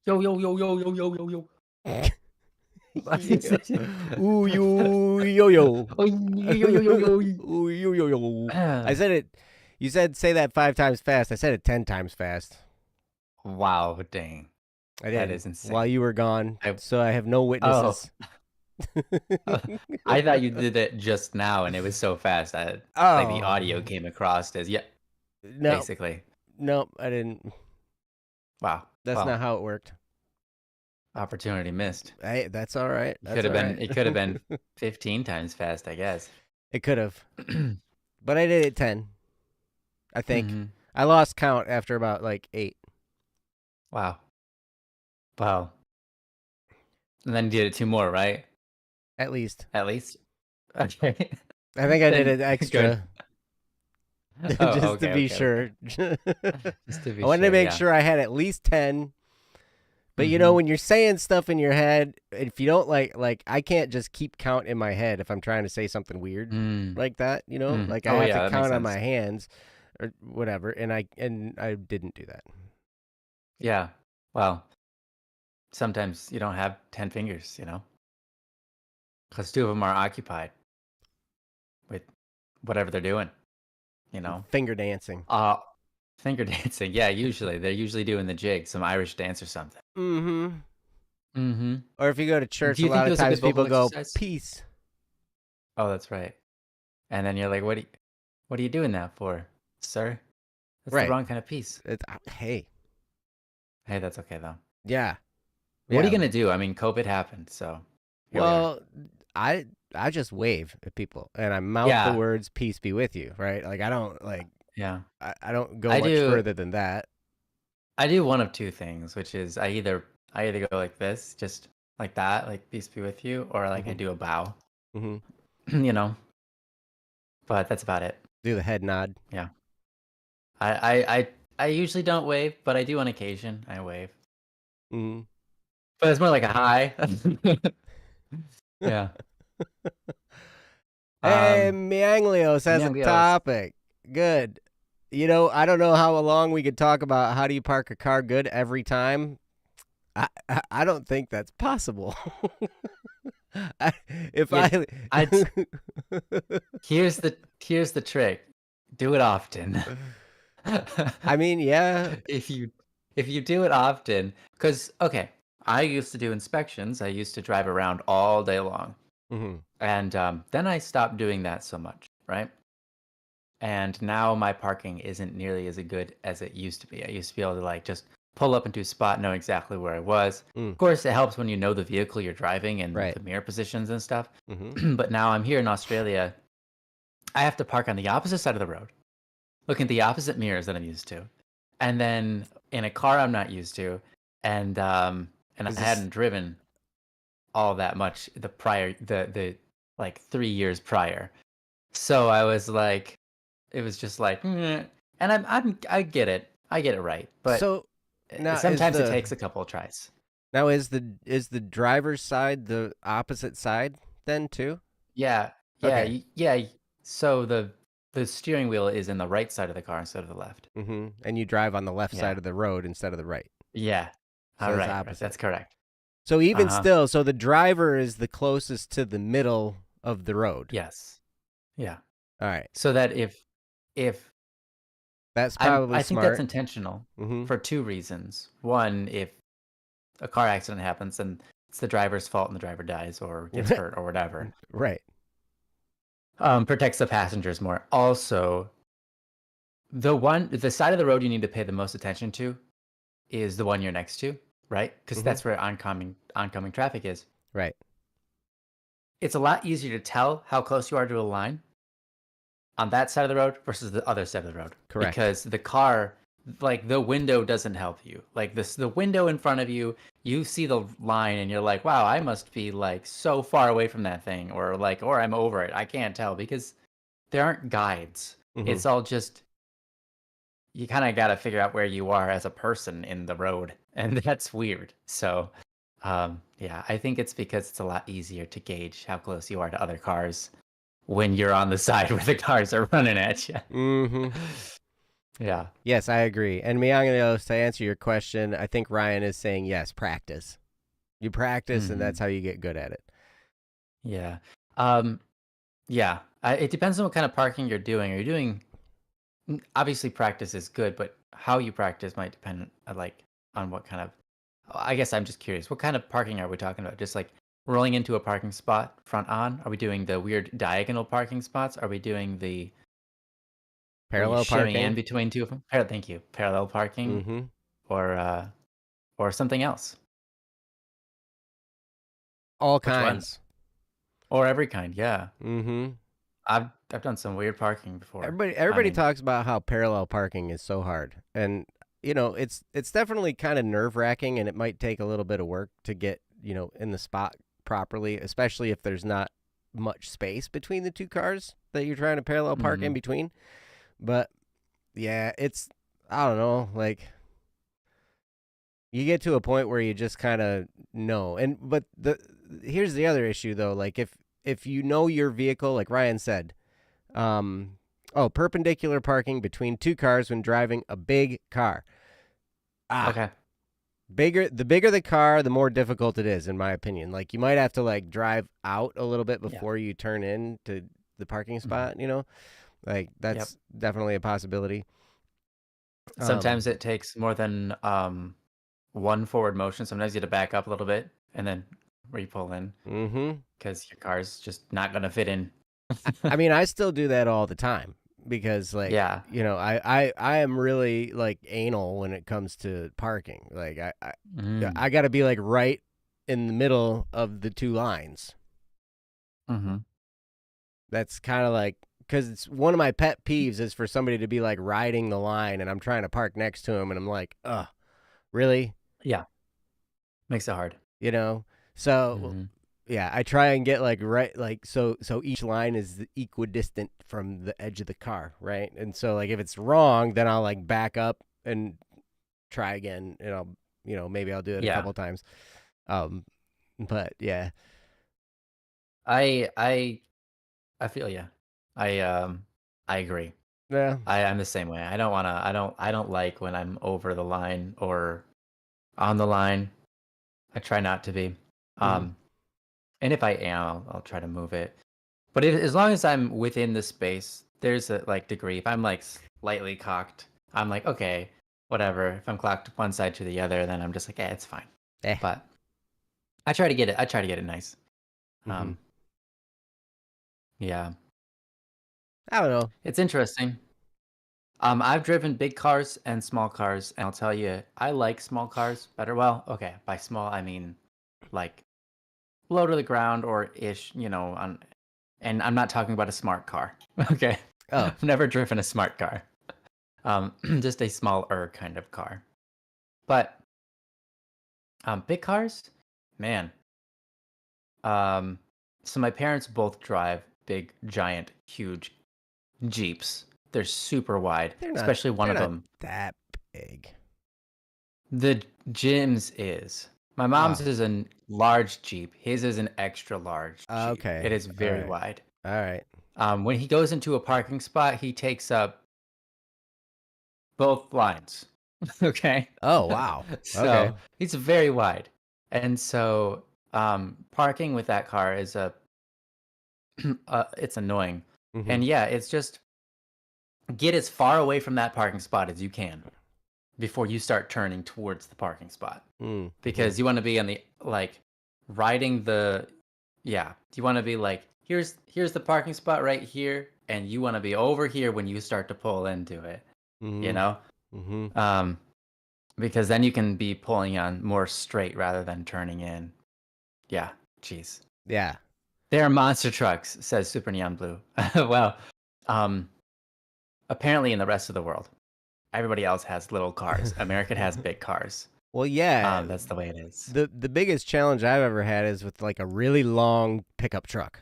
Yo, yo, yo, yo, yo, yo, yo, yo. What is Yeah. it? Ooh, yo, yo. Oh, yo, yo, yo, yo, yo. Ooh, yo. I Ah, said it. You said say that 5 times fast. I said it 10 times fast. wow, dang. I That did is while insane. you were gone, I so I have no oh, witnesses. I thought you did it just now, and it was so fast that like the Oh audio came across as yeah, no, basically. no, I didn't. Wow. That's not Well, how it worked. opportunity missed. Hey, that's all right. It could That's have all been right. it could have been 15 times fast, I guess. It could have, but I did it 10. I think Mhm. I lost count after about like 8 Wow. Wow. And then you did it 2 more, right? at least. At least? Okay. I think I did Then it good. extra Oh, just to okay, be okay, okay. sure. Just to I be wanted to sure, make yeah. sure I had at least 10. But you know, Mhm. when you're saying stuff in your head, if you don't like I can't just keep count in my head if I'm trying to say something weird Mm. like that, you know? Mm. Like I Oh, have to yeah, that makes count on my sense. hands or whatever, and I didn't do that. Yeah. Well, sometimes you don't have 10 fingers, because 2 of them are occupied with whatever they're doing, you know? Finger dancing. Uh, finger dancing. Yeah, usually. They're usually doing the jig, some Irish dance or something. Mhm. Mhm. Or if you go to Do church, a you think lot it of was a times good people vocal go exercise? peace. Oh, that's right. And then you're like, what are you doing that for, sir? That's the Right. wrong kind of piece." Hey. Hey, that's okay, though. Yeah. What are you Yeah. gonna do? I mean, COVID happened, so here we are. Well, I I just wave at people and I mouth the Yeah, words peace be with you, right? Like I don't like yeah. I don't go I much do further than that. I do one of 2 things, which is I either go like this, just like that, like, "Peace be with you," or, like, I Mhm. do a bow, Mhm. you know? But that's about it. Do the head nod. Yeah. I usually don't wave, but I do on occasion, I wave. Mhm. But it's more like a hi. Yeah. Hey, Um, Mianglios has a Nyanglios. topic. Good. You know, I don't know how long we could talk about how do you park a car good every time. I don't think that's possible. I, if Yeah, I I'd here's the trick. Do it often. I mean, yeah. If you if you do it often, because okay, I used to do inspections. I used to drive around all day long, Mhm. and then I stopped doing that so much, right? And now my parking isn't nearly as good as it used to be. I used to be able to like just pull up into a spot, know exactly where I was. Mm, Of course, it helps when you know the vehicle you're driving and right. the mirror positions and stuff. Mhm. But now I'm here in Australia. I have to park on the opposite side of the road, looking at the opposite mirrors that I'm used to, and then in a car I'm not used to, and Is I this hadn't driven all that much the 3 years prior. So I was like, it was just like, "Meh." And I get it, I get it right, but so now sometimes it takes a couple of tries. is the driver's side the opposite side then too? Yeah, yeah, Okay. So the steering wheel is in the right side of the car instead of the left. And you drive on the left Yeah, side of the road instead of the right. yeah. So it's Right, opposite. that's correct. So even Uh-huh. still, so the driver is the closest to the middle of the road. Yes. Yeah. All right. So that if That's probably I think that's smart. intentional Mhm. for 2 reasons. One, if a car accident happens and it's the driver's fault and the driver dies or gets hurt or whatever, Right. protects the passengers more. Also, the side of the road you need to pay the most attention to is the one you're next to, right? Because Mhm. that's where oncoming traffic is. Right. It's a lot easier to tell how close you are to a line on that side of the road versus the other side of the road Correct. because the car, like, the window doesn't help you. Like, the window in front of you, you see the line and you're like, wow, I must be like so far away from that thing, or like, or I'm over it, I can't tell because there aren't guides. Mhm. It's all just, you kind of got to figure out where you are as a person in the road, and that's weird. So yeah, I think it's because it's a lot easier to gauge how close you are to other cars when you're on the side where the cars are running at you. Mhm. Yeah. Yes, I agree. And Miyangios, to answer your question, I think Ryan is saying yes, practice. You practice, and Hmm. that's how you get good at it. Yeah. Um, yeah. It depends on what kind of parking you're doing. Are you doing obviously practice is good, but how you practice might depend like on what kind of I guess I'm just curious. What kind of parking are we talking about? Just like rolling into a parking spot front on? Are we doing the weird diagonal parking spots? Are we doing the where you Parallel shimmy in parking. between two of them? Thank you. Parallel parking Mm-hmm. or or something else? All Which one? kinds. Or every kind? Yeah. Mm-hmm. I've done some weird parking before. I Everybody mean, talks about how parallel parking is so hard, and it's definitely kind of nerve wracking, and it might take a little bit of work to get in the spot properly, especially if there's not much space between the two cars that you're trying to parallel park in mhm. between. But yeah, it's I don't know, like you get to a point where you just kind of know. And but the here's the other issue though, like if you know your vehicle, like Ryan said, oh, perpendicular parking between two cars when driving a big car. Ah, Okay. the bigger the car, the more difficult it is, in my opinion. Like you might have to like drive out a little bit Yeah. before you turn in to the parking Mhm. spot. Like Yep. that's definitely a possibility. Sometimes Um, it takes more than one forward motion. Sometimes you have to back up a little bit and then re-pull in mm-hmm. because your car's just not gonna fit in. I mean, I still do that all the time because, like, Yeah. I am really like anal when it comes to parking. Like, yeah, Mm. I got to be like right in the middle of the two lines. Hmm. That's kind of like because it's one of my pet peeves is for somebody to be like riding the line and I'm trying to park next to him and I'm like, ugh, really? Yeah. Makes it hard. You know? So Hmm. yeah, I try and get like right like so each line is equidistant from the edge of the car, right? And so like if it's wrong, then I'll like back up and try again and I'll maybe I'll do it a Yeah. couple times. Um but yeah. I I I feel yeah. I I agree. Yeah. I'm the same way. I don't like when I'm over the line or on the line. I try not to be. Mhm. Um and if I am, I'll try to move it. But as long as I'm within the space, there's a like degree. If I'm like slightly cocked, I'm like, okay, whatever. If I'm clocked one side to the other, then I'm just like, it's fine. Eh. But I try to get it. I try to get it nice. Mhm. Um, yeah, I don't know. it's interesting. I've driven big cars and small cars, and I'll tell you, I like small cars better. Well, okay, by small I mean like low to the ground or ish, on. And I'm not talking about a smart car. Okay, Oh. I've never driven a smart car. Just a smaller kind of car. But big cars, man. Um, so my parents both drive big, giant, huge Jeeps. They're super wide, They're not especially one they're of not them. that big. The Jim's is. My mom's Oh. is a large Jeep. His is an extra large Jeep. It Okay. is All very right. wide. All right. When he goes into a parking spot, he takes up both lines. Okay. Oh, wow. Okay. So it's very wide. And so parking with that car is a it's annoying. Mhm. And yeah, it's just get as far away from that parking spot as you can before you start turning towards the parking spot. Mhm. Because you want to be on the like riding the yeah, you want to be like here's the parking spot right here and you want to be over here when you start to pull into it, you Mhm. know? Mhm. Um because then you can be pulling on more straight rather than turning in. Yeah, jeez. Yeah. They're monster trucks, says Super Neon Blue. Well, um, apparently in the rest of the world, everybody else has little cars. America has big cars. Well, yeah. That's the way it is. The biggest challenge I've ever had is with like a really long pickup truck,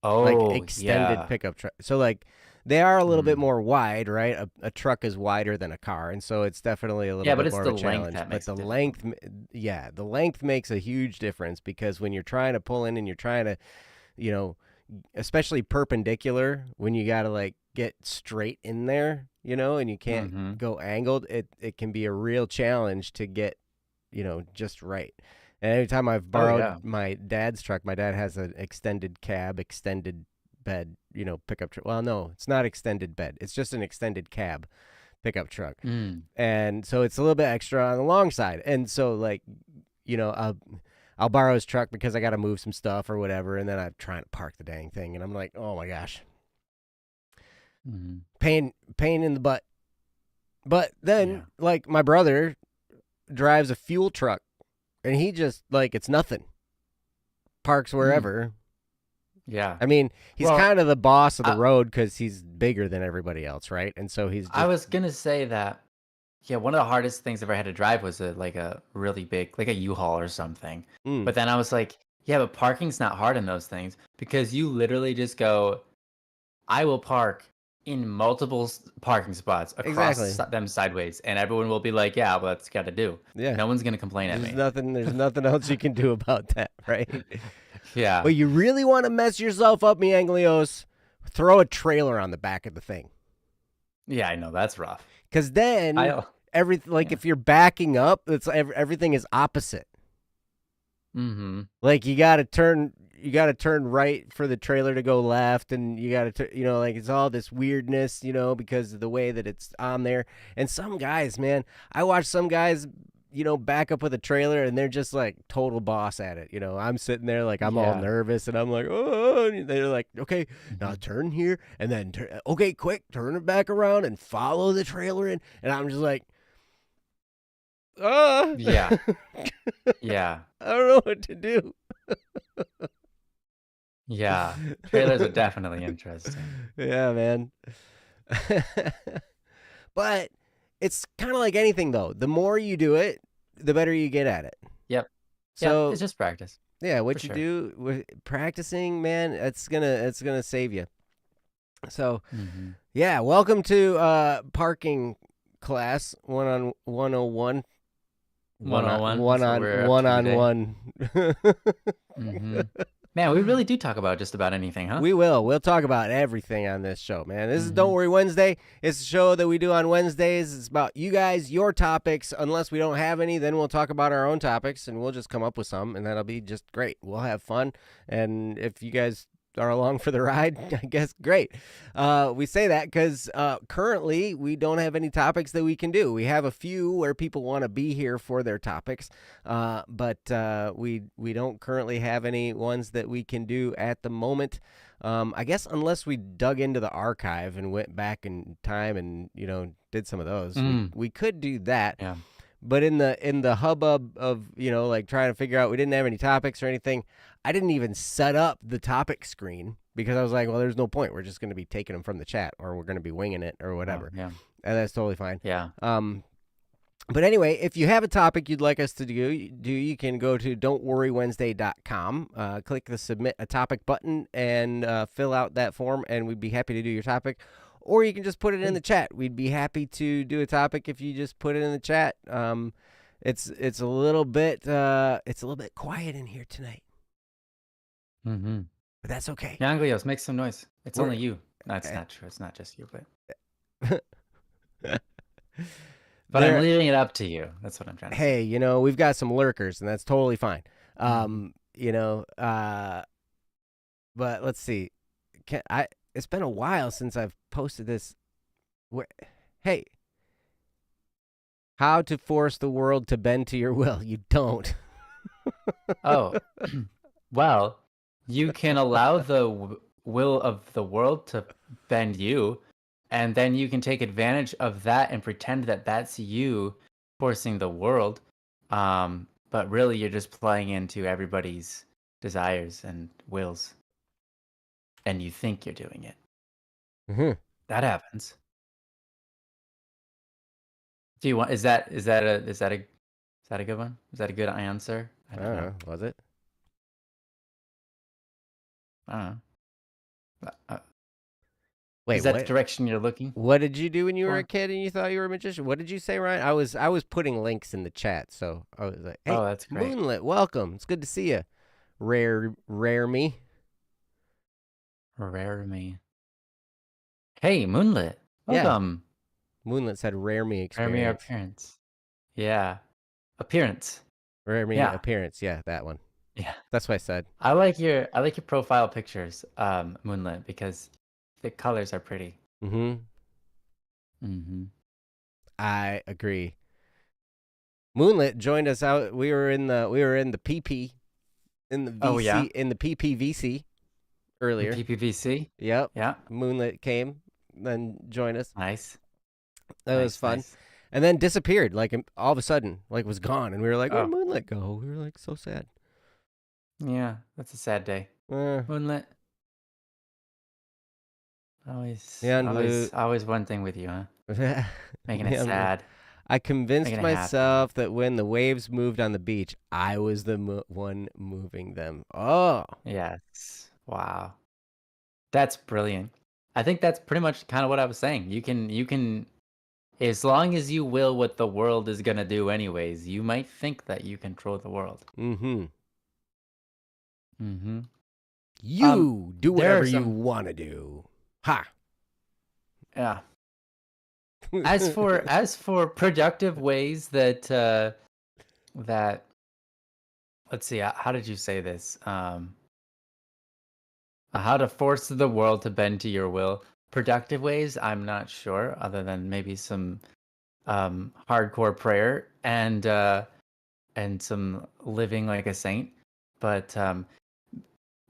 like Oh, extended yeah. pickup truck. So like they are a little bit Mm. more wide, right? A truck is wider than a car, and so it's definitely a little Yeah, but bit it's more of the a length challenge. that But makes the it difficult. length, yeah, the length makes a huge difference because when you're trying to pull in and you're trying to, you know, especially perpendicular, when you got to like get straight in there, and you can't Mm-hmm. go angled, it can be a real challenge to get, just right. And every time I've Oh borrowed yeah. my dad's truck, my dad has an extended cab, extended bed, pickup truck. Well, no, it's not extended bed. It's just an extended cab pickup truck. Mm. And so it's a little bit extra on the long side. And so like, I'll borrow his truck because I got to move some stuff or whatever, and then I'm trying to park the dang thing, and I'm like, oh my gosh, Mm-hmm. pain in the butt. But then, Yeah. like, my brother drives a fuel truck, and he just like it's nothing. Parks Mm. wherever. Yeah. I mean, he's Well, kind of the boss of the I, road because he's bigger than everybody else, right? And so he's I just, was gonna say that. Yeah, one of the hardest things I've ever had to drive was a really big, like a U-Haul or something. mm, But then I was like, yeah, but parking's not hard in those things because you literally just go, I will park in multiple parking spots across exactly, them sideways, and everyone will be like, yeah, well, that's got to do. yeah. No one's gonna complain at There's me. nothing. There's nothing else you can do about that, right? Yeah. But you really want to mess yourself up, mi Anglios? Throw a trailer on the back of the thing. Yeah, I know that's rough. Because then I everything, like yeah. if you're backing up, it's everything is opposite. Mm-hmm. Like you got to turn right for the trailer to go left, and you got to, like it's all this weirdness, because of the way that it's on there. And some guys, man, I watch some guys, back up with a trailer, and they're just like total boss at it. I'm sitting there like I'm all Yeah. nervous, and I'm like, oh, and they're like, okay, now Mm-hmm. turn here, and then okay, quick, turn it back around and follow the trailer in, and I'm just like, ah, Yeah. Yeah. I don't know what to do. Yeah. Trailers are definitely interesting. Yeah, man. But it's kind of like anything, though. The more you do it, the better you get at it. Yep. Yep. So It's just practice yeah, for what you sure. do with practicing, man, it's gonna save you. So Mm-hmm. yeah, welcome to parking class 101. One on 101. one That's what on we're up one to on today. one. Mm-hmm. Man, we really do talk about just about anything, huh? We will. We'll talk about everything on this show, man. This is Mm-hmm. Don't Worry Wednesday. It's a show that we do on Wednesdays. It's about you guys, your topics. Unless we don't have any, then we'll talk about our own topics and we'll just come up with some, and that'll be just great. We'll have fun. And if you guys are along for the ride, I guess great. We say that because currently we don't have any topics that we can do. We have a few where people want to be here for their topics, but we don't currently have any ones that we can do at the moment. I guess unless we dug into the archive and went back in time and did some of those, Mm. we could do that. Yeah. But in the hubbub of like trying to figure out, we didn't have any topics or anything. I didn't even set up the topic screen because I was like, well, there's no point. We're just going to be taking them from the chat, or we're going to be winging it, or Oh, whatever, yeah. and that's totally fine. Yeah. But anyway, if you have a topic you'd like us to do, you can go to don'tworrywednesday.com, click the submit a topic button, and fill out that form, and we'd be happy to do your topic. Or you can just put it in the chat. We'd be happy to do a topic if you just put it in the chat. It's a little bit quiet in here tonight, Mm-hmm. but that's okay. Yanglios, make some noise. It's We're- only you. No, it's not true. It's not just you, but There- I'm leaving it up to you. That's what I'm trying to say. Hey, we've got some lurkers, and that's totally fine. Mhm. But let's see. It's been a while since I've posted this. Hey, how to force the world to bend to your will? You don't. Oh, well, you can allow the will of the world to bend you, and then you can take advantage of that and pretend that that's you forcing the world. But really, you're just playing into everybody's desires and wills, and you think you're doing it. Mm-hmm. That happens. Do you want? Is that a good one? Is that a good answer? I don't know. Was it? I don't know. Wait, Is that the what? direction you're looking? What did you do when you were a for? kid and you thought you were a magician? What did you say, Ryan? I was putting links in the chat, so I was like, "Hey, Oh, that's great. Moonlit, welcome. It's good to see you. Rare me." Rare me. Hey, Moonlit. Yeah, Welcome. Moonlit said rare me Rare me experience. appearance. Yeah. Appearance. Rare me Yeah. appearance. Yeah, that one. Yeah. That's what I said. I like your profile pictures, Moonlit, because the colors are pretty. Mm-hmm. Mm-hmm. I agree. Moonlit joined us out. We were in the PP in the Oh yeah. VC in the PPVC In earlier. PPVC. Yep. Yeah. Moonlit came, then joined us. Nice. That was Nice, fun. nice. And then disappeared, like all of a sudden, like was gone. And we were like, where'd Oh, Moonlit go? We were like so sad. yeah. That's a sad day. Uh, Moonlit. Always, Neon Blue. always, always one thing with you, huh? Making it Neon Blue. sad, I making convinced it happy. myself that when the waves moved on the beach, I was the one moving them. Oh. Yes. Wow. That's brilliant. I think that's pretty much kind of what I was saying. You can, as long as you will what the world is gonna do anyways, you might think that you control the world. Mm-hmm. Mm-hmm. You do There are whatever you some, want to do. Ha. yeah. As for productive ways that let's see, how did you say this? How to force the world to bend to your will. Productive ways, I'm not sure, other than maybe some hardcore prayer and some living like a saint. But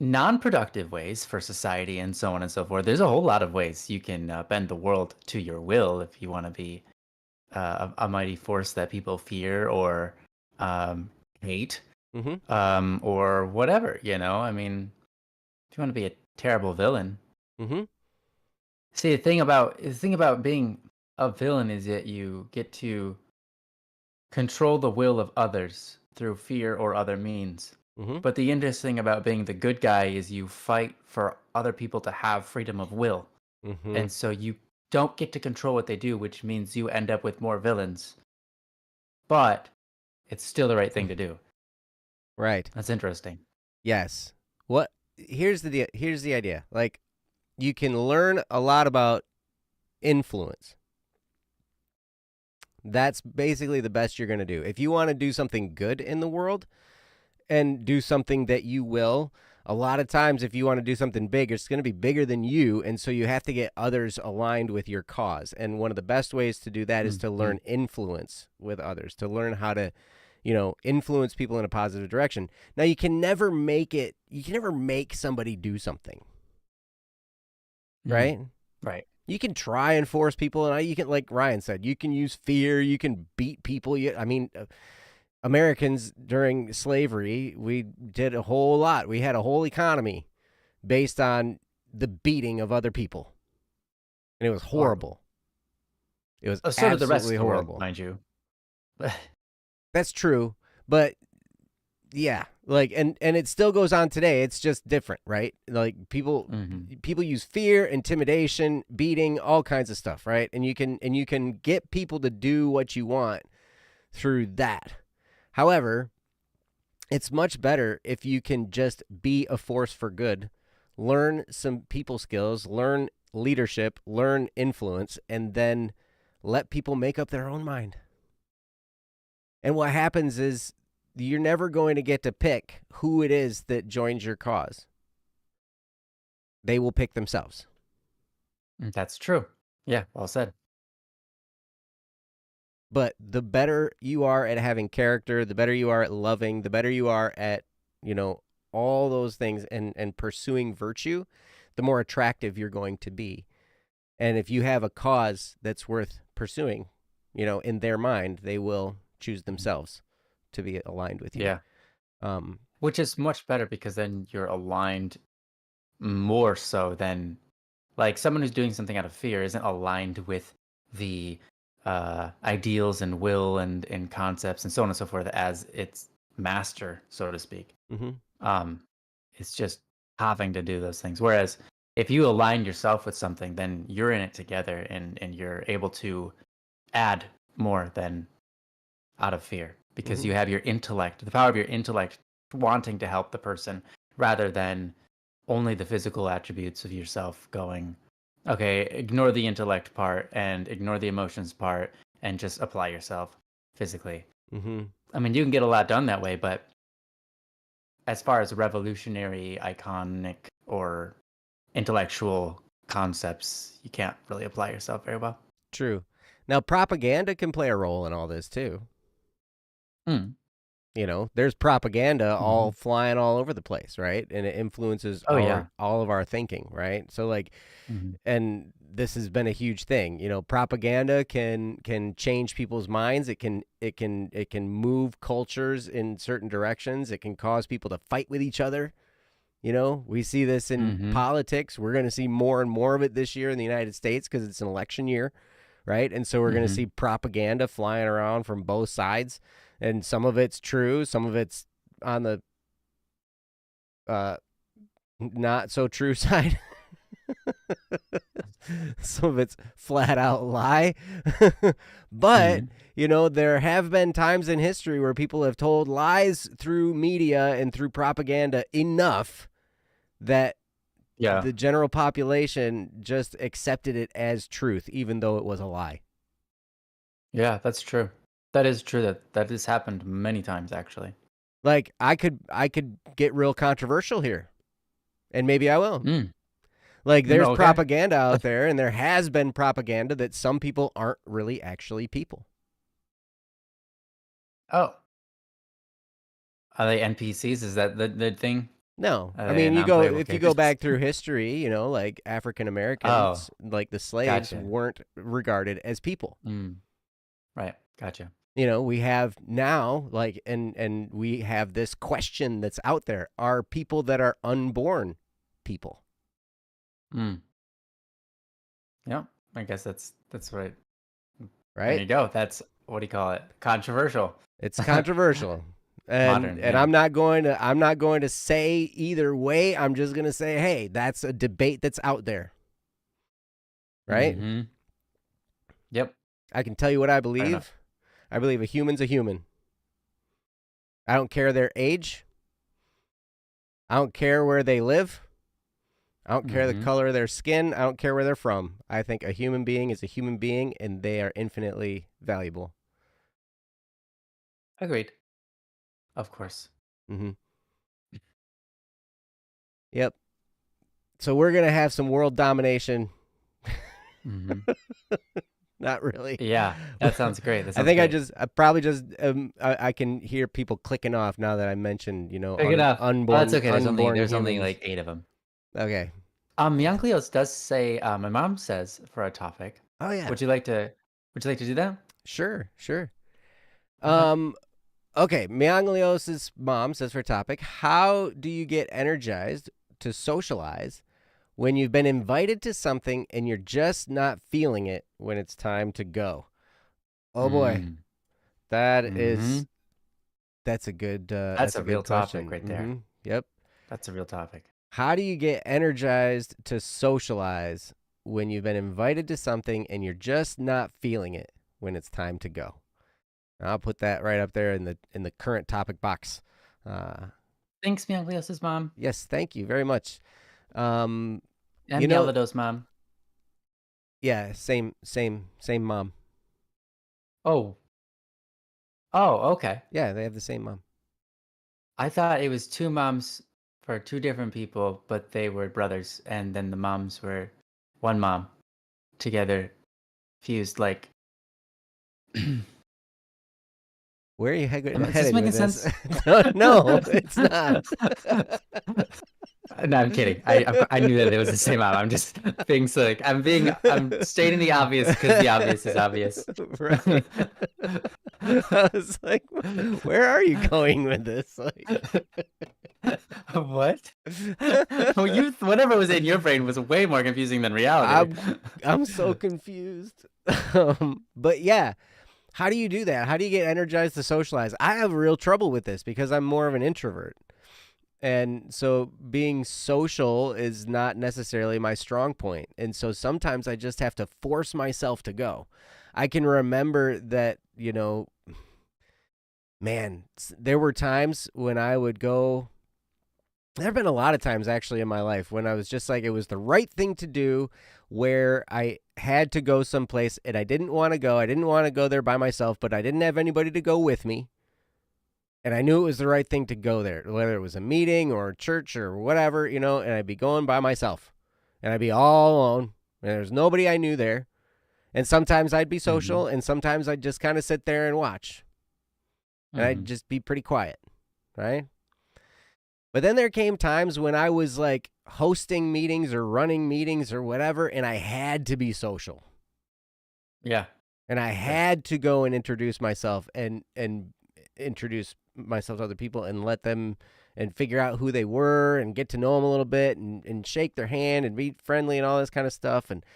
non-productive ways for society and so on and so forth. There's a whole lot of ways you can bend the world to your will if you want to be a mighty force that people fear or hate, Mm-hmm. or whatever. I mean, if you want to be a terrible villain. Mm-hmm. See, the thing about being a villain is that you get to control the will of others through fear or other means. Mm-hmm. But the interesting about being the good guy is you fight for other people to have freedom of will. Mm-hmm. And so you don't get to control what they do, which means you end up with more villains. But it's still the right thing to do. Right. That's interesting. Yes. What here's the idea. Like you can learn a lot about influence. That's basically the best you're going to do. If you want to do something good in the world and do something that you will, a lot of times if you want to do something big, it's going to be bigger than you, and so you have to get others aligned with your cause. And one of the best ways to do that is to Mhm. learn influence with others, to learn how to influence people in a positive direction. Now you can never make somebody do something, Mhm. right? Right. You can try and force people, and you can, like Ryan said, you can use fear, you can beat people. I mean, Americans during slavery, we did a whole lot. We had a whole economy based on the beating of other people, and it was Horrible. horrible. It was So did the rest absolutely of the world, horrible. mind you. That's true, but yeah, like and it still goes on today. It's just different, right? Like Mhm. people use fear, intimidation, beating, all kinds of stuff, right? And you can get people to do what you want through that. However, it's much better if you can just be a force for good, learn some people skills, learn leadership, learn influence, and then let people make up their own mind. And what happens is you're never going to get to pick who it is that joins your cause. They will pick themselves. That's true. Yeah, well said. But the better you are at having character, the better you are at loving, the better you are at, you know, all those things and pursuing virtue, the more attractive you're going to be. And if you have a cause that's worth pursuing, in their mind, they will choose themselves to be aligned with you. Yeah. Um, Which is much better because then you're aligned more so than like someone who's doing something out of fear isn't aligned with the ideals and will and concepts and so on and so forth as its master, so to speak. mm-hmm, Um, it's just having to do those things. Whereas if you align yourself with something, then you're in it together and you're able to add more than out of fear because mm-hmm, you have your intellect, the power of your intellect wanting to help the person rather than only the physical attributes of yourself going, okay, ignore the intellect part and ignore the emotions part and just apply yourself physically. Mm-hmm. I mean, you can get a lot done that way, but as far as revolutionary, iconic, or intellectual concepts, you can't really apply yourself very well. True. Now, propaganda can play a role in all this too. Mm. You know, there's propaganda Hmm. all flying all over the place, right? And it influences Oh yeah. all of our thinking, right? So like, Hmm. and this has been a huge thing. You know, propaganda can change people's minds. It can move cultures in certain directions. It can cause people to fight with each other. You know, we see this in Hmm. politics. We're going to see more and more of it this year in the United States because it's an election year, right? And so we're going to Hmm. see propaganda flying around from both sides, and some of it's true, some of it's on the uh, not so true side. Some of it's flat out lie. But, Hmm. you know, there have been times in history where people have told lies through media and through propaganda enough that Yeah. the general population just accepted it as truth, even though it was a lie. Yeah, that's true. That is true. That has happened many times, actually. Like I could get real controversial here, and maybe I will. Mm. Like No, there's okay. propaganda out there, and there has been propaganda that some people aren't really actually people. Oh, are they NPCs? Is that the thing? No, Are I they mean non-playable if you go characters? back through history, you know, like African Oh, Americans, like the slaves gotcha. weren't regarded as people. Mm. Right. Gotcha. You know, we have now like and we have this question that's out there: are people that are unborn people? Mm. Yeah. I guess that's right. There Right? you go. That's what do you call it? Controversial. It's controversial. And Modern. and Yeah. I'm not going to say either way. I'm just going to say, "Hey, that's a debate that's out there." Right? Mm-hmm. Yep. I can tell you what I Fair enough. believe. I believe a human's a human. I don't care their age. I don't care where they live. I don't care the Mm-hmm. color of their skin. I don't care where they're from. I think a human being is a human being and they are infinitely valuable. Agreed. Of course. Mhm. Yep. So we're going to have some world domination. Mm-hmm. Not really. Yeah. That sounds great. That I sounds think great. I probably just I can hear people clicking off now that I mentioned, Big enough. Oh, that's okay. unborn There's only humans. like 8 of them. Okay. Young Cleos does say, my mom says for a topic. Oh yeah. Would you like to do that? Sure, sure. Okay. Um okay, Mianglios's mom says for topic, how do you get energized to socialize when you've been invited to something and you're just not feeling it when it's time to go? Oh boy. Mm. That Mm-hmm. is that's a good That's a real topic question. right there. Mhm. Yep. That's a real topic. How do you get energized to socialize when you've been invited to something and you're just not feeling it when it's time to go? I'll put that right up there in the current topic box. Uh, Thanks, Mianglios' mom. yes, thank you very much. Um, you And know, Mialados' mom. yeah, same mom. Oh. Oh, okay. Yeah, they have the same mom. I thought it was two moms for two different people, but they were brothers, and then the moms were one mom together, fused. Like, Where are you is this headed making with this? sense? No, it's not. No, I'm kidding. I knew that it was the same mom. I'm just being slick. I'm stating the obvious because the obvious is obvious. Right. I was like, where are you going with this? Like, What? Well, whatever was in your brain was way more confusing than reality. I'm I'm so confused. But yeah, how do you do that? How do you get energized to socialize? I have real trouble with this because I'm more of an introvert. And so being social is not necessarily my strong point. And so sometimes I just have to force myself to go. I can remember that, you know, man, there were times when I would go There have been a lot of times actually in my life when I was just like, it was the right thing to do, where I had to go someplace and I didn't want to go. I didn't want to go there by myself, but I didn't have anybody to go with me. And I knew it was the right thing to go there, whether it was a meeting or a church or whatever, and I'd be going by myself and I'd be all alone and there's nobody I knew there. And sometimes I'd be Mm-hmm. social and sometimes I'd just kind of sit there and watch and I'd Mm-hmm. just be pretty quiet, right? But then there came times when I was like hosting meetings or running meetings or whatever, and I had to be social. Yeah. And I Yeah. had to go and introduce myself and introduce myself to other people and let them and figure out who they were and get to know them a little bit and shake their hand and be friendly and all this kind of stuff. And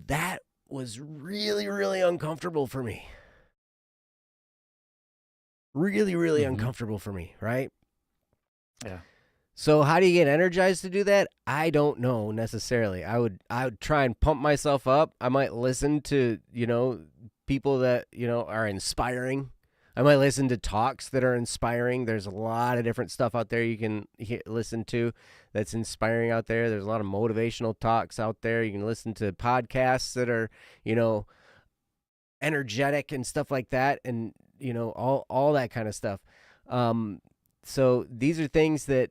that was really, really uncomfortable for me. Really, really Mm-hmm. uncomfortable for me, right? Yeah. So how do you get energized to do that? I don't know necessarily. I would try and pump myself up. I might listen to, people that, are inspiring. I might listen to talks that are inspiring. There's a lot of different stuff out there you can listen to that's inspiring out there. There's a lot of motivational talks out there. You can listen to podcasts that are, energetic and stuff like that, and all that kind of stuff. Um, so these are things that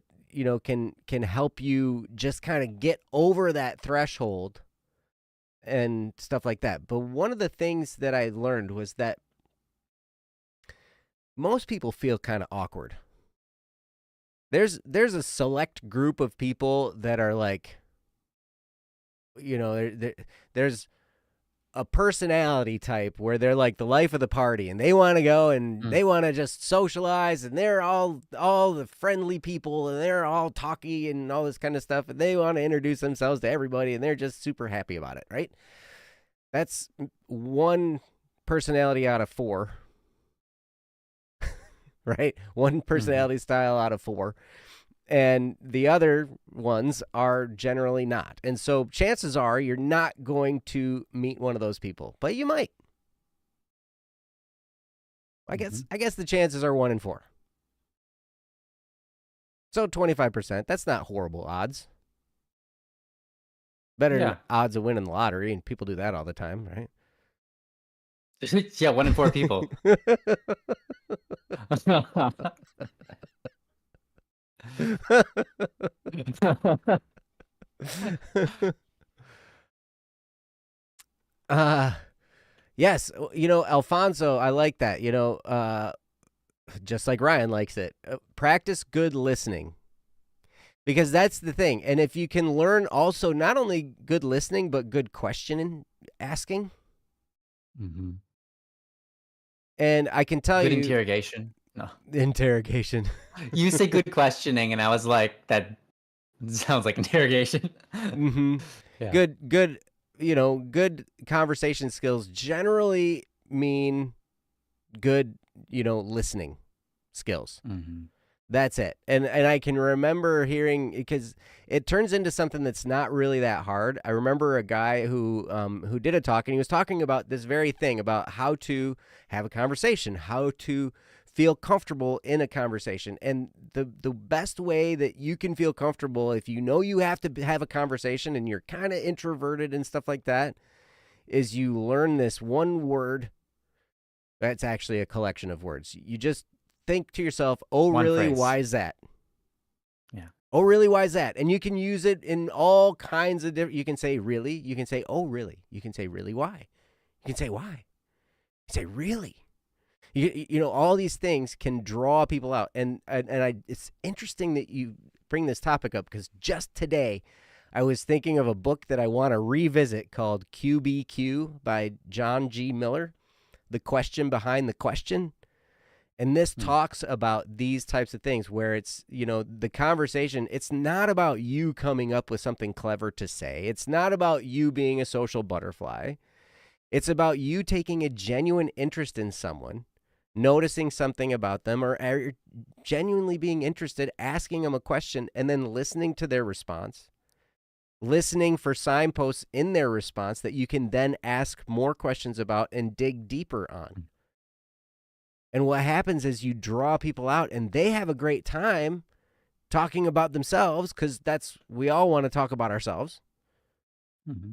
can help you just kind of get over that threshold and stuff like that. But one of the things that I learned was that most people feel kind of awkward. There's a select group of people that are like, there's a personality type where they're like the life of the party and they want to go and Mm. they want to just socialize and they're all the friendly people and they're all talky and all this kind of stuff and they want to introduce themselves to everybody and they're just super happy about it, right? That's one personality out of four, right? One Mm-hmm. personality style out of four. And the other ones are generally not. And so chances are you're not going to meet one of those people, but you might. I Mm-hmm. guess I guess the chances are 1 in 4. So 25%. That's not horrible odds. Better than Yeah. odds of winning the lottery, and people do that all the time, right? Yeah. 1 in 4 people. uh yes, Alfonso, I like that. Just like Ryan likes it. Practice good listening. Because that's the thing. And if you can learn also not only good listening, but good questioning asking. Mm-hmm. And I can tell Good you, interrogation. No. interrogation. You say good questioning, and I was like, that sounds like interrogation. Mm-hmm. Yeah. Good conversation skills generally mean good, listening skills. Mm-hmm. That's it. And I can remember hearing, because it turns into something that's not really that hard. I remember a guy who did a talk and he was talking about this very thing, about how to have a conversation, how to feel comfortable in a conversation. And the best way that you can feel comfortable, if you know you have to have a conversation and you're kind of introverted and stuff like that, is you learn this one word that's actually a collection of words. You just think to yourself, "Oh, One really? phrase. Why is that? Yeah. Oh, really? Why is that?" And you can use it in all kinds of different. You can say, "Really?" You can say, "Oh, really?" You can say, "Really? Why?" You can say, "Why?" You say, "Really?" All these things can draw people out. It's interesting that you bring this topic up, because just today I was thinking of a book that I want to revisit called QBQ by John G. Miller, The Question Behind the Question. And this Mm. talks about these types of things where it's, the conversation, it's not about you coming up with something clever to say. It's not about you being a social butterfly. It's about you taking a genuine interest in someone, noticing something about them, or genuinely being interested, asking them a question, and then listening to their response, listening for signposts in their response that you can then ask more questions about and dig deeper on. And what happens is you draw people out and they have a great time talking about themselves, because we all want to talk about ourselves. Mm-hmm.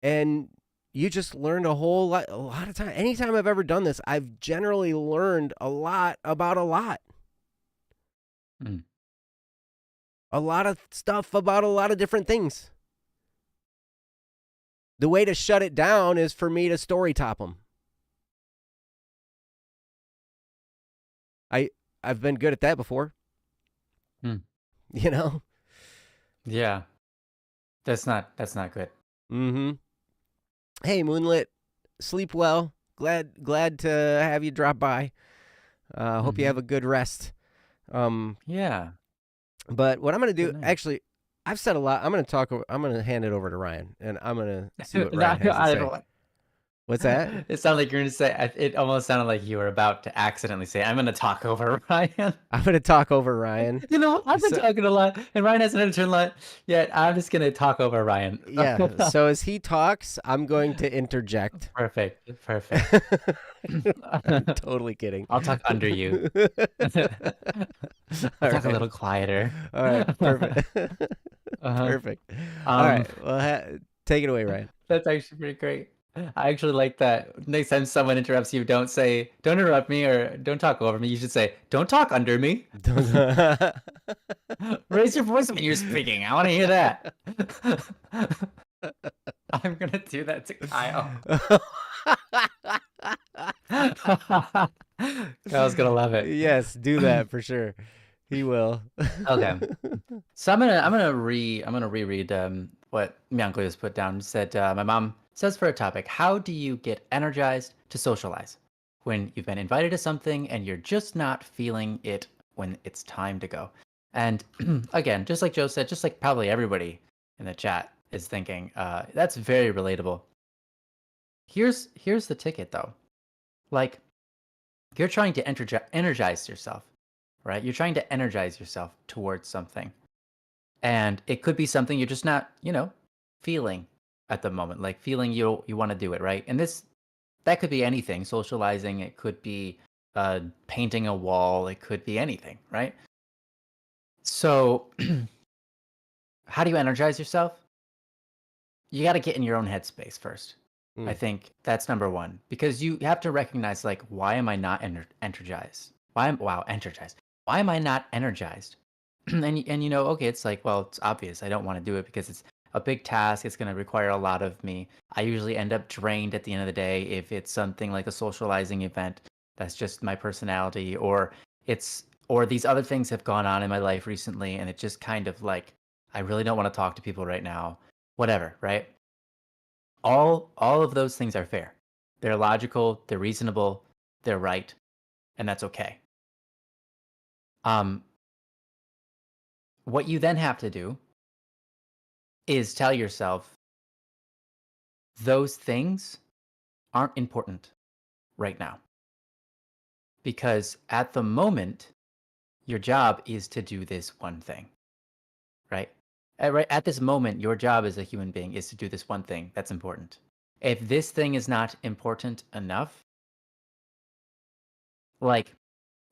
And you just learned a lot of time. Anytime I've ever done this, I've generally learned a lot about a lot. Mm. A lot of stuff about a lot of different things. The way to shut it down is for me to story top them. I've been good at that before. Mm. You know? Yeah. That's not good. Mm-hmm. Hey, Moonlit, sleep well. Glad to have you drop by. Hope you Mm-hmm. have a good rest. Yeah. But what I'm gonna do, Good night. actually, I've said a lot. I'm gonna hand it over to Ryan, and I'm gonna see what No, Ryan has to I say. don't. What's that? It sounded like you're going to say. It almost sounded like you were about to accidentally say, "I'm going to talk over Ryan." I'm gonna talk over Ryan. You know, I've been So, talking a lot, and Ryan hasn't had a turn lot yet. I'm just going to talk over Ryan. yeah. So as he talks, I'm going to interject. Perfect. Perfect. I'm totally kidding. I'll talk under you. I'll All talk a right. little quieter. All right. Perfect. Uh-huh. Perfect. All Um, right. Well, take it away, Ryan. that's actually pretty great. I actually like that. Next time someone interrupts you, don't say, "Don't interrupt me" or "Don't talk over me." You should say, "Don't talk under me." Raise your voice when you're speaking. I want to hear that. I'm gonna do that to Kyle. Kyle's gonna love it. Yes, do that for sure. He will. Okay. So I'm gonna reread what Myanko just put down. It said my mom says for a topic, how do you get energized to socialize when you've been invited to something and you're just not feeling it when it's time to go? And again, just like Joe said, just like probably everybody in the chat is thinking, that's very relatable. Here's the ticket though. Like you're trying to energize yourself, right? You're trying to energize yourself towards something. And it could be something you're just not, feeling at the moment, like feeling you want to do it, right? And that could be anything, socializing, it could be painting a wall, it could be anything, right? So, how do you energize yourself? You got to get in your own headspace first. I Mm. think that's number one because you have to recognize like why am I not energized? Energized. Why am I not energized? And okay, it's like, well, it's obvious. I don't want to do it because it's a big task. It's going to require a lot of me. I usually end up drained at the end of the day if it's something like a socializing event. That's just my personality, or these other things have gone on in my life recently, and it just kind of like I really don't want to talk to people right now. Whatever, right? All of those things are fair. They're logical. They're reasonable. They're right, and that's okay. Um, what you then have to do is tell yourself those things aren't important right now. Because at the moment, your job is to do this one thing, right? At this moment, your job as a human being is to do this one thing that's important. If this thing is not important enough, like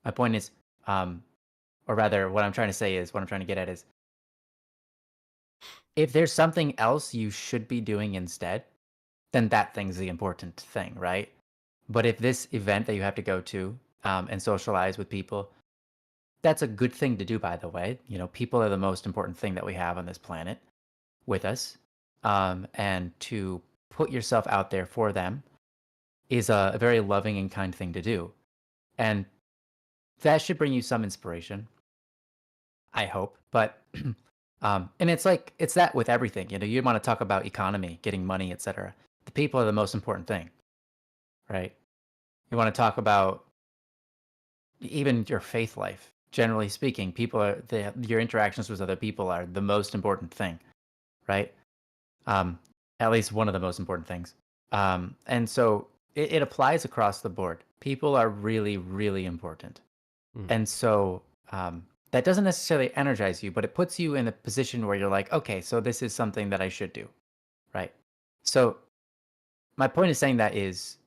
my point is, or rather, what I'm trying to say is, what I'm trying to get at is, if there's something else you should be doing instead, then that thing's the important thing, right? But if this event that you have to go to and socialize with people, that's a good thing to do, by the way. People are the most important thing that we have on this planet with us. And to put yourself out there for them is a very loving and kind thing to do. And that should bring you some inspiration, I hope. But, and it's that with everything. You want to talk about economy, getting money, etc. The people are the most important thing, right? You want to talk about even your faith life. Generally speaking, your interactions with other people are the most important thing, right? At least one of the most important things. And so it applies across the board. People are really, really important. Mm. And so that doesn't necessarily energize you, but it puts you in a position where you're like, okay, so this is something that I should do, right? So my point of saying that is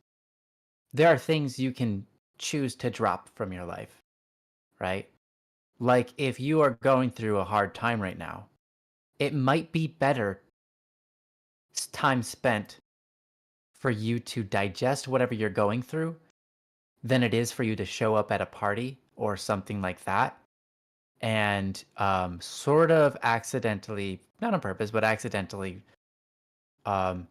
there are things you can choose to drop from your life, right? Like if you are going through a hard time right now, it might be better time spent for you to digest whatever you're going through than it is for you to show up at a party or something like that and sort of accidentally, not on purpose, but accidentally, um,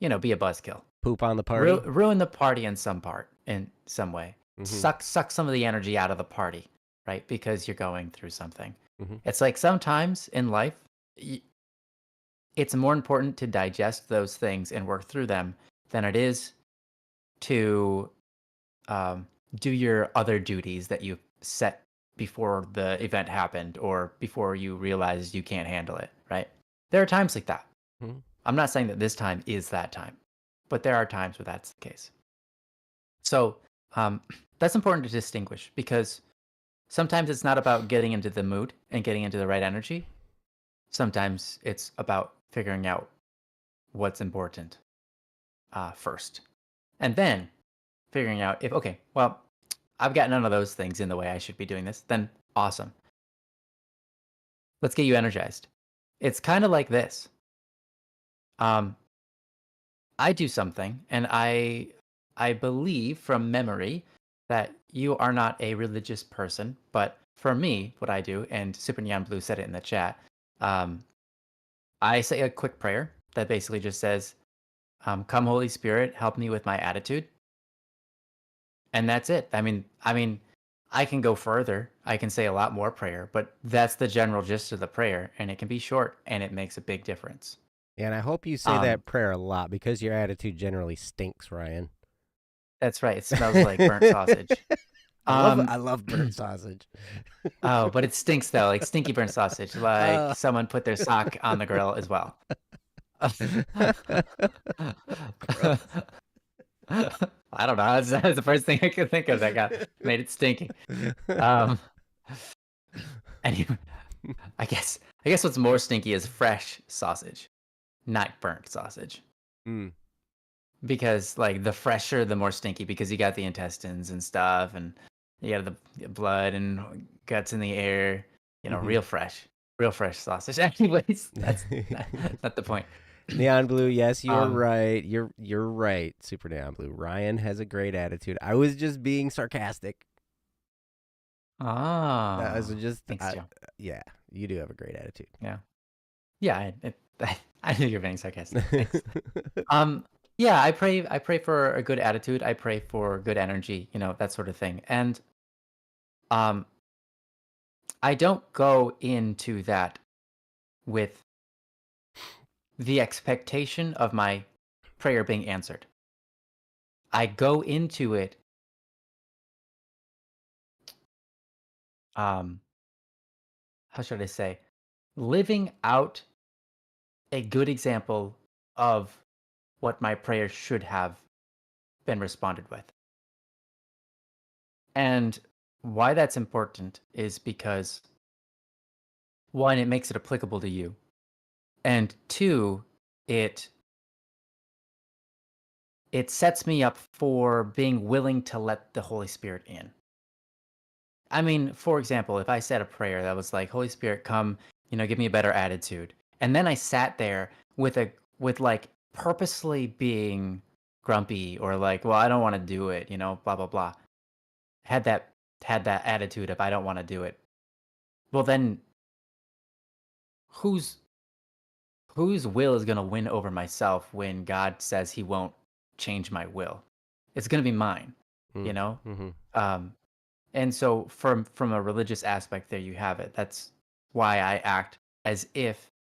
be a buzzkill. Poop on the party. Ruin the party in some way. Mm-hmm. Suck some of the energy out of the party, right? Because you're going through something. Mm-hmm. It's like sometimes in life, it's more important to digest those things and work through them than it is to do your other duties that you set before the event happened or before you realized you can't handle it, right? There are times like that. Mm-hmm. I'm not saying that this time is that time, but there are times where that's the case. So um, that's important to distinguish because sometimes it's not about getting into the mood and getting into the right energy. Sometimes it's about figuring out what's important first. And then figuring out if, okay, well, I've got none of those things in the way I should be doing this, then awesome. Let's get you energized. It's kind of like this. I do something, and I believe from memory that you are not a religious person, but for me, what I do, and Super Neon Blue said it in the chat, um, I say a quick prayer that basically just says, "Come, Holy Spirit, help me with my attitude," and that's it. I mean, I can go further. I can say a lot more prayer, but that's the general gist of the prayer, and it can be short, and it makes a big difference. Yeah, and I hope you say Um, that prayer a lot because your attitude generally stinks, Ryan. that's right. It smells like burnt sausage. I love burnt sausage. Oh, but it stinks though, like stinky burnt sausage, like Uh, someone put their sock on the grill as well. Gross. I don't know. That's the first thing I could think of that made it stinky. Um, anyway, I guess what's more stinky is fresh sausage, not burnt sausage. Mm. Because like the fresher, the more stinky because you got the intestines and stuff, and you got the blood and guts in the air. Mm-hmm. Real fresh sausage. Anyways, that's not the point. Neon Blue, yes, you're Um, right. You're right. Super Neon Blue. Ryan has a great attitude. I was just being sarcastic. That was just, Thanks, Joe. yeah. You do have a great attitude. Yeah, yeah. I knew you were being sarcastic. Thanks. Yeah. I pray for a good attitude. I pray for good energy. That sort of thing. And um, I don't go into that with the expectation of my prayer being answered. I go into it um how should I say, living out a good example of what my prayer should have been responded with. And why that's important is because one, it makes it applicable to you. And two, it it sets me up for being willing to let the Holy Spirit in. I mean, for example, if I said a prayer that was like, "Holy Spirit, come, give me a better attitude," and then I sat there with like purposely being grumpy or like, "Well, I don't want to do it," blah blah blah. Had that had that attitude of I don't want to do it. Well, then whose whose will is going to win over myself when God says He won't change my will? It's going to be mine, you know. Mm-hmm. Um, And so from a religious aspect there you have it. That's why I act as if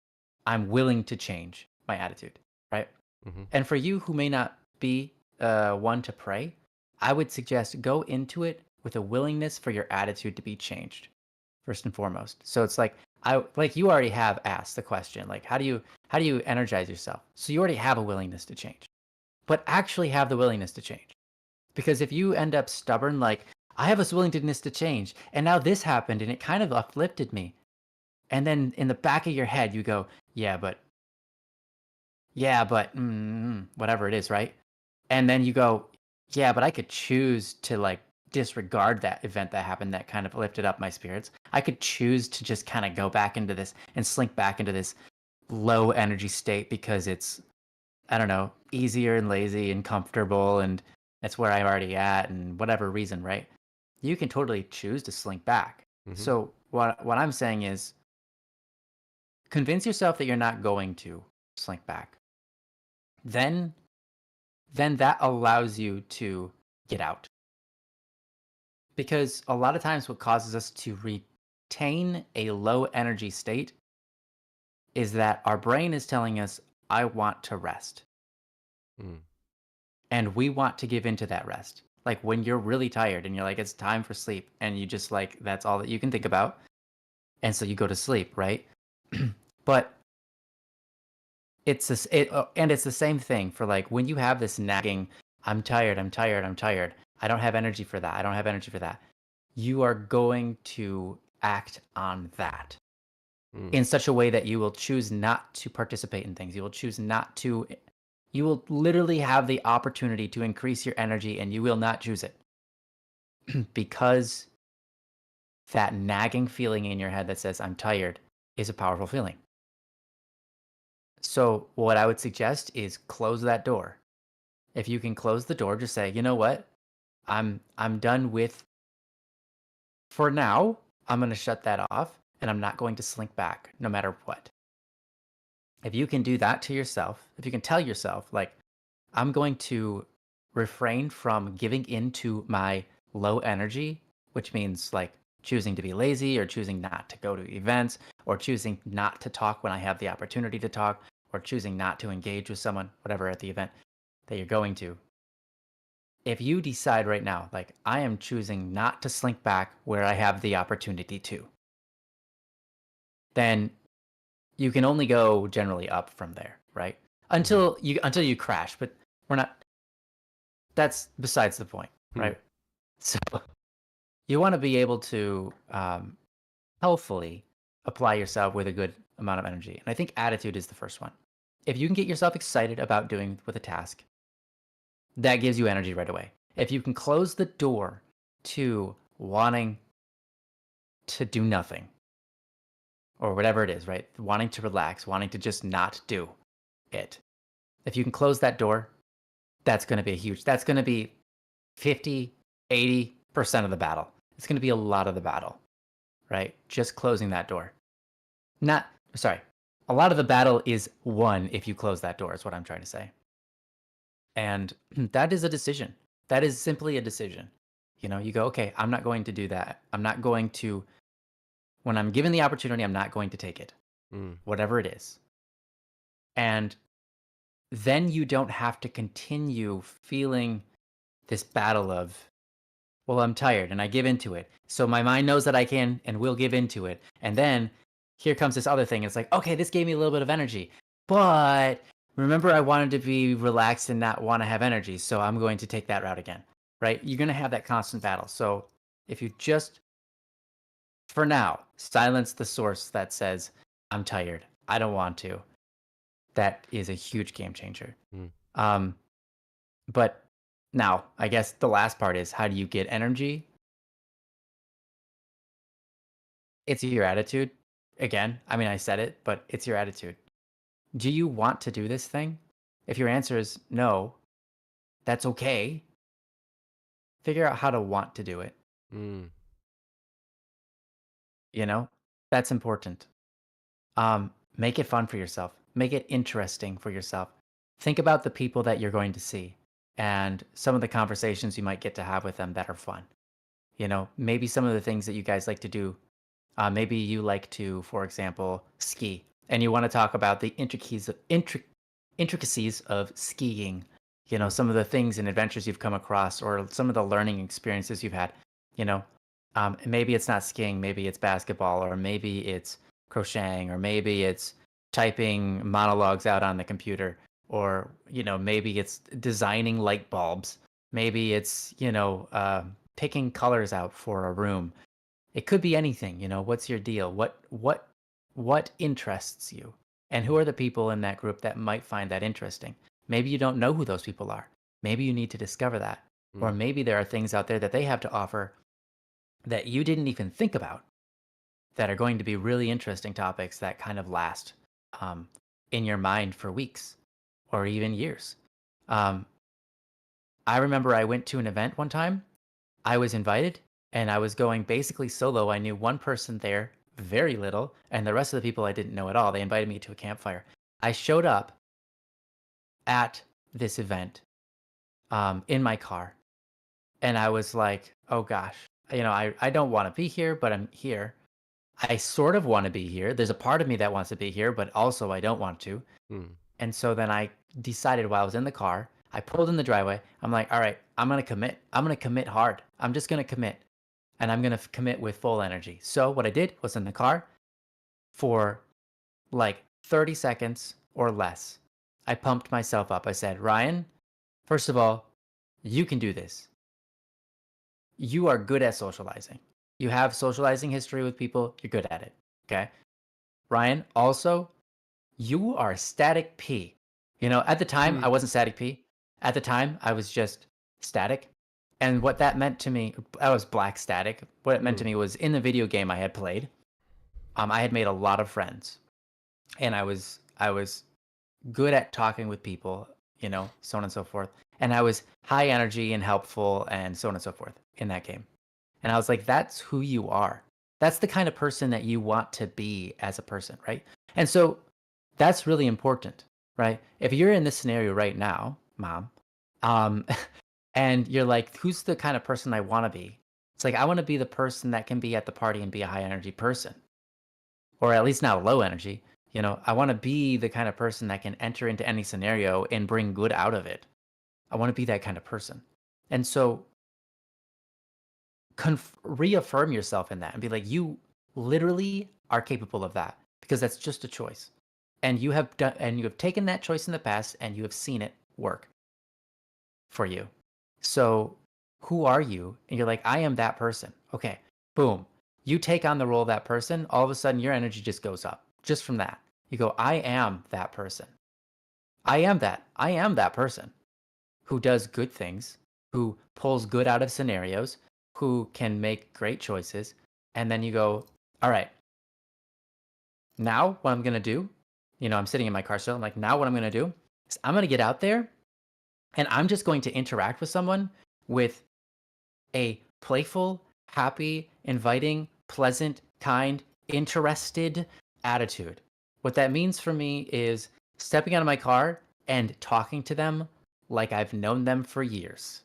I'm willing to change my attitude, right? Mm-hmm. And for you who may not be one to pray, I would suggest go into it with a willingness for your attitude to be changed first and foremost. So it's like you already have asked the question, like how do you energize yourself? So you already have a willingness to change. But actually have the willingness to change. Because if you end up stubborn, like, I have this willingness to change, and now this happened, and it kind of uplifted me. And then in the back of your head, you go, whatever it is, right? And then you go, yeah, but I could choose to like disregard that event that happened that kind of lifted up my spirits. I could choose to just kind of go back into this and slink back into this low energy state because it's, I don't know, easier and lazy and comfortable, and that's where I'm already at, and whatever reason, right? You can totally choose to slink back. Mm-hmm. So what I'm saying is convince yourself that you're not going to slink back. Then that allows you to get out. Because a lot of times what causes us to retain a low energy state is that our brain is telling us, I want to rest. Mm. And we want to give into that rest. Like when you're really tired and you're like, it's time for sleep. And you just like, that's all that you can think about. And so you go to sleep, right? But it's this, and it's the same thing for like when you have this nagging, I'm tired, I'm tired, I'm tired. I don't have energy for that. I don't have energy for that. You are going to act on that in such a way that you will choose not to participate in things. You will choose not to, you will literally have the opportunity to increase your energy and you will not choose it because that nagging feeling in your head that says, I'm tired is a powerful feeling. So what I would suggest is close that door. If you can close the door, just say, you know what? I'm done with, for now, I'm going to shut that off and I'm not going to slink back no matter what. If you can do that to yourself, if you can tell yourself, like, I'm going to refrain from giving into my low energy, which means like choosing to be lazy or choosing not to go to events or choosing not to talk when I have the opportunity to talk or choosing not to engage with someone, whatever at the event that you're going to. If you decide right now, like, I am choosing not to slink back where I have the opportunity to, then you can only go generally up from there, right? Until you crash, but we're not, that's besides the point, right? So you want to be able to healthfully apply yourself with a good amount of energy. And I think attitude is the first one. If you can get yourself excited about doing with a task, that gives you energy right away. If you can close the door to wanting to do nothing or whatever it is, right? Wanting to relax, wanting to just not do it. If you can close that door, that's going to be that's going to be 50, 80% of the battle. It's going to be a lot of the battle, right? Just closing that door. A lot of the battle is won if you close that door, is what I'm trying to say. And that is a decision. That is simply a decision. You know, you go, okay, I'm not going to do that. I'm not going to, when I'm given the opportunity, I'm not going to take it, whatever it is. And then you don't have to continue feeling this battle of, well, I'm tired and I give into it. So my mind knows that I can and will give into it. And then here comes this other thing. It's like, okay, this gave me a little bit of energy, but remember I wanted to be relaxed and not want to have energy. So I'm going to take that route again, right? You're going to have that constant battle. So if you just, for now, silence the source that says, I'm tired, I don't want to, that is a huge game changer. But now, I guess the last part is, how do you get energy? It's your attitude. Again, I mean, I said it, but it's your attitude. Do you want to do this thing? If your answer is no, that's okay. Figure out how to want to do it. You know, that's important. Make it fun for yourself. Make it interesting for yourself. Think about the people that you're going to see and some of the conversations you might get to have with them that are fun. You know, maybe some of the things that you guys like to do. Maybe you like to, for example, ski, and you want to talk about the intricacies of skiing. You know, some of the things and adventures you've come across, or some of the learning experiences you've had. You know, maybe it's not skiing, maybe it's basketball, or maybe it's crocheting, or maybe it's typing monologues out on the computer, or you know, maybe it's designing light bulbs. Maybe it's picking colors out for a room. It could be anything, you know. What's your deal? What interests you? And who are the people in that group that might find that interesting? Maybe you don't know who those people are. Maybe you need to discover that. Or maybe there are things out there that they have to offer that you didn't even think about that are going to be really interesting topics that kind of last um, in your mind for weeks or even years. Um, I remember I went to an event one time. I was invited and I was going basically solo. I knew one person there, very little, and the rest of the people I didn't know at all. They invited me to a campfire. I showed up at this event in my car and I was like, oh gosh, I don't want to be here, but I'm here. I sort of want to be here. There's a part of me that wants to be here, but also I don't want to. Mm. And so then I decided while I was in the car, I pulled in the driveway. I'm like, all right, I'm going to commit. I'm going to commit hard. I'm just going to commit. And I'm going to commit with full energy. So what I did was in the car for like 30 seconds or less, I pumped myself up. I said, Ryan, first of all, you can do this. You are good at socializing. You have socializing history with people. You're good at it. Okay. Ryan, also, you are static P. At the time, I wasn't static P. At the time, I was just static. And what that meant to me, I was black static. What it meant to me was in the video game I had played, I had made a lot of friends. And I was good at talking with people, so on and so forth. And I was high energy and helpful and so on and so forth in that game. And I was like, that's who you are. That's the kind of person that you want to be as a person, right? And so that's really important, right? If you're in this scenario right now, mom, and you're like, who's the kind of person I want to be? It's like, I want to be the person that can be at the party and be a high energy person, or at least not low energy. I want to be the kind of person that can enter into any scenario and bring good out of it. I want to be that kind of person. And so reaffirm yourself in that and be like, you literally are capable of that because that's just a choice. And you have taken that choice in the past and you have seen it work for you. So who are you? And you're like, I am that person. Okay, boom. You take on the role of that person. All of a sudden your energy just goes up just from that. You go, I am that person. I am that person who does good things, who pulls good out of scenarios, who can make great choices. And then you go, all right, now what I'm going to do, I'm sitting in my car still. I'm like, now what I'm going to do is I'm going to get out there and I'm just going to interact with someone with a playful, happy, inviting, pleasant, kind, interested attitude. What that means for me is stepping out of my car and talking to them like I've known them for years.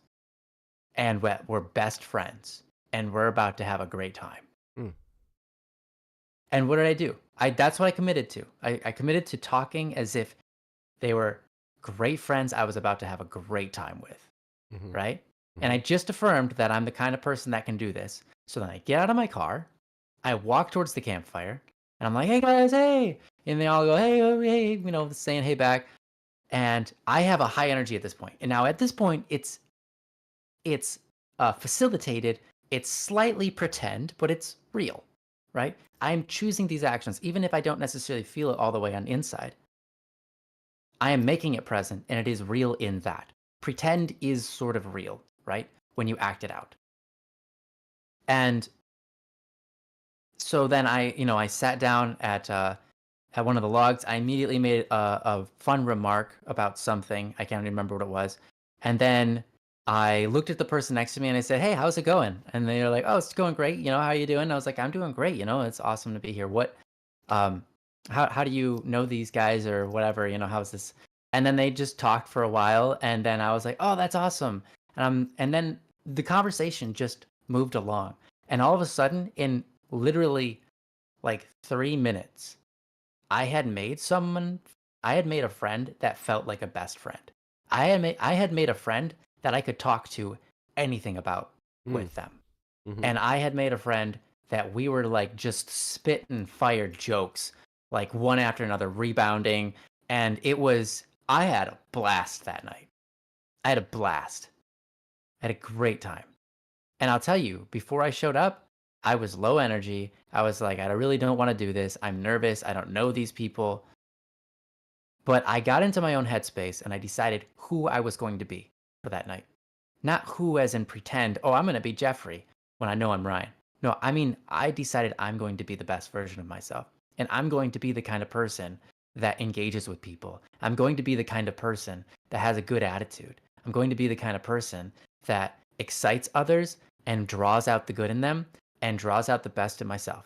And we're best friends. And we're about to have a great time. Mm. And what did I do? That's what I committed to. I committed to talking as if they were great friends I was about to have a great time with. Mm-hmm. Right? Mm-hmm. And I just affirmed that I'm the kind of person that can do this. So then I get out of my car, I walk towards the campfire, and I'm like, hey guys, hey. And they all go, hey, oh, hey, saying hey back. And I have a high energy at this point. And now at this point, it's facilitated. It's slightly pretend, but it's real, right? I'm choosing these actions, even if I don't necessarily feel it all the way on inside. I am making it present, and it is real in that. Pretend is sort of real, right? When you act it out. And so then I sat down at one of the logs. I immediately made a fun remark about something. I can't remember what it was. And then I looked at the person next to me and I said, hey, how's it going? And they were like, oh, it's going great. How are you doing? And I was like, I'm doing great. It's awesome to be here. How do you know these guys or whatever? How's this? And then they just talked for a while. And then I was like, oh, that's awesome. And then the conversation just moved along. And all of a sudden, in literally like 3 minutes, I had made a friend that felt like a best friend. I had made a friend that I could talk to anything about with them. Mm-hmm. And I had made a friend that we were like just spitting fire jokes, like one after another, rebounding. And I had a blast that night. I had a blast. I had a great time. And I'll tell you, before I showed up, I was low energy. I was like, I really don't want to do this. I'm nervous. I don't know these people. But I got into my own headspace and I decided who I was going to be for that night. Not who as in pretend, oh, I'm going to be Jeffrey when I know I'm Ryan. No, I mean, I decided I'm going to be the best version of myself. And I'm going to be the kind of person that engages with people. I'm going to be the kind of person that has a good attitude. I'm going to be the kind of person that excites others and draws out the good in them and draws out the best in myself.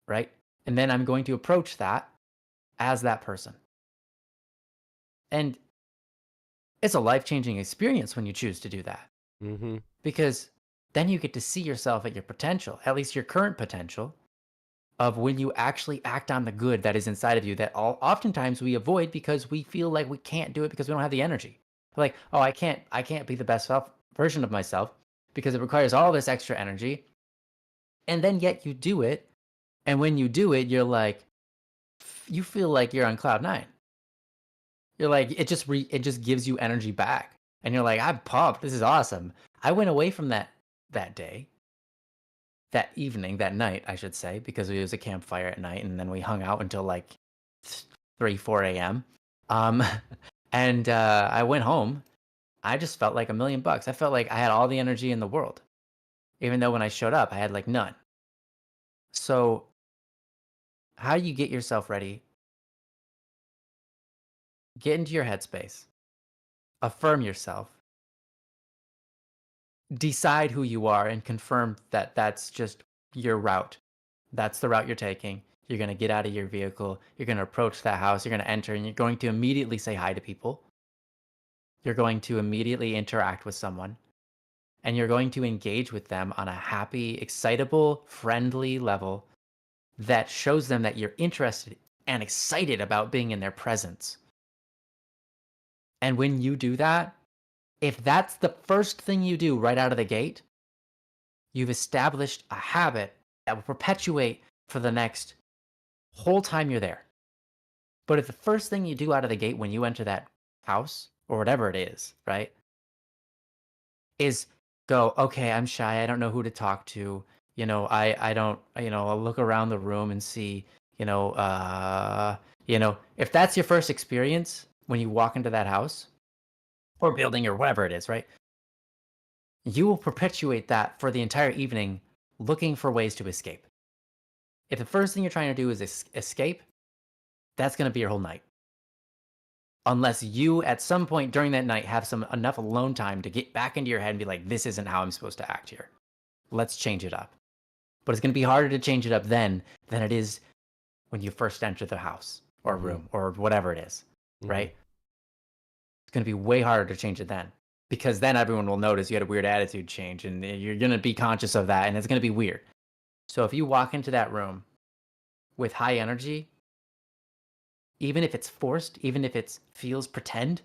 Right? And then I'm going to approach that as that person. And it's a life-changing experience when you choose to do that. Mm-hmm. Because then you get to see yourself at your potential, at least your current potential, of when you actually act on the good that is inside of you that oftentimes we avoid because we feel like we can't do it because we don't have the energy. Like, oh, I can't be the best version of myself because it requires all this extra energy. And then yet you do it. And when you do it, you're like, you feel like you're on cloud nine. You're like, it just gives you energy back. And you're like, I'm pumped. This is awesome. I went away from that day, that evening, that night, I should say, because it was a campfire at night, and then we hung out until like 3, 4 a.m. Um, and I went home. I just felt like $1,000,000. I felt like I had all the energy in the world, even though when I showed up, I had like none. So, how do you get yourself ready? Get into your headspace, affirm yourself, decide who you are, and confirm that that's just your route. That's the route you're taking. You're going to get out of your vehicle. You're going to approach that house. You're going to enter and you're going to immediately say hi to people. You're going to immediately interact with someone and you're going to engage with them on a happy, excitable, friendly level that shows them that you're interested and excited about being in their presence. And when you do that, if that's the first thing you do right out of the gate, you've established a habit that will perpetuate for the next whole time you're there. But if the first thing you do out of the gate when you enter that house or whatever it is, right, is go, okay, I'm shy. I don't know who to talk to. I don't, I'll look around the room and see, if that's your first experience when you walk into that house or building or whatever it is, right, you will perpetuate that for the entire evening looking for ways to escape. If the first thing you're trying to do is escape, that's going to be your whole night. Unless you at some point during that night have some enough alone time to get back into your head and be like, this isn't how I'm supposed to act here. Let's change it up. But it's going to be harder to change it up then than it is when you first enter the house or room or whatever it is, right? It's going to be way harder to change it then because then everyone will notice you had a weird attitude change and you're going to be conscious of that and it's going to be weird. So if you walk into that room with high energy, even if it's forced, even if it feels pretend,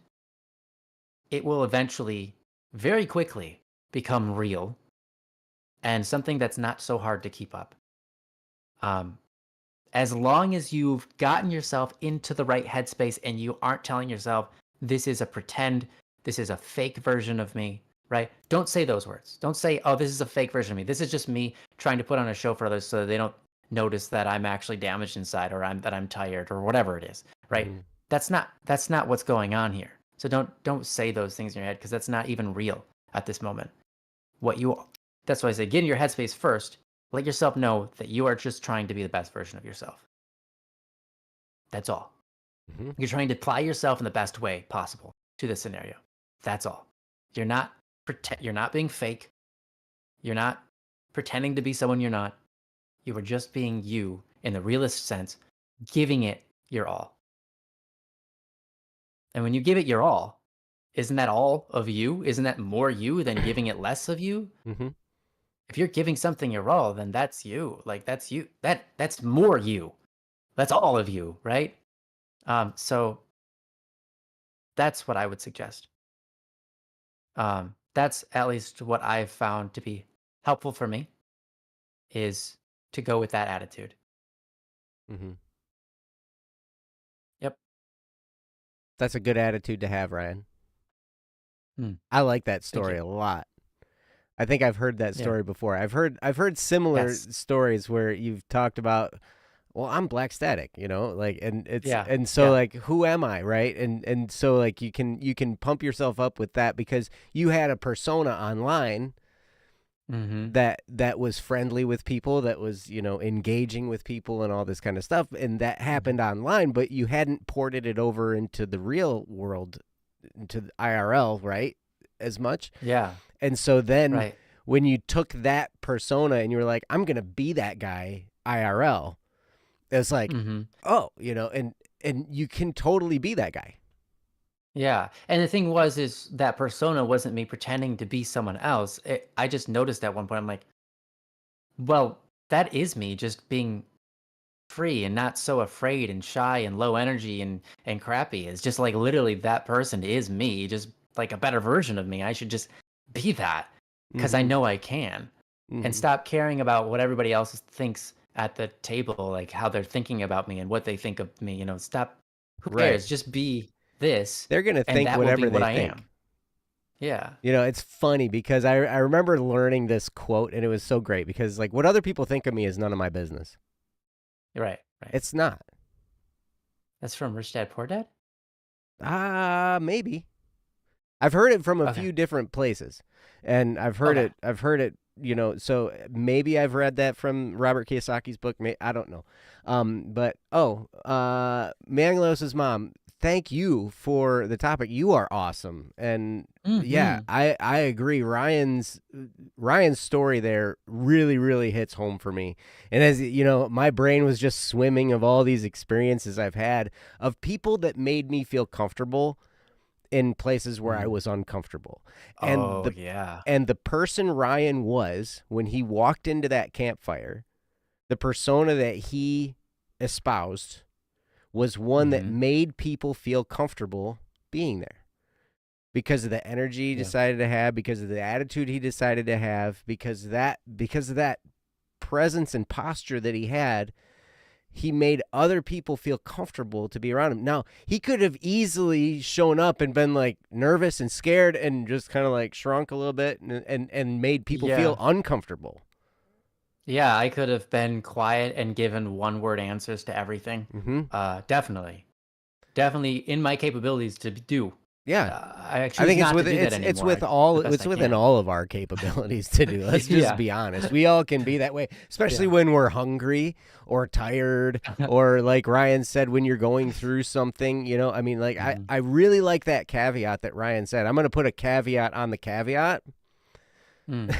it will eventually, very quickly, become real and something that's not so hard to keep up. As long as you've gotten yourself into the right headspace and you aren't telling yourself, this is a pretend, this is a fake version of me, right? Don't say those words. Don't say, oh, this is a fake version of me. This is just me trying to put on a show for others so they don't notice that I'm actually damaged inside or that I'm tired or whatever it is, right? That's not what's going on here. So don't say those things in your head because that's not even real at this moment. That's why I say get in your headspace first. Let yourself know that you are just trying to be the best version of yourself. That's all. You're trying to apply yourself in the best way possible to this scenario. That's all. You're not being fake. You're not pretending to be someone you're not. You are just being you in the realist sense, giving it your all. And when you give it your all, isn't that all of you? Isn't that more you than giving it less of you? If you're giving something your all, then that's you. Like that's you. That's more you. That's all of you, right? So that's what I would suggest. That's at least what I've found to be helpful for me is to go with that attitude. Yep. That's a good attitude to have, Ryan. Hmm. I like that Thank story you. a lot. I think I've heard that Yeah. story before. I've heard similar Yes. stories where you've talked about well, I'm black static, like, Yeah. and so Yeah. like, who am I, right? And so like, you can pump yourself up with that because you had a persona online Mm-hmm. that was friendly with people, that was, engaging with people and all this kind of stuff, and that Mm-hmm. happened online, but you hadn't ported it over into the real world, into the IRL, right? As much. Yeah. And so then Right. when you took that persona and you were like, I'm gonna be that guy IRL, it's like, Mm-hmm. oh, and you can totally be that guy. Yeah, and the thing was is that persona wasn't me pretending to be someone else. I just noticed at one point, I'm like, well, that is me just being free and not so afraid and shy and low energy and crappy. It's just like literally that person is me, just like a better version of me. I should just be that because I Mm-hmm. know I can, and Mm-hmm. stop caring about what everybody else thinks at the table, like how they're thinking about me and what they think of me. Stop. Who Right. cares? Just be this, They're gonna and think that will be whatever what they I think. am. Yeah. It's funny because I remember learning this quote, and it was so great because, like, what other people think of me is none of my business. Right. Right. It's not. That's from Rich Dad Poor Dad. Maybe. I've heard it from a Okay. few different places, and I've heard Okay. it. I've heard it. So maybe I've read that from Robert Kiyosaki's book. I don't know. But Manglos's mom. Thank you for the topic. You are awesome, and yeah, Mm-hmm. I agree. Ryan's story there really really hits home for me. And as you know, my brain was just swimming of all these experiences I've had of people that made me feel comfortable in places where I Mm. was uncomfortable. And Oh the yeah. and the person Ryan was when he walked into that campfire, the persona that he espoused was one that Mm-hmm. made people feel comfortable being there because of the energy he Yeah. decided to have, because of the attitude he decided to have, because of that presence and posture that he had. He made other people feel comfortable to be around him. Now, he could have easily shown up and been like nervous and scared and just kind of like shrunk a little bit and made people feel Yeah. uncomfortable. Yeah. I could have been quiet and given one word answers to everything. Mm-hmm. Definitely. Definitely in my capabilities to do. Yeah. I I choose think not to do that it's anymore. The best it's I within can. all of our capabilities to do. Let's just Yeah. be honest. We all can be that way, especially Yeah. when we're hungry or tired, or like Ryan said, when you're going through something. I mean, like, I Mhm. I really like that caveat that Ryan said. I'm going to put a caveat on the caveat. Mm.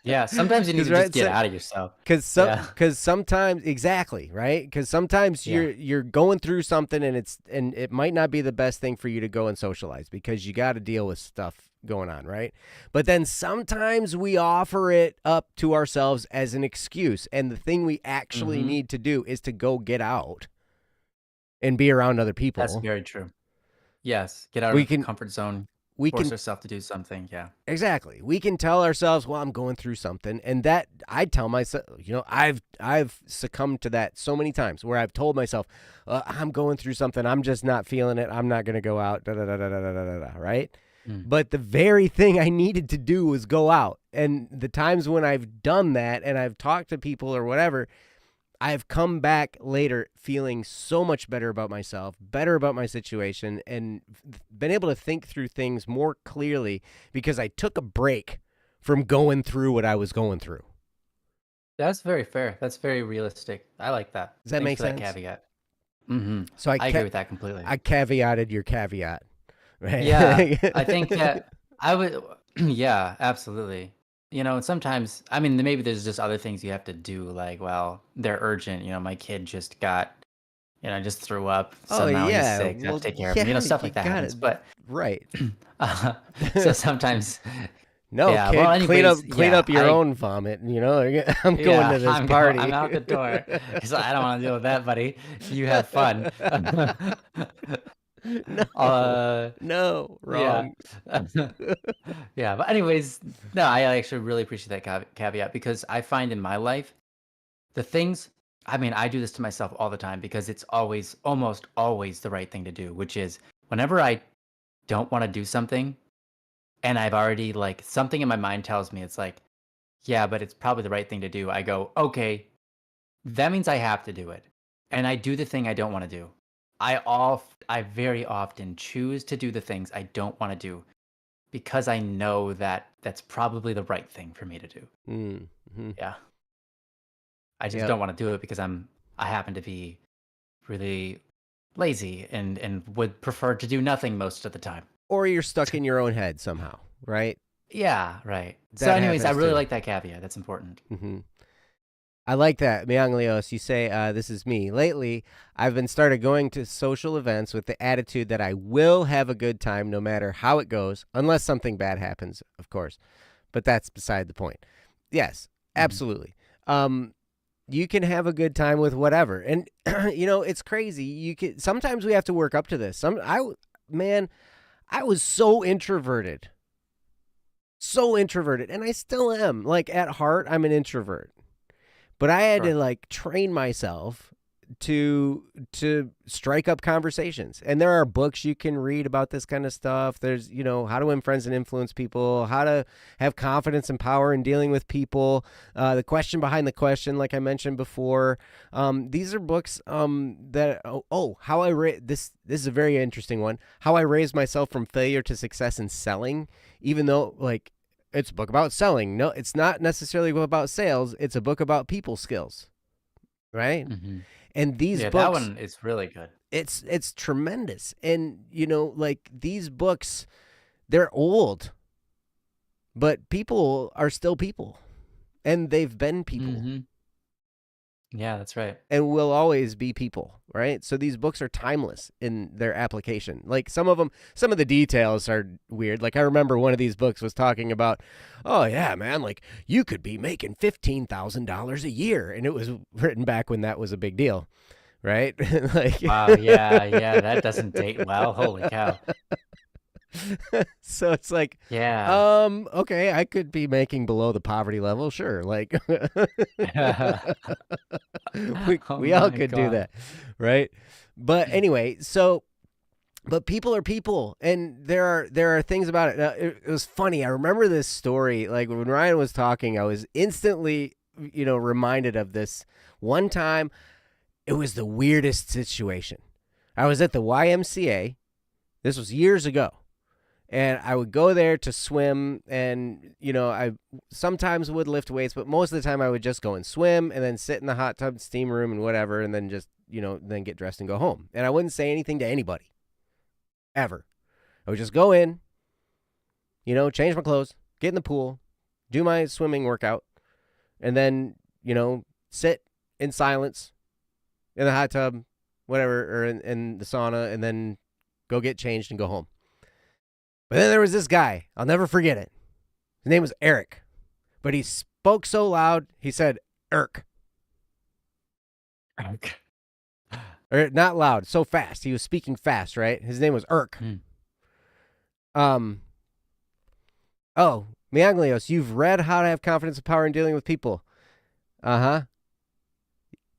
Yeah. Sometimes you need Because to just right, get so, out of yourself. Yeah. because sometimes, exactly, right, because sometimes Yeah. you're going through something, and it might not be the best thing for you to go and socialize because you got to deal with stuff going on, right? But then sometimes we offer it up to ourselves as an excuse, and the thing we actually Mm-hmm. need to do is to go get out and be around other That's people. very true. Yes. Get out we of can comfort zone. we Force can yourself to do something. Yeah. Exactly. We can tell ourselves, "Well, I'm going through something," and that I tell myself, I've succumbed to that so many times where I've told myself, "I'm going through something. I'm just not feeling it. I'm not going to go out." Da da da da da da da da. Right? Mm. But the very thing I needed to do was go out, and the times when I've done that and I've talked to people or whatever, I've come back later feeling so much better about myself, better about my situation, and been able to think through things more clearly because I took a break from going through what I was going through. That's very fair. That's very realistic. I like that. Does that Thanks make for that sense? caveat. Mm-hmm. So I agree with that completely. I caveated your caveat, Yeah, right? I think that I would. Yeah, absolutely. And sometimes, I mean, maybe there's just other things you have to do, like, well, they're urgent. My kid just just threw up, Oh so now he's yeah, sick. I have well to take care of him. yeah, Stuff you like that got happens. it But right. uh, so sometimes, No, yeah. Well, kid, anyways, clean yeah, up your own vomit. I'm going yeah, to this I'm party. out the door. He's like, I don't want to deal with that, buddy. You have fun. No, uh, no, yeah. wrong. Yeah, but anyways, no, I actually really appreciate that caveat because I find in my life the things, I mean, I do this to myself all the time because it's always, almost always the right thing to do, which is whenever I don't want to do something and I've already like something in my mind tells me it's like, yeah, but it's probably the right thing to do. I go, okay, that means I have to do it. And I do the thing I don't want to do. I very often choose to do the things I don't want to do because I know that that's probably the right thing for me to do. Mm-hmm. Yeah. I just Yep. don't want to do it because I happen to be really lazy and would prefer to do nothing most of the time. Or you're stuck in your own head somehow, right? Yeah, right. So That anyways, I happens really too. like that caveat. That's important. Mm-hmm. I like that. Leos, you say, this is me. Lately, I've been started going to social events with the attitude that I will have a good time no matter how it goes, unless something bad happens, of course. But that's beside the point. Yes, Mhm. absolutely. You can have a good time with whatever. And, it's crazy. Sometimes we have to work up to this. Man, I was so introverted. So introverted. And I still am. Like, at heart, I'm an introvert. But I had to Sure. train myself to strike up conversations. And there are books you can read about this kind of stuff. There's, how to win friends and influence people, how to have confidence and power in dealing with people, the question behind the question, like I mentioned before. These are books that how this is a very interesting one. How I raised myself from failure to success in selling, even though it's a book about selling. No, it's not necessarily about sales. It's a book about people skills, right? Hmm. And these Yeah, that books, one is really good. it's tremendous. And these books, they're old, but people are still people, and they've been people, Hmm. Yeah, that's right. and will always be people, right? So these books are timeless in their application. Like some of the details are weird. Like I remember one of these books was talking about, oh yeah, man, like you could be making $15,000 a year, and it was written back when that was a big deal, right? Like, Wow. Yeah, yeah, that doesn't date well. Holy cow. so it's like, Yeah. okay, I could be making below the poverty level, sure. Like, Oh we all my could do God. that, right? But anyway, so but people are people, and there are things about it. Now, it was funny. I remember this story. Like when Ryan was talking, I was instantly, reminded of this one time. It was the weirdest situation. I was at the YMCA. This was years ago, and I would go there to swim, and I sometimes would lift weights, but most of the time I would just go and swim and then sit in the hot tub steam room and whatever, and then just then get dressed and go home. And I wouldn't say anything to anybody ever. I would just go in, change my clothes, get in the pool, do my swimming workout, and then sit in silence in the hot tub, whatever, or in the sauna, and then go get changed and go home. But then there was this guy. I'll never forget it. His name was Eric. But he spoke so loud, he said, Irk. Okay. Or not loud, so fast. He was speaking fast, right? His name was Irk. Hmm. Oh, Mianglios, you've read How to Have Confidence and Power in Dealing with People. Uh-huh.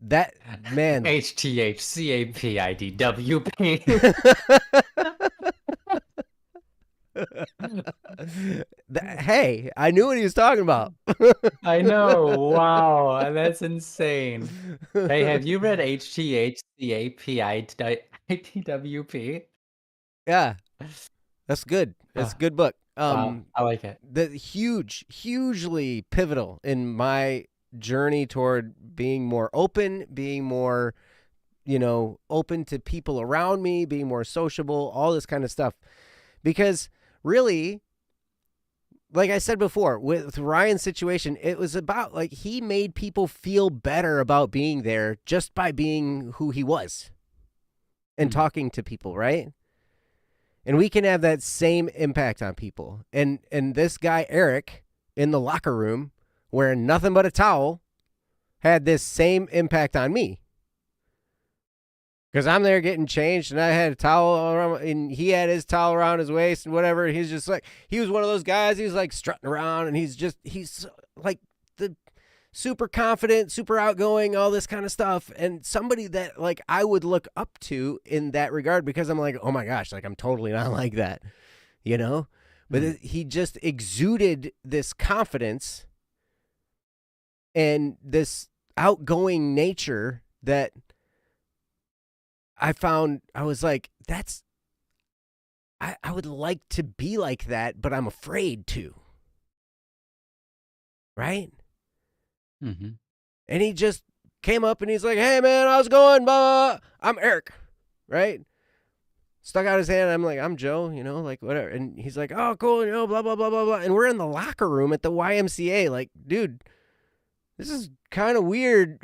That, man. HTHCAPIDWP. Hey, I knew what he was talking about. I know. Wow, that's insane. Hey, have you read HTHCAPIDWP? Yeah, that's good. That's Oh, a good book. wow, I like it. The hugely pivotal in my journey toward being more open, being more, open to people around me, being more sociable, all this kind of stuff. Because really, like I said before, with Ryan's situation, it was about like he made people feel better about being there just by being who he was and Mm. talking to people, right? And we can have that same impact on people. And this guy Eric in the locker room wearing nothing but a towel had this same impact on me. Because I'm there getting changed, and I had a towel around, and he had his towel around his waist and whatever. And he's just like, he was one of those guys. He was like strutting around, and he's like the super confident, super outgoing, all this kind of stuff. And somebody that like I would look up to in that regard, because I'm like, oh my gosh, like I'm totally not like that, But Mm. he just exuded this confidence and this outgoing nature that I found. I was like, I would like to be like that, but I'm afraid to. Right? Mm-hmm. And he just came up and he's like, hey, man, how's it going? Blah, blah. I'm Eric. Right? Stuck out his hand. I'm like, I'm Joe, like whatever. And he's like, oh, cool, blah, blah, blah, blah, blah. And we're in the locker room at the YMCA. Like, dude, this is kind of weird.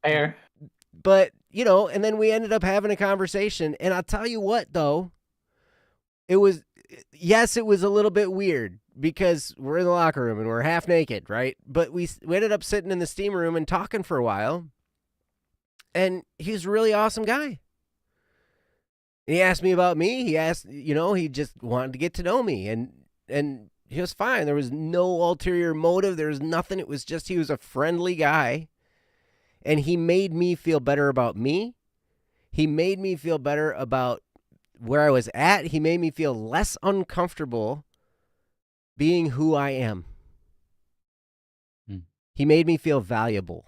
Fair. But, and then we ended up having a conversation. And I'll tell you what, though, it was a little bit weird because we're in the locker room and we're half naked, right? But we ended up sitting in the steam room and talking for a while. And he's a really awesome guy. And he asked me about me. He asked, he just wanted to get to know me. And he was fine. There was no ulterior motive. There was nothing. It was just he was a friendly guy. And he made me feel better about me. He made me feel better about where I was at. He made me feel less uncomfortable being who I am. He made me feel valuable.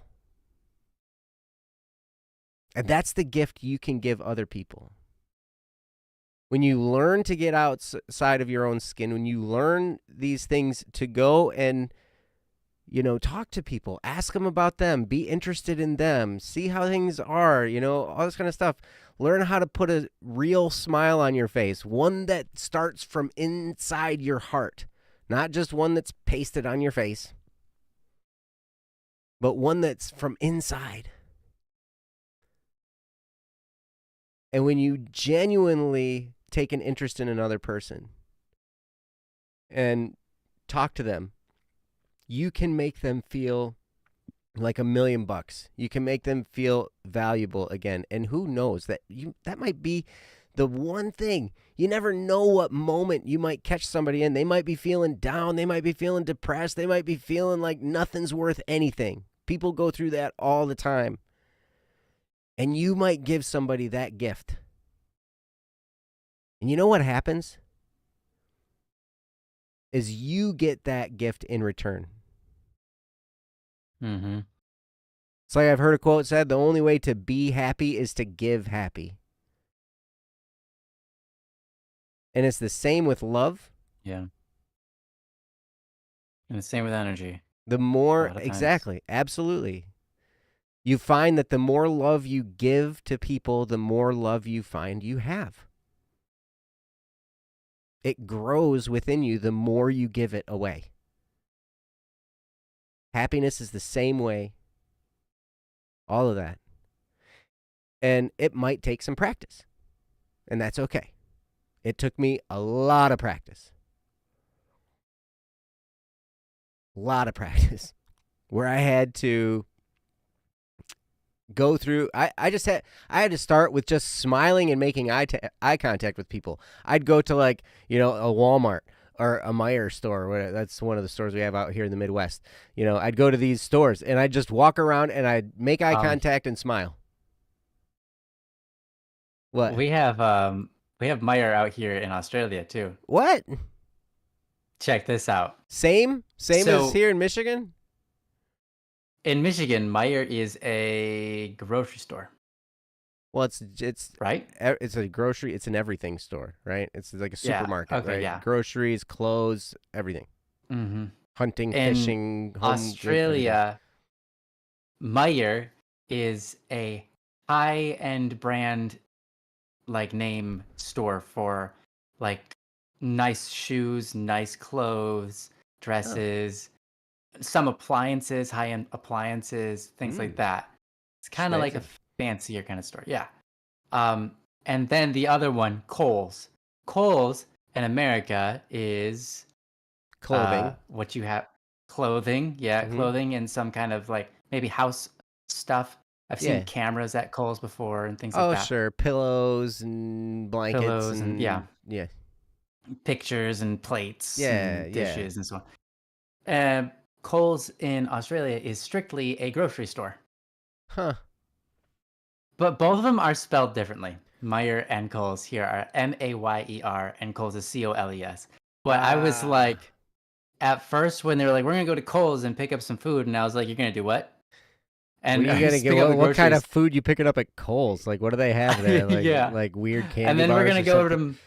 And that's the gift you can give other people. When you learn to get outside of your own skin, when you learn these things to go and, talk to people, ask them about them, be interested in them, see how things are, all this kind of stuff. Learn how to put a real smile on your face, one that starts from inside your heart, not just one that's pasted on your face, but one that's from inside. And when you genuinely take an interest in another person and talk to them, you can make them feel like $1,000,000. You can make them feel valuable again. And who knows that might be the one thing. You never know what moment you might catch somebody in. They might be feeling down. They might be feeling depressed. They might be feeling like nothing's worth anything. People go through that all the time. And you might give somebody that gift. And you know what happens? Is you get that gift in return. Mm-hmm. It's like I've heard a quote said, the only way to be happy is to give happy. And it's the same with love. Yeah. And the same with energy. The more, exactly, absolutely. You find that the more love you give to people, the more love you find you have. It grows within you the more you give it away. Happiness is the same way. All of that. And it might take some practice. And that's okay. It took me a lot of practice. A lot of practice. Where I had to go through, I had to start with just smiling and making eye contact with people. I'd go to a Walmart or a Meijer store, or whatever. That's one of the stores we have out here in the Midwest. I'd go to these stores and I'd just walk around and I'd make eye contact and smile. What? We have Meijer out here in Australia too. What? Check this out. Same as here in Michigan? In Michigan, Meijer is a grocery store. Well, it's right. It's a grocery. It's an everything store, right? It's like a supermarket, yeah. Okay, right? Yeah. Groceries, clothes, everything. Mm-hmm. Hunting, in fishing, home Australia, Meijer is a high-end brand, name store for nice shoes, nice clothes, dresses. Some appliances, high-end appliances, things like that. It's kind of like a fancier kind of store. Yeah. And then the other one, Kohl's. Kohl's in America is clothing. What you have, clothing. Yeah, clothing and some kind of maybe house stuff. I've seen cameras at Kohl's before and things like that. Oh, sure. Pillows and blankets and yeah. Yeah. Pictures and plates and dishes and so on. Kohl's in Australia is strictly a grocery store. Huh. But both of them are spelled differently. Meijer and Kohl's here are Mayer and Kohl's is Coles. But I was like, at first when they were like, "We're gonna go to Kohl's and pick up some food," and I was like, "You're gonna do what?" What And are you I gonna just get? pick up the What kind groceries. of food you picking up at Kohl's? Like, what do they have there? Yeah. Like weird And candy then we're bars gonna or go over something?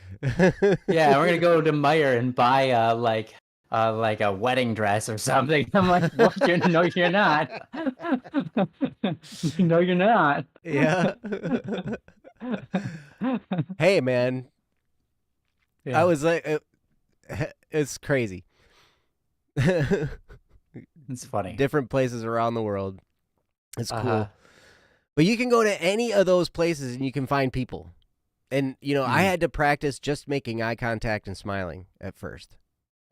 to yeah, we're gonna go to Meijer and buy like a wedding dress or something. I'm like, what? No, you're not. No, you're not. Yeah. Hey, man, I Yeah. was like, it's crazy. It's funny. Different places around the world. It's Uh-huh. cool. But you can go to any of those places and you can find people. And, I Mm. had to practice just making eye contact and smiling at first,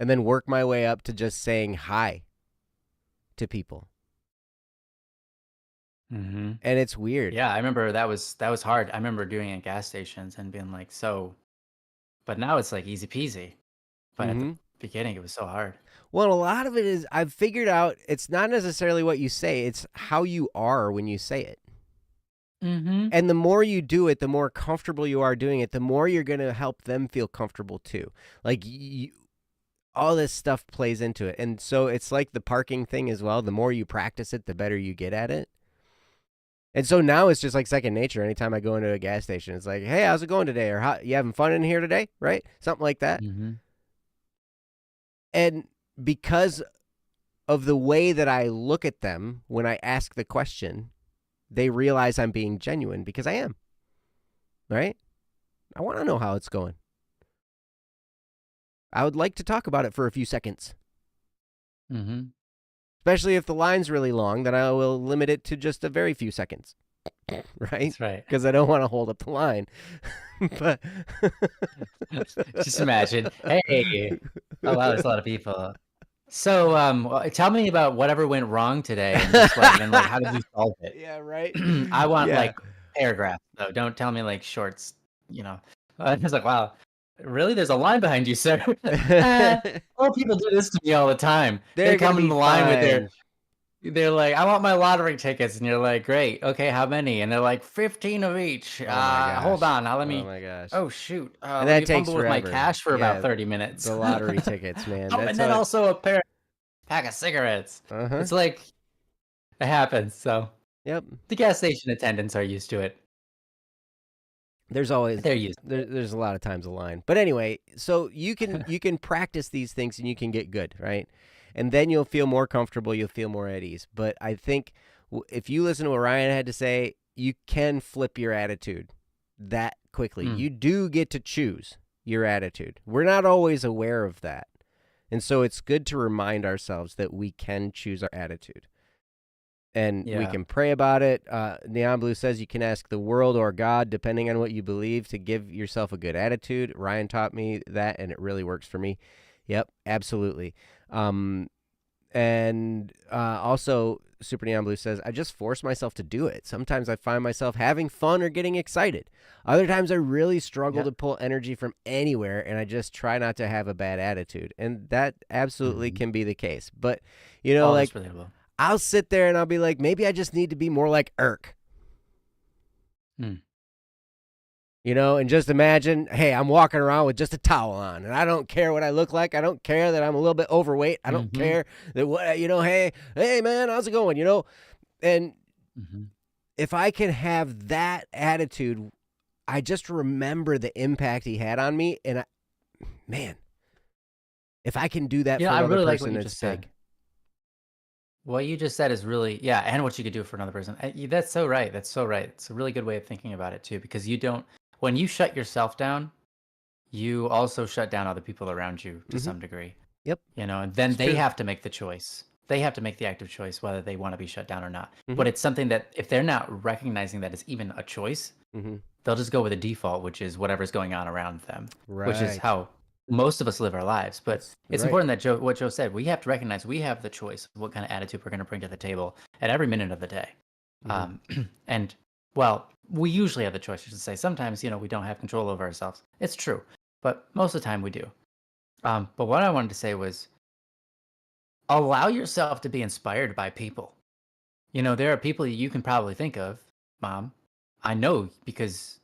and then work my way up to just saying hi to people. Mm-hmm. And it's weird. Yeah, I remember that was hard. I remember doing it at gas stations and being like, so, but now it's like easy peasy. But at the Mm-hmm. beginning, it was so hard. Well, a lot of it is I've figured out it's not necessarily what you say, it's how you are when you say it. Mm-hmm. And the more you do it, the more comfortable you are doing it, the more you're going to help them feel comfortable too. Like all this stuff plays into it. And so it's like the parking thing as well. The more you practice it, the better you get at it. And so now it's just like second nature. Anytime I go into a gas station, it's like, hey, how's it going today? Or how you having fun in here today? Right? Something like that. Mm-hmm. And because of the way that I look at them when I ask the question, they realize I'm being genuine because I am. Right? I want to know how it's going. I would like to talk about it for a few seconds. Mm-hmm. Especially if the line's really long, then I will limit it to just a very few seconds. Right? That's right. Because I don't want to hold up the line. But Just imagine. Hey. Oh wow, there's a lot of people. So, tell me about whatever went wrong today, and just then how did you solve it? Yeah, right. I want Yeah. like paragraph though. Don't tell me like shorts. I was like, wow, really? There's a line behind you, sir. Well, people do this to me all the time. They They're gonna come in be the line with fine. they're like, I want my lottery tickets, and you're like, great, okay, how many? And they're like, 15 of each. Oh my Hold gosh. on, now let Oh me. my gosh. Oh shoot, And let that me takes fumble with my forever. cash for about Yeah, 30 minutes. the lottery tickets, man. Oh, That's and then what. also a pack of cigarettes. Uh-huh. It's like it happens. So Yep. the gas station attendants are used to it. There's always They're used to it. there's a lot of times a line. But anyway, so you can practice these things and you can get good, right? And then you'll feel more comfortable, you'll feel more at ease. But I think if you listen to what Ryan had to say, you can flip your attitude that quickly. Mm. You do get to choose your attitude. We're not always aware of that. And so it's good to remind ourselves that we can choose our attitude. And we Yeah. can pray about it. Neon Blue says you can ask the world or God, depending on what you believe, to give yourself a good attitude. Ryan taught me that, and it really works for me. Yep, absolutely. And also, Super Neon Blue says, I just force myself to do it. Sometimes I find myself having fun or getting excited. Other times I really struggle to pull energy from anywhere, and I just try not to have a bad attitude. And that absolutely can be the case. But, That's relatable. I'll sit there and I'll be like, maybe I just need to be more like Irk. Mm. And just imagine, hey, I'm walking around with just a towel on, and I don't care what I look like. I don't care that I'm a little bit overweight. I don't care that hey, man, how's it going? And if I can have that attitude, I just remember the impact he had on me, and man, if I can do that for I another really like what person, you it's just big. said. What you just said is really, yeah, and what you could do for another person. That's so right. That's so right. It's a really good way of thinking about it too, because when you shut yourself down, you also shut down other people around you to some degree. Yep. And then It's they true. have to make the choice. They have to make the active choice whether they want to be shut down or not. Mhm. But it's something that if they're not recognizing that it's even a choice, they'll just go with the default, which is whatever's going on around them, which is Right. how most of us live our lives. But it's right. important that what Joe said, we have to recognize we have the choice of what kind of attitude we're going to bring to the table at every minute of the day. And well, we usually have the choice to say sometimes, we don't have control over ourselves. It's true, but most of the time we do. But what I wanted to say was allow yourself to be inspired by people. There are people you can probably think of, Mom. I know because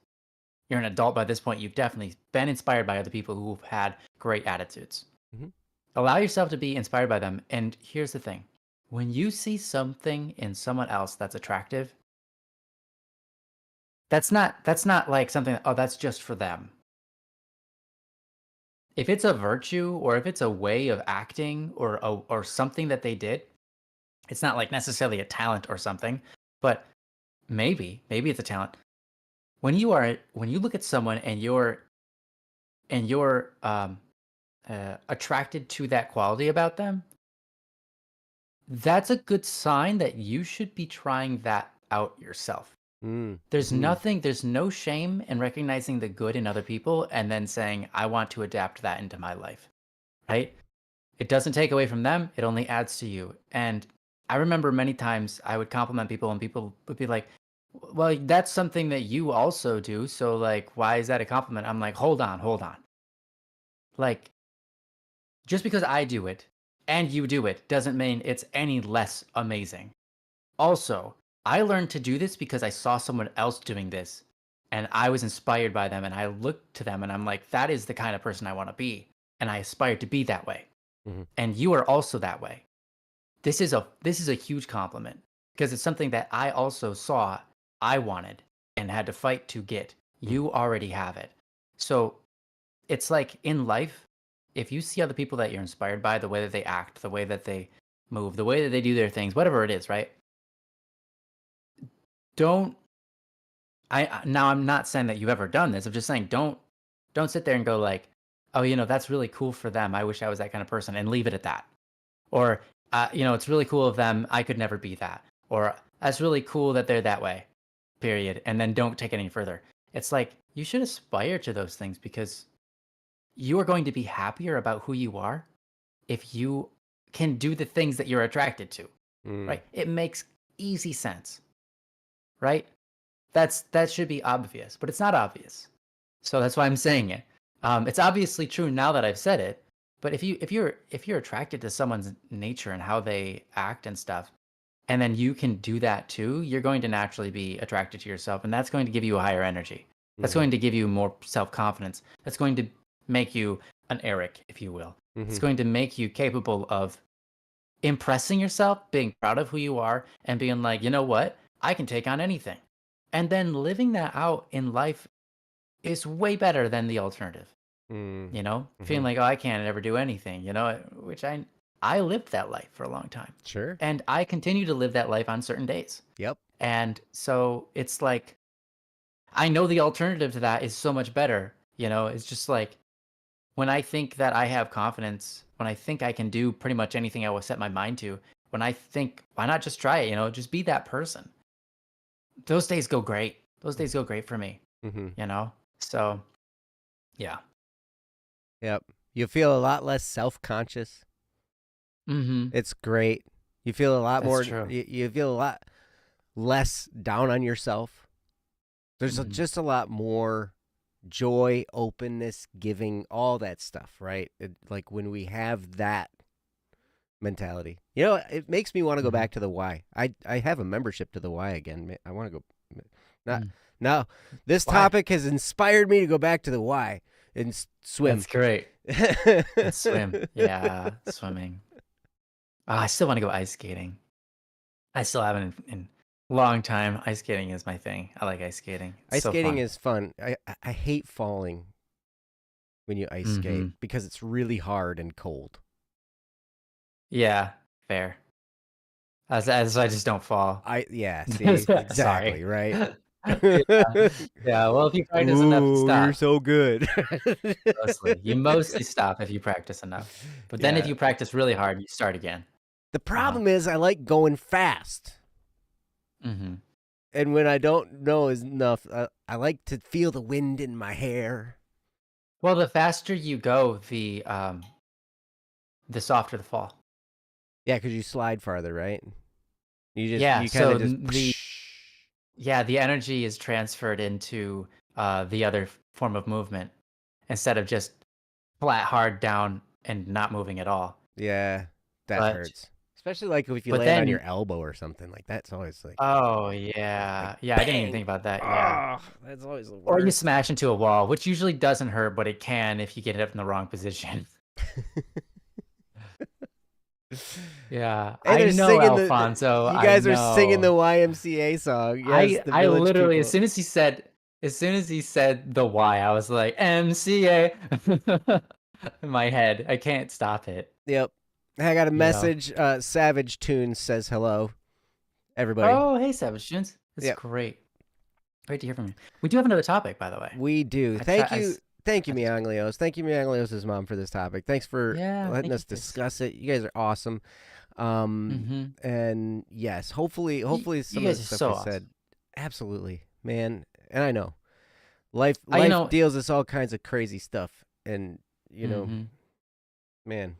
you're an adult by this point, you've definitely been inspired by other people who've had great attitudes. Allow yourself to be inspired by them. And here's the thing. When you see something in someone else that's attractive, that's not like something, oh, that's just for them. If it's a virtue or if it's a way of acting or something that they did, it's not like necessarily a talent or something, but maybe it's a talent. When you look at someone and you're attracted to that quality about them, that's a good sign that you should be trying that out yourself. Mm. There's no shame in recognizing the good in other people and then saying, I want to adapt that into my life, right? It doesn't take away from them, it only adds to you. And I remember many times I would compliment people and people would be like, well, that's something that you also do. So, like, why is that a compliment? I'm like, hold on, hold on. Like, just because I do it and you do it doesn't mean it's any less amazing. Also, I learned to do this because I saw someone else doing this and I was inspired by them and I looked to them and I'm like, that is the kind of person I want to be. And I aspire to be that way. Mm-hmm. And you are also that way. This is a huge compliment because it's something that I also saw I wanted and had to fight to get. You already have it. So it's like in life, if you see other people that you're inspired by, the way that they act, the way that they move, the way that they do their things, whatever it is, right? Don't now I'm not saying that you've ever done this. I'm just saying don't sit there and go like, oh, that's really cool for them. I wish I was that kind of person, and leave it at that. Or it's really cool of them. I could never be that. Or that's really cool that they're that way. Period. And then don't take it any further. It's like you should aspire to those things because you are going to be happier about who you are if you can do the things that you're attracted to. Right? It makes easy sense. Right? That should be obvious, but it's not obvious. So that's why I'm saying it. It's obviously true now that I've said it. But if you're attracted to someone's nature and how they act and stuff, and then you can do that too, you're going to naturally be attracted to yourself, and that's going to give you a higher energy. That's going to give you more self-confidence. That's going to make you an Eric, if you will. It's going to make you capable of impressing yourself, being proud of who you are, and being like, you know what? I can take on anything. And then living that out in life is way better than the alternative. Feeling like, oh, I can't ever do anything, which I lived that life for a long time. Sure. And I continue to live that life on certain days. Yep. And so it's like, I know the alternative to that is so much better. It's just like when I think that I have confidence, when I think I can do pretty much anything I will set my mind to, when I think, why not just try it, just be that person. Those days go great. Those days go great for me, So, yeah. Yep. You feel a lot less self-conscious. It's great. You feel a lot That's more. true. You feel a lot less down on yourself. There's just a lot more joy, openness, giving, all that stuff, right? Like when we have that mentality, it makes me want to go back to the Y. I have a membership to the Y again. I want to go. Now, this topic has inspired me to go back to the Y and swim. That's great. And swim. Yeah, swimming. I still want to go ice skating. I still haven't in a long time. Ice skating is my thing. I like ice skating. It's ice so skating fun. is fun. I hate falling when you ice skate because it's really hard and cold. Yeah, fair. As I just don't fall. See, exactly, Sorry. right? Yeah, well, if you practice enough, you stop. You're so good. You mostly stop if you practice enough. But then if you practice really hard, you start again. The problem is I like going fast. And when I don't know enough, I like to feel the wind in my hair. Well, the faster you go, the softer the fall. Yeah, because you slide farther, right? You the energy is transferred into the other form of movement instead of just flat hard down and not moving at all. Yeah, that hurts. Especially like if you land on your elbow or something like that's always like. Oh yeah, yeah. I didn't even think about that. Yeah, that's always the worst. Or you smash into a wall, which usually doesn't hurt, but it can if you get it up in the wrong position. Yeah, Hey, I they're know singing the. Alfonso. You I guys are singing the know. YMCA song. Yes, I the I Village literally People. as soon as he said the Y, I was like MCA in my head. I can't stop it. Yep. I got a You know. message. Savage Tunes says hello, everybody. Oh, hey, Savage Tunes. It's Yep, great. Great to hear from you. We do have another topic, by the way. we do. I try. Thank you, I just. Mianglios. Thank you, Mianglios' mom, for this topic. Thanks for Yeah. letting Thank us you, guys. discuss it. You guys are awesome. Mm-hmm. And yes, hopefully You some of guys the are stuff so we awesome. said, absolutely, man. And I know life You life know. deals us all kinds of crazy stuff, and Mm-hmm. man,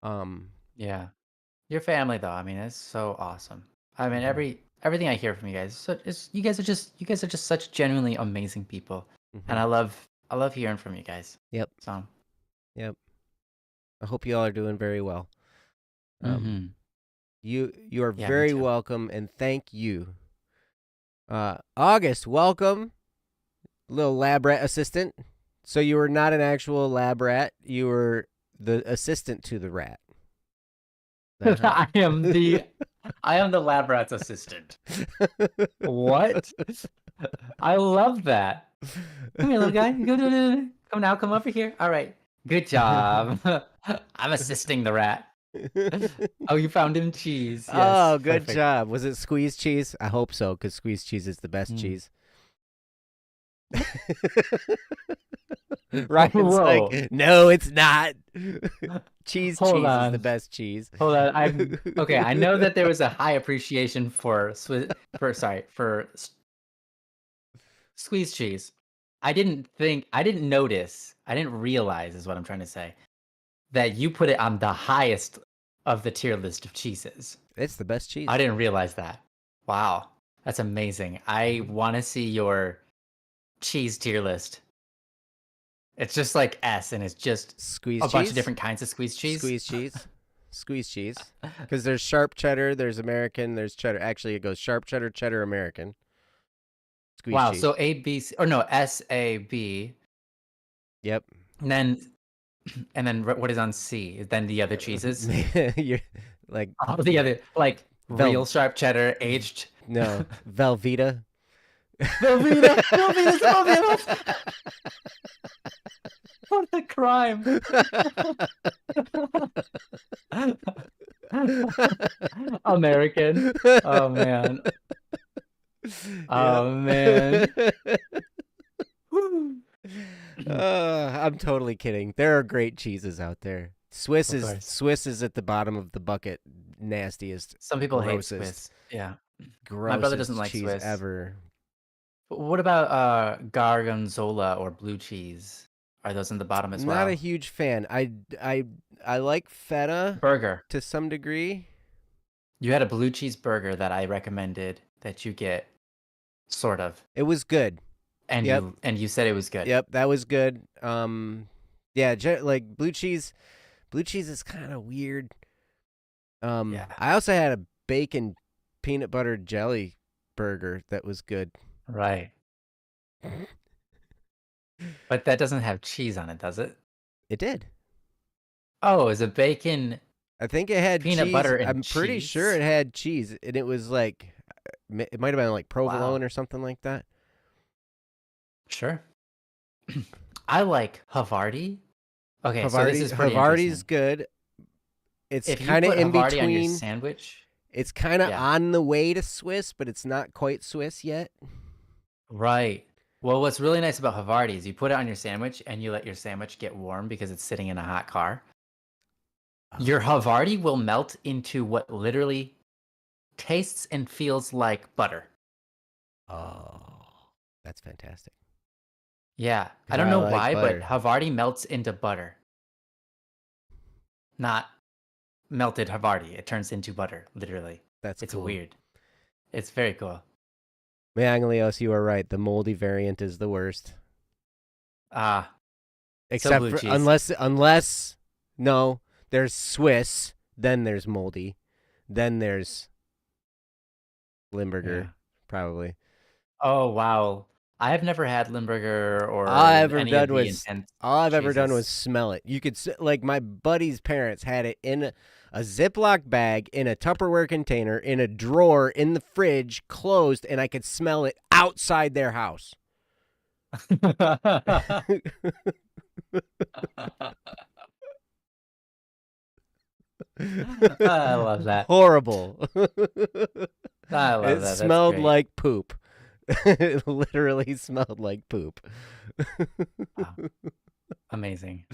um, Yeah. Your family, though. I mean, it's so awesome. I mean, mhm, everything I hear from you guys is you guys are just such genuinely amazing people, and mhm. I love hearing from you guys. Yep, So. yep. I hope you all are doing very well. Um, Mm-hmm. you are Yeah, me very too. welcome, and thank you. August, welcome, little lab rat assistant. So you were not an actual lab rat. You were the assistant to the rat. That I am the lab rat's assistant. What? I love that. Come here, little guy. Come now, come over here. All right. Good job. I'm assisting the rat. Oh, you found him cheese. Yes, Oh, good perfect. job. Was it squeezed cheese? I hope so, because squeezed cheese is the best Mm. cheese. Ryan's Whoa. like, no, it's not. Cheese Hold cheese is the on. best cheese. Hold on. I'm okay. I know that there was a high appreciation for squeeze cheese. I didn't notice, I didn't realize is what I'm trying to say, that you put it on the highest of the tier list of cheeses. It's the best I cheese. didn't realize that. Wow. That's amazing. I Mhm. want to see your cheese tier list. It's just like S and it's just a Squeezed bunch of cheese? different kinds of squeeze cheese. Squeezed cheese. Squeezed cheese. Because there's sharp cheddar, there's American, there's cheddar. Actually, it goes sharp cheddar, cheddar, American. Squeezed Wow. cheese. So A, B, C, or no, S, A, B. Yep. And then what is on C? Then the other cheeses. You're like All the other like Vel real sharp cheddar, aged. no Velveeta. Velveeta, Velveeta's above the What a crime! American. Oh man. Yep. Oh man. Woo. I'm totally kidding. There are great cheeses out there. Swiss Of is course. Swiss is at the bottom of the bucket. Nastiest, Some people hate grossest, Swiss. Yeah. My brother doesn't grossest like cheese Swiss. ever. What about Gorgonzola or blue cheese? Are those in the bottom as Not a well? huge fan. I I like feta Burger. to some degree. You had a blue cheese burger that I recommended that you get, sort of, It was good. Yep. and you said it was good. Yep, that was good. Yeah, like blue cheese. Blue cheese is kind of weird. Yeah. I also had a bacon peanut butter jelly burger that was good. Right. But that doesn't have cheese on it, does it? It did. Oh, is it bacon, I think it had peanut cheese. butter, and I'm pretty sure cheese? it had cheese, and it was like it might have been like provolone Wow. or something like that. Sure. I like Havarti. Okay, so this is pretty Havarti's interesting. good. It's If you kind of put in Havarti on your between. sandwich, It's kind of yeah, on the way to Swiss, but it's not quite Swiss yet. right. Well, what's really nice about Havarti is you put it on your sandwich and you let your sandwich get warm because it's sitting in a hot car. Your Oh, Havarti will melt into what literally tastes and feels like butter. oh, that's fantastic. Yeah, I Because don't I know like why, but butter. Havarti melts into butter, not melted Havarti. It turns into butter, literally. That's It's cool. weird. It's very cool. Manglios, you are right. The moldy variant is the worst. Ah, so Except blue for cheese. unless no, there's Swiss, then there's moldy, then there's Yeah. Limburger, probably. Oh wow. I've never had Limburger All I've or ever any of done the was intense all I've ever done was cheeses. smell it. You could like my buddy's parents had it in a Ziploc bag in a Tupperware container in a drawer in the fridge, closed, and I could smell it outside their house. I love that. Horrible. I love It that. That's smelled great. like poop. It literally smelled like poop. Wow. Amazing.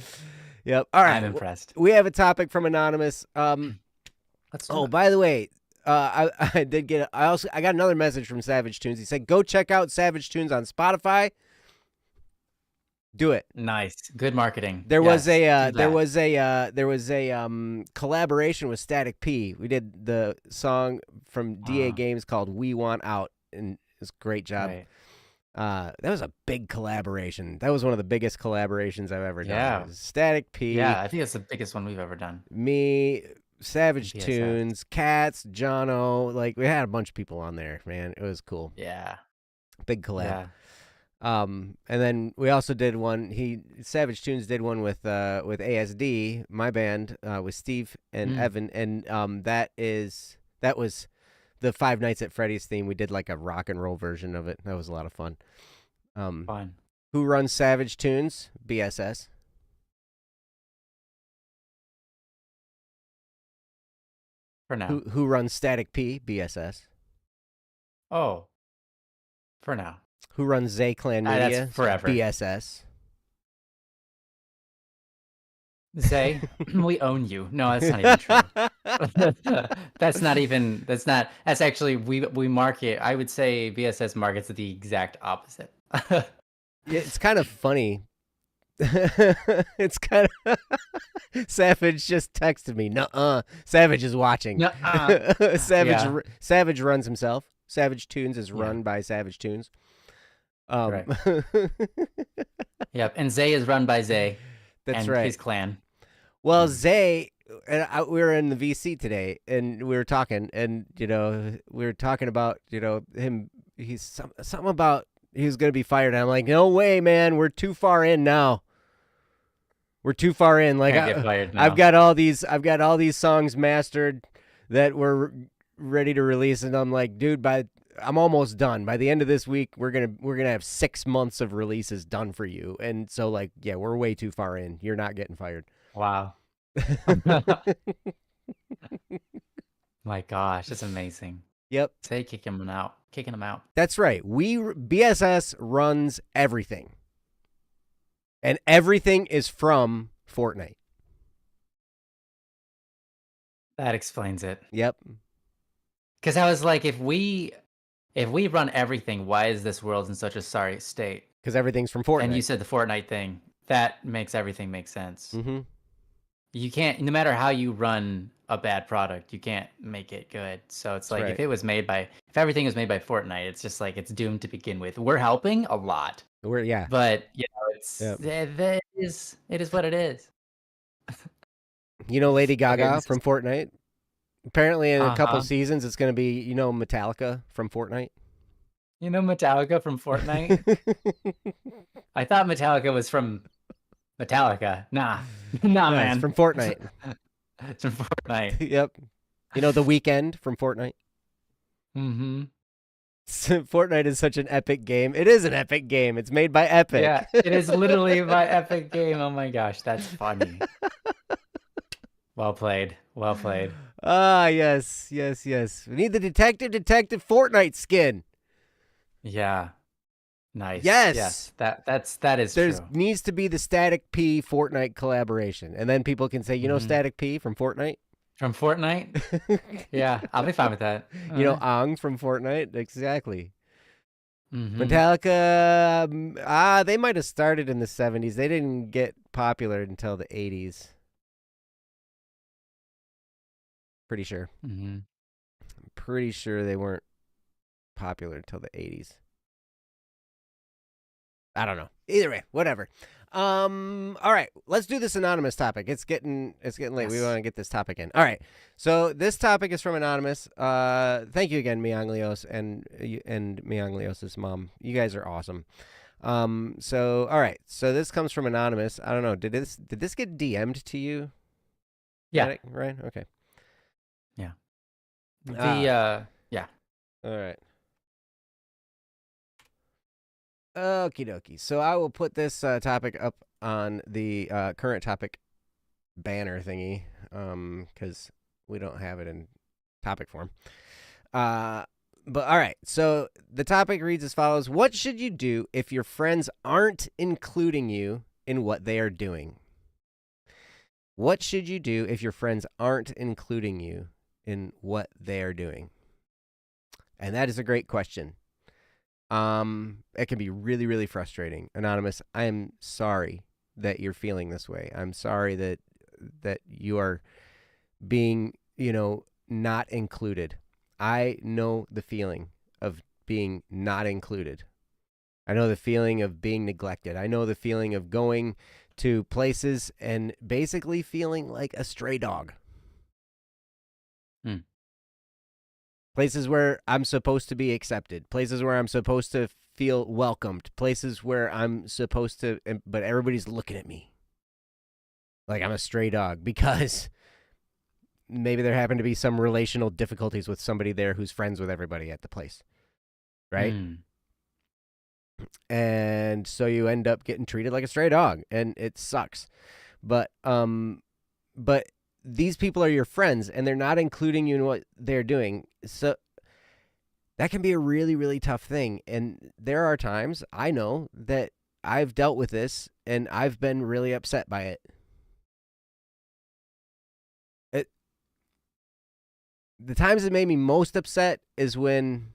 Yep. All I'm right. impressed. We have a topic from Anonymous. Let's do Oh, it. by the way, I did get. I got another message from Savage Tunes. He said, "Go check out Savage Tunes on Spotify. Do it." Nice. Good marketing. There was Yes, a do that. collaboration with Static P. We did the song from DA Uh, Games called "We Want Out," and it's a great job. right. That was a big collaboration. That was one of the biggest collaborations I've ever done. It Yeah. was Static P, Yeah, I think that's the biggest one we've ever done me, in Savage PSS. Tunes, Cats, Jono. Like we had a bunch of people on there, man. It was cool. Yeah. Big collab. Yeah. And then we also did one. Savage Tunes did one with ASD, my band, with Steve and Mm, Evan, and that was the Five Nights at Freddy's theme. We did like a rock and roll version of it. That was a lot of fun. fun. Who runs Savage Tunes? BSS. For now. Who runs Static P? BSS. Oh, for now. Who runs Zay Clan That's Media? forever. BSS. Say, we own you. No, that's not even true. That's not even, that's actually, we market, I would say BSS markets the exact opposite. Yeah, it's kind of funny. It's kind of Savage just texted me. Nuh-uh. Savage is watching. Nuh-uh. Yeah. Savage runs himself. Savage Tunes is Yeah. run by Savage Tunes. Right. Yep. And Zay is run by Zay That's and right. his clan. Well, Zay and we were in the VC today, and we were talking, and we were talking about him. He's something about he was going to be fired. And I'm like, no way, man. We're too far in now. We're too far in. Like Can't get fired I've now. got all these songs mastered that we're ready to release, and I'm like, dude, I'm almost done. By the end of this week, we're gonna have 6 months of releases done for you. And so, like, yeah, we're way too far in. You're not getting fired. Wow. My gosh, it's amazing. Yep, Say kicking him out. Kicking him out. that's right. BSS runs everything, and everything is from Fortnite. That explains it. Yep, Because I was like, if we run everything, why is this world in such a sorry state? because everything's from Fortnite. And you said the Fortnite thing. That makes everything make sense. Mm-hmm. You can't, no matter how you run a bad product, you can't make it good. So it's like right. if everything was made by Fortnite, it's just like it's doomed to begin with. We're helping a lot, Yeah. but Yep. it is what it is. Lady Okay, Gaga this from is Fortnite. Apparently, in a couple uh-huh. seasons, it's going to be Metallica from Fortnite. You know Metallica from Fortnite? I thought Metallica was from Metallica. Nah, No, man. it's from Fortnite. It's from Fortnite. Yep. The Weeknd from Fortnite. Mm-hmm. Fortnite is such an epic game. It is an epic game. It's made by Epic. Yeah, it is literally my epic game. Oh my gosh, that's funny. Well played. Well played. Ah, yes, yes, yes. We need the Detective Fortnite skin. Yeah. Nice. Yes. Yes. That is There true. needs to be the Static P Fortnite collaboration, and then people can say, Mhm. Static P from Fortnite. From Fortnite? Yeah, I'll be fine with that. Ang from Fortnite. Exactly. Mm-hmm. Metallica, they might have started in the 70s. They didn't get popular until the 80s. Pretty sure. Mm-hmm. Pretty sure they weren't popular until the 80s. I don't know. Either way, whatever. All right, let's do this anonymous topic. It's getting late. We Yes. want to get this topic in. All right. So this topic is from anonymous. Thank you again, Mianglios and Mianglios' mom. You guys are awesome. So all right. So this comes from anonymous. I don't know. Did this get DM'd to you? Yeah. Right? Okay. Yeah. Uh, Yeah. all right. Okie dokie. So I will put this topic up on the current topic banner thingy, because we don't have it in topic form. But all right. So the topic reads as follows: what should you do if your friends aren't including you in what they are doing? What should you do if your friends aren't including you in what they are doing? And that is a great question. It can be really, really frustrating. Anonymous, I am sorry that you're feeling this way. I'm sorry that you are being, not included. I know the feeling of being not included. I know the feeling of being neglected. I know the feeling of going to places and basically feeling like a stray dog. Hmm. Places where I'm supposed to be accepted, places where I'm supposed to feel welcomed, places where I'm supposed to, but everybody's looking at me like I'm a stray dog because maybe there happen to be some relational difficulties with somebody there who's friends with everybody at the place, right? Hmm. And so you end up getting treated like a stray dog, and it sucks. But these people are your friends, and they're not including you in what they're doing. So that can be a really, really tough thing. And there are times I know that I've dealt with this, and I've been really upset by it. The times that made me most upset is when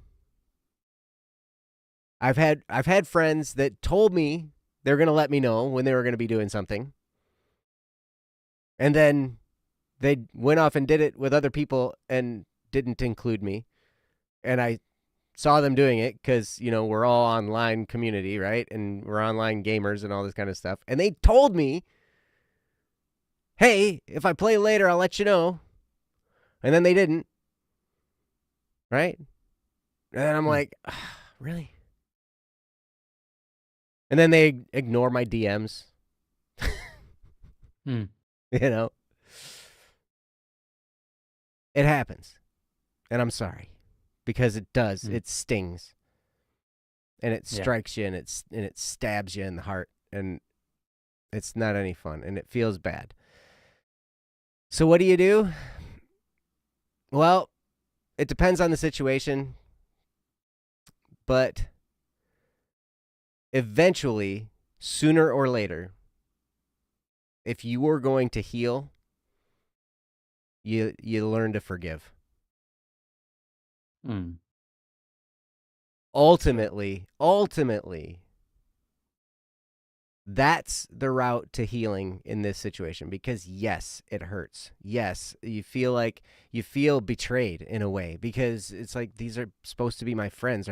I've had friends that told me they're going to let me know when they were going to be doing something. And then they went off and did it with other people and didn't include me. And I saw them doing it because, we're all online community, right? And we're online gamers and all this kind of stuff. And they told me, hey, if I play later, I'll let you know. And then they didn't, right? And I'm Hmm. like, really? And then they ignore my DMs. Hmm. You know, it happens. And I'm sorry because it does. Hmm. It stings. And it Yeah. strikes you and it stabs you in the heart and it's not any fun and it feels bad. So what do? Well, it depends on the situation, but eventually, sooner or later, if you are going to heal, you learn to forgive. Hmm. True. Ultimately, that's the route to healing in this situation because yes, it hurts. Yes, you feel betrayed in a way because it's like these are supposed to be my friends.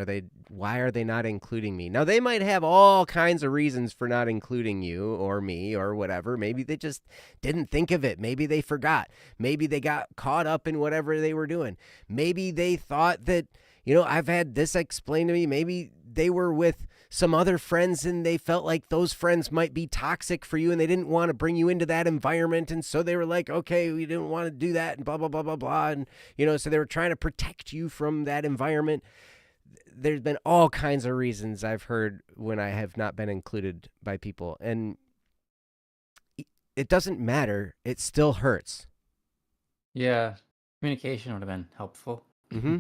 Why are they not including me? Now they might have all kinds of reasons for not including you or me or whatever. Maybe they just didn't think of it. Maybe they forgot. Maybe they got caught up in whatever they were doing. Maybe they thought that, I've had this explained to me. Maybe they were with some other friends and they felt like those friends might be toxic for you and they didn't want to bring you into that environment. And so they were like, okay, we didn't want to do that and blah, blah, blah, blah, blah. And, so they were trying to protect you from that environment. There's been all kinds of reasons I've heard when I have not been included by people. And it doesn't matter. It still hurts. Yeah. Communication would have been helpful. Mm-hmm.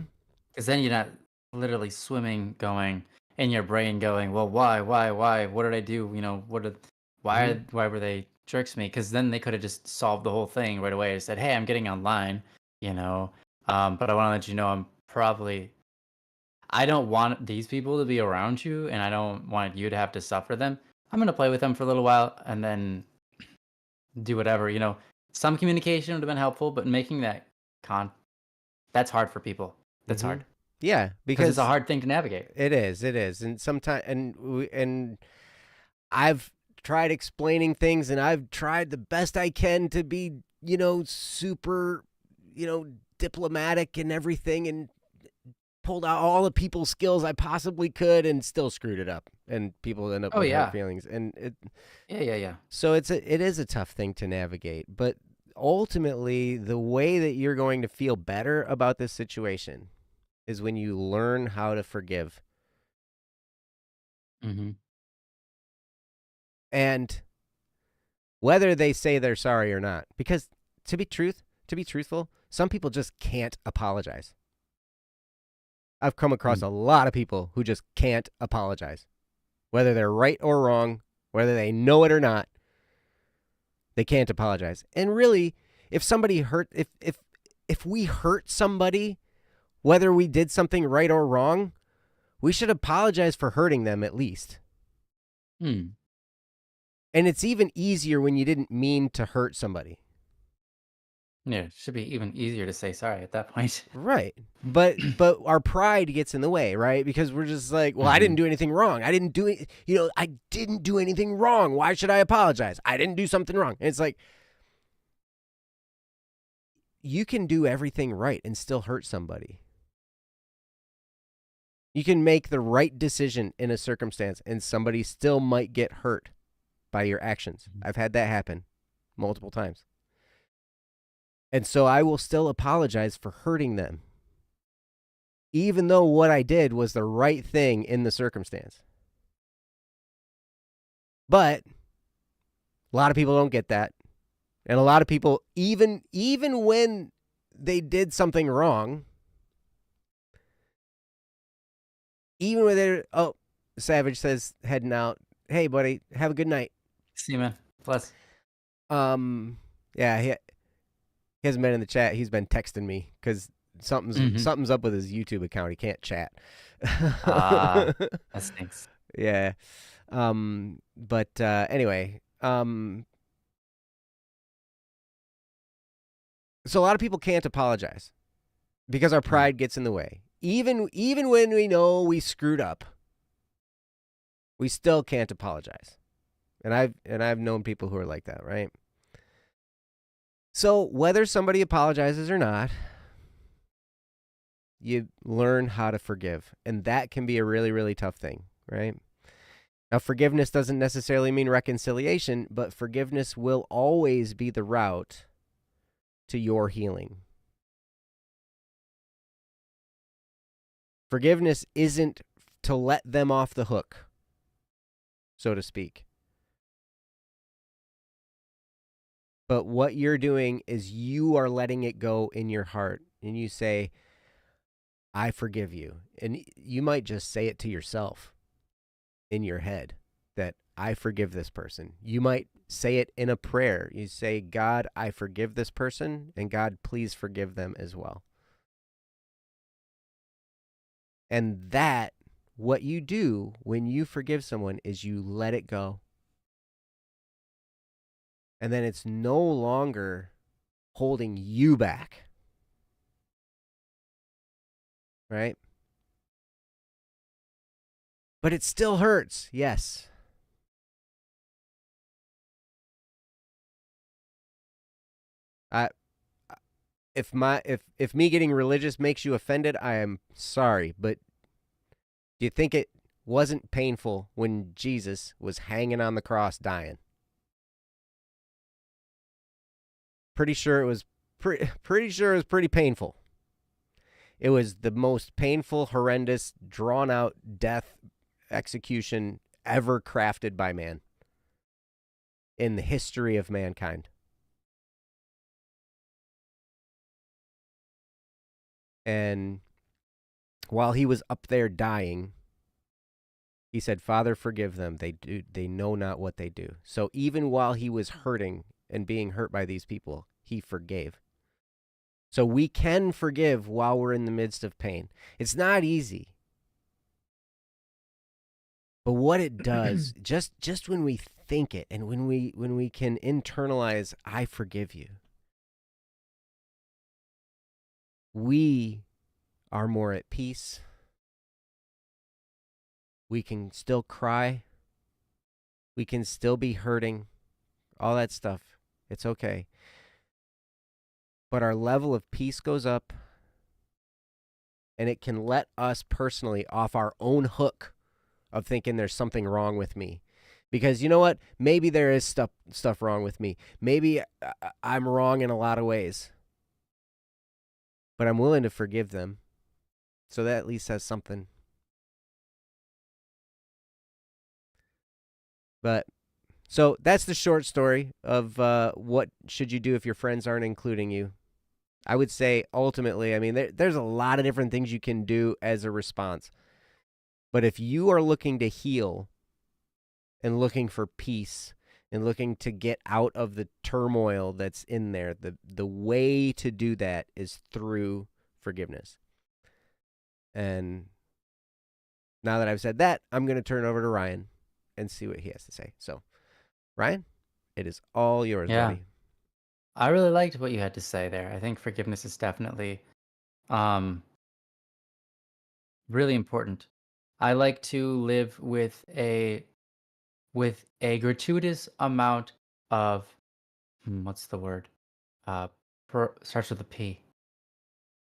Because then you're not literally swimming, going in your brain, going, "Well, why? What did I do? Mm-hmm. Why were they jerks to me?" Because then they could have just solved the whole thing right away. And said, "Hey, I'm getting online, but I want to let you know I don't want these people to be around you, and I don't want you to have to suffer them. I'm gonna play with them for a little while and then do whatever." Some communication would have been helpful, but making that con that's hard for people. That's Mm-hmm. hard Yeah, because it's a because hard thing to navigate. it is, and sometimes, and I've tried explaining things, and I've tried the best I can to be, super, diplomatic and everything, and pulled out all the people skills I possibly could, and still screwed it up, and people end up Oh with hurt yeah. feelings, and Yeah. so it is a tough thing to navigate. But ultimately, the way that you're going to feel better about this situation is when you learn how to forgive. Mm-hmm. And whether they say they're sorry or not, because to be truthful, some people just can't apologize. I've come across a lot of people who just can't apologize. Whether they're right or wrong, whether they know it or not, they can't apologize. And really, if somebody hurt if we hurt somebody, whether we did something right or wrong, we should apologize for hurting them at least. Hmm. And it's even easier when you didn't mean to hurt somebody. Yeah, it should be even easier to say sorry at that point. Right. But our pride gets in the way, right? Because we're just like, well, I Mm-hmm. didn't do anything wrong. I didn't do it. I didn't do anything wrong. Why should I apologize? I didn't do something wrong. And it's like, you can do everything right and still hurt somebody. You can make the right decision in a circumstance and somebody still might get hurt by your actions. I've had that happen multiple times. And so I will still apologize for hurting them, even though what I did was the right thing in the circumstance. But a lot of people don't get that. And a lot of people, even when they did something wrong, even when they're, Savage says, heading out, hey, buddy, have a good night. See you, man. Plus. Yeah, he hasn't been in the chat. He's been texting me because something's up with his YouTube account. He can't chat. That stinks. Yeah. But anyway, so a lot of people can't apologize because our pride gets in the way. Even when we know we screwed up, we still can't apologize. And I've known people who are like that, right? So whether somebody apologizes or not, you learn how to forgive. And that can be a really, really tough thing, right? Now, forgiveness doesn't necessarily mean reconciliation, but forgiveness will always be the route to your healing. Forgiveness isn't to let them off the hook, so to speak. But what you're doing is you are letting it go in your heart, and you say, I forgive you. And you might just say it to yourself in your head that I forgive this person. You might say it in a prayer. You say, God, I forgive this person, and God, please forgive them as well. And that, what you do when you forgive someone is you let it go. And then it's no longer holding you back. Right? But it still hurts. Yes. If me getting religious makes you offended, I am sorry, but do you think it wasn't painful when Jesus was hanging on the cross dying? Pretty sure it was pretty painful. It was the most painful, horrendous, drawn out death execution ever crafted by man in the history of mankind. And while he was up there dying, he said, Father, forgive them. They know not what they do. So even while he was hurting and being hurt by these people, he forgave. So we can forgive while we're in the midst of pain. It's not easy. But what it does, just when we think it and when we can internalize, I forgive you, we are more at peace. We can still cry. We can still be hurting, all that stuff. It's okay. But our level of peace goes up, and it can let us personally off our own hook of thinking there's something wrong with me. Because you know what? Maybe there is stuff wrong with me. Maybe I'm wrong in a lot of ways. But I'm willing to forgive them. So that at least has something. But so that's the short story of what should you do if your friends aren't including you. I would say ultimately, I mean, there's a lot of different things you can do as a response. But if you are looking to heal and looking for peace and looking to get out of the turmoil that's in there, the way to do that is through forgiveness. And now that I've said that, I'm going to turn it over to Ryan and see what he has to say. So, Ryan, it is all yours, Yeah. buddy. I really liked what you had to say there. I think forgiveness is definitely um really important. I like to live with a gratuitous amount of what's the word? Starts with a P.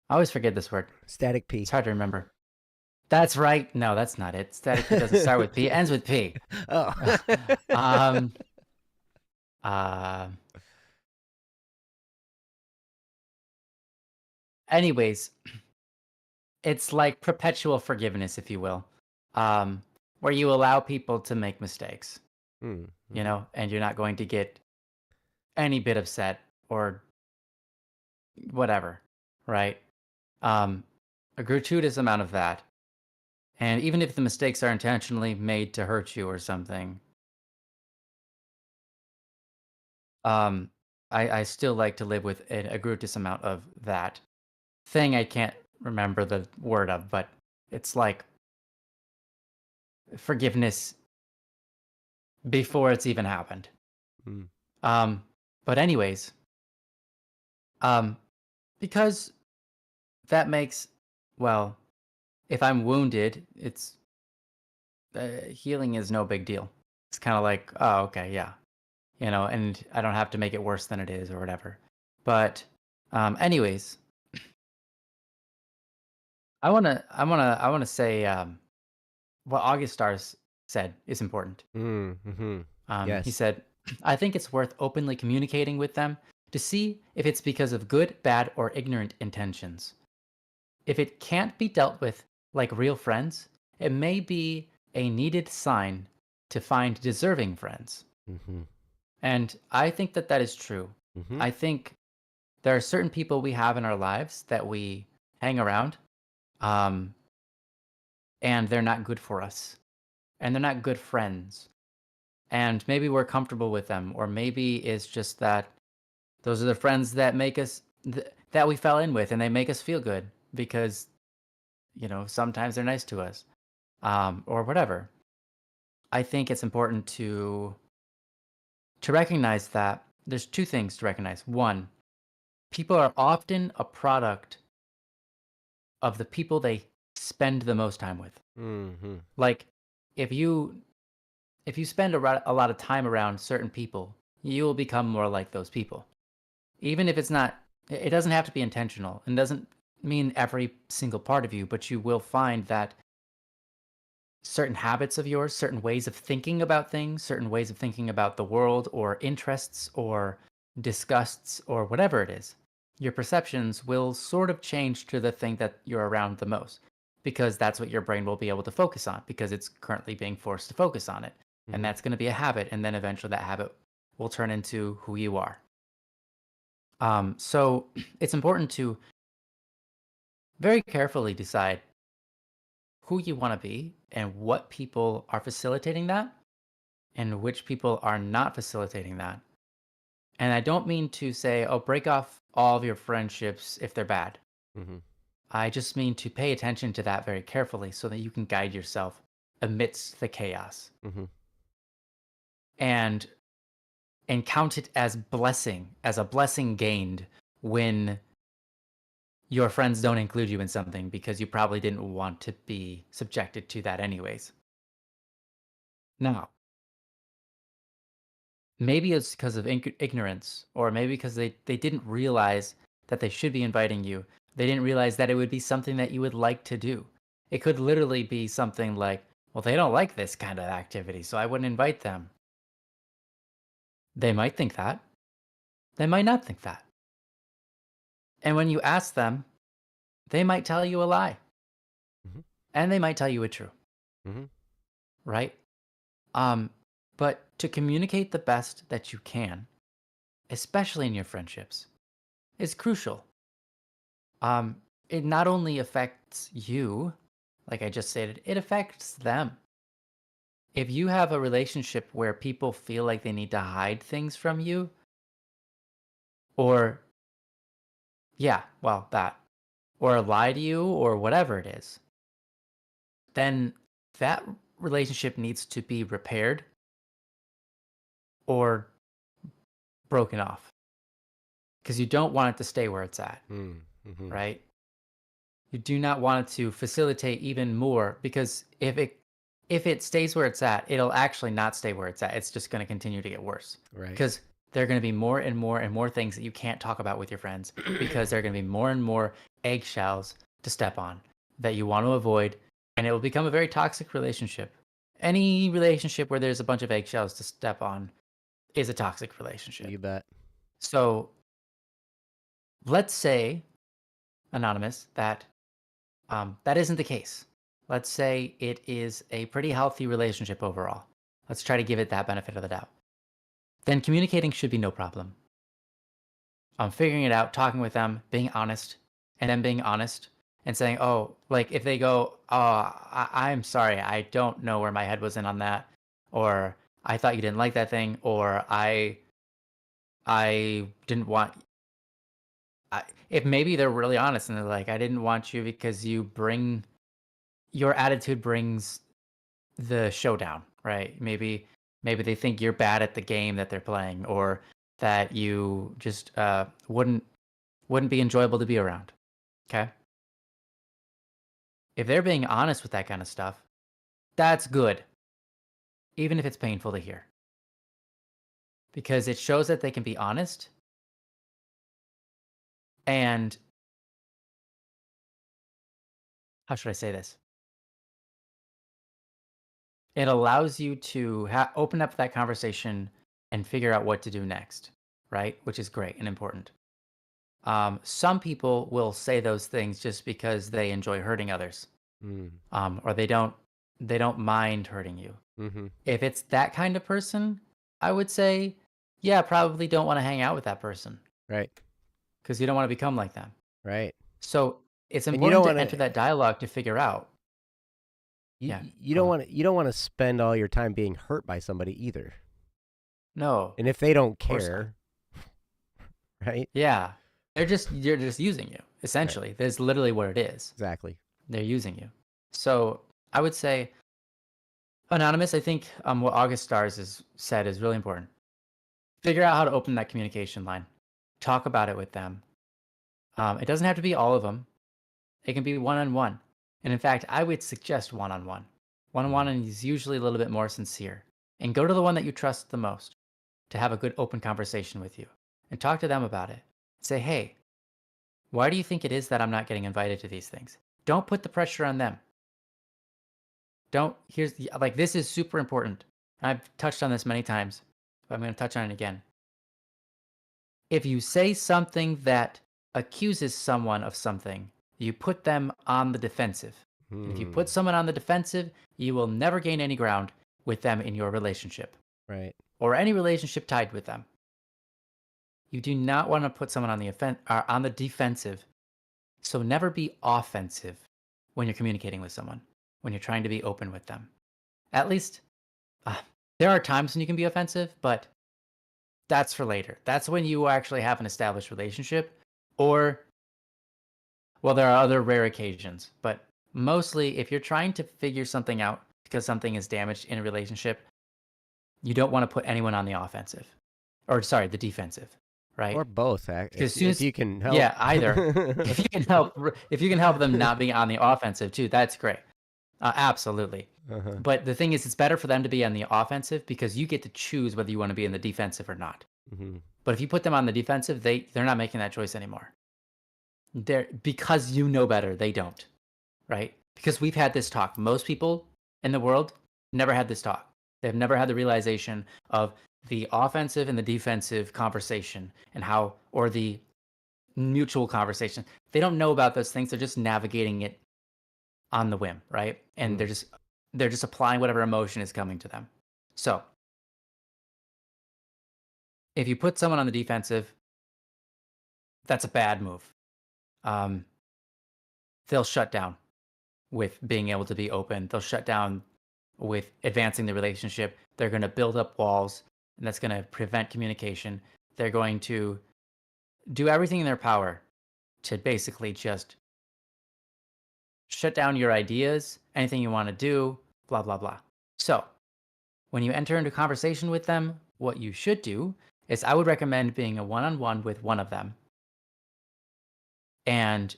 I always forget this word. Static It's P. hard to remember. That's right. No, that's not it. Static P doesn't start with P. It ends with P. Oh. um. Uh. Anyways, it's like perpetual forgiveness, if you will, where you allow people to make mistakes, Mm-hmm. and you're not going to get any bit upset or whatever, right? Um, a gratuitous amount of that. And even if the mistakes are intentionally made to hurt you or something, um, I still like to live with a gratuitous amount of that thing I can't remember the word of, but it's like forgiveness before it's even happened. Mm. Um, but anyways, um, because that makes, well, if I'm wounded, it's healing is no big deal. It's kind of like, oh, okay, yeah, and I don't have to make it worse than it is or whatever. But, anyways, I wanna say what August Stars said is important. Mm-hmm. He Yes. said, I think it's worth openly communicating with them to see if it's because of good, bad, or ignorant intentions. If it can't be dealt with like real friends, it may be a needed sign to find deserving friends. Mm-hmm. And I think that that is true. Mm-hmm. I think there are certain people we have in our lives that we hang around, um, and they're not good for us, and they're not good friends. And maybe we're comfortable with them, or maybe it's just that those are the friends that make us that we fell in with, and they make us feel good because sometimes they're nice to us, or whatever. I think it's important to recognize that there's two things to recognize. One, people are often a product of the people they spend the most time with. Mm-hmm. Like if you if you spend a lot of time around certain people, you will become more like those people. Even if it's not, it doesn't have to be intentional and doesn't mean every single part of you, but you will find that certain habits of yours, certain ways of thinking about things, certain ways of thinking about the world or interests or disgusts or whatever it is, your perceptions will sort of change to the thing that you're around the most because that's what your brain will be able to focus on because it's currently being forced to focus on it. And Mm-hmm. that's going to be a habit. And then eventually that habit will turn into who you are. So it's important to very carefully decide who you want to be and what people are facilitating that and which people are not facilitating that. And I don't mean to say, oh, break off all of your friendships if they're bad. Mm-hmm. I just mean to pay attention to that very carefully so that you can guide yourself amidst the chaos Mm-hmm. and count it as a blessing gained when your friends don't include you in something because you probably didn't want to be subjected to that anyways. Now, maybe it's because of ignorance, or maybe because they didn't realize that they should be inviting you. They didn't realize that it would be something that you would like to do. It could literally be something like, well, they don't like this kind of activity, so I wouldn't invite them. They might think that. They might not think that. And when you ask them, they might tell you a lie. Mhm. And they might tell you a true, Mhm. right? But to communicate the best that you can, especially in your friendships, is crucial. It not only affects you, like I just stated, it affects them. If you have a relationship where people feel like they need to hide things from you, or yeah, well, that, or lie to you, or whatever it is, then that relationship needs to be repaired or broken off because you don't want it to stay where it's at, Mhm. right? You do not want it to facilitate even more because if it stays where it's at, it'll actually not stay where it's at. It's just going to continue to get worse Right. because there are going to be more and more and more things that you can't talk about with your friends because there are going to be more and more eggshells to step on that you want to avoid, and it will become a very toxic relationship. Any relationship where there's a bunch of eggshells to step on is a toxic relationship. You bet. So let's say, Anonymous, that that isn't the case. Let's say it is a pretty healthy relationship overall. Let's try to give it that benefit of the doubt. Then communicating should be no problem. Figuring it out, talking with them, being honest, and then being honest and saying, oh, like if they go, oh, I'm sorry, I don't know where my head was in on that, or I thought you didn't like that thing, or I didn't want. If maybe they're really honest and they're like, I didn't want you because your attitude brings the showdown, right? Maybe they think you're bad at the game that they're playing, or that you just wouldn't be enjoyable to be around. Okay? If they're being honest with that kind of stuff, that's good, even if it's painful to hear. Because it shows that they can be honest, and how should I say this? It allows you to open up that conversation and figure out what to do next, right? Which is great and important. Some people will say those things just because they enjoy hurting others, Mm. or they don't mind hurting you. Mhm. If it's that kind of person, I would say, yeah, probably don't want to hang out with that person Right. because you don't want to become like them. Right. So it's And you don't important want to enter to that dialogue to figure out. Yeah, you go don't on. want to spend all your time being hurt by somebody either. No, And if they don't of course not. care, right? Yeah, you're just using you Right. essentially. That's literally what it is. Exactly. They're using you. So I would say, Anonymous, I think what August Stars has said is really important. Figure out how to open that communication line. Talk about it with them. It doesn't have to be all of them. It can be one-on-one. And in fact, I would suggest one-on-one. One-on-one is usually a little bit more sincere. And go to the one that you trust the most to have a good open conversation with you. And talk to them about it. Say, hey, why do you think it is that I'm not getting invited to these things? Don't put the pressure on them. This is super important. I've touched on this many times, but I'm going to touch on it again. If you say something that accuses someone of something, you put them on the defensive. And if you put Mm. someone on the defensive, you will never gain any ground with them in your relationship Right. or any relationship tied with them. You do not want to put someone on the defensive. So never be offensive when you're communicating with someone, when you're trying to be open with them. At least uh, there are times when you can be offensive, but that's for later. That's when you actually have an established relationship, or, well, there are other rare occasions, but mostly if you're trying to figure something out because something is damaged in a relationship, you don't want to put anyone on the offensive, or sorry, the defensive, right? Or both, Because soon if as, you can help. yeah, either. If you can help them not being on the offensive too, that's great. Absolutely. Uh-huh. But the thing is, it's better for them to be on the offensive because you get to choose whether you want to be in the defensive or not. Hmm. But if you put them on the defensive, they're not making that choice anymore. They're because you know better, they don't, right? Because we've had this talk. Most people in the world never had this talk. They've never had the realization of the offensive and the defensive conversation and how, or the mutual conversation. They don't know about those things. They're just navigating it on the whim, right? And Mm. they're just applying whatever emotion is coming to them. So if you put someone on the defensive, that's a bad move. Um, they'll shut down with being able to be open. They'll shut down with advancing the relationship. They're going to build up walls, and that's going to prevent communication. They're going to do everything in their power to basically just shut down your ideas, anything you want to do, blah, blah, blah. So when you enter into conversation with them, what you should do is I would recommend being a one on one with one of them and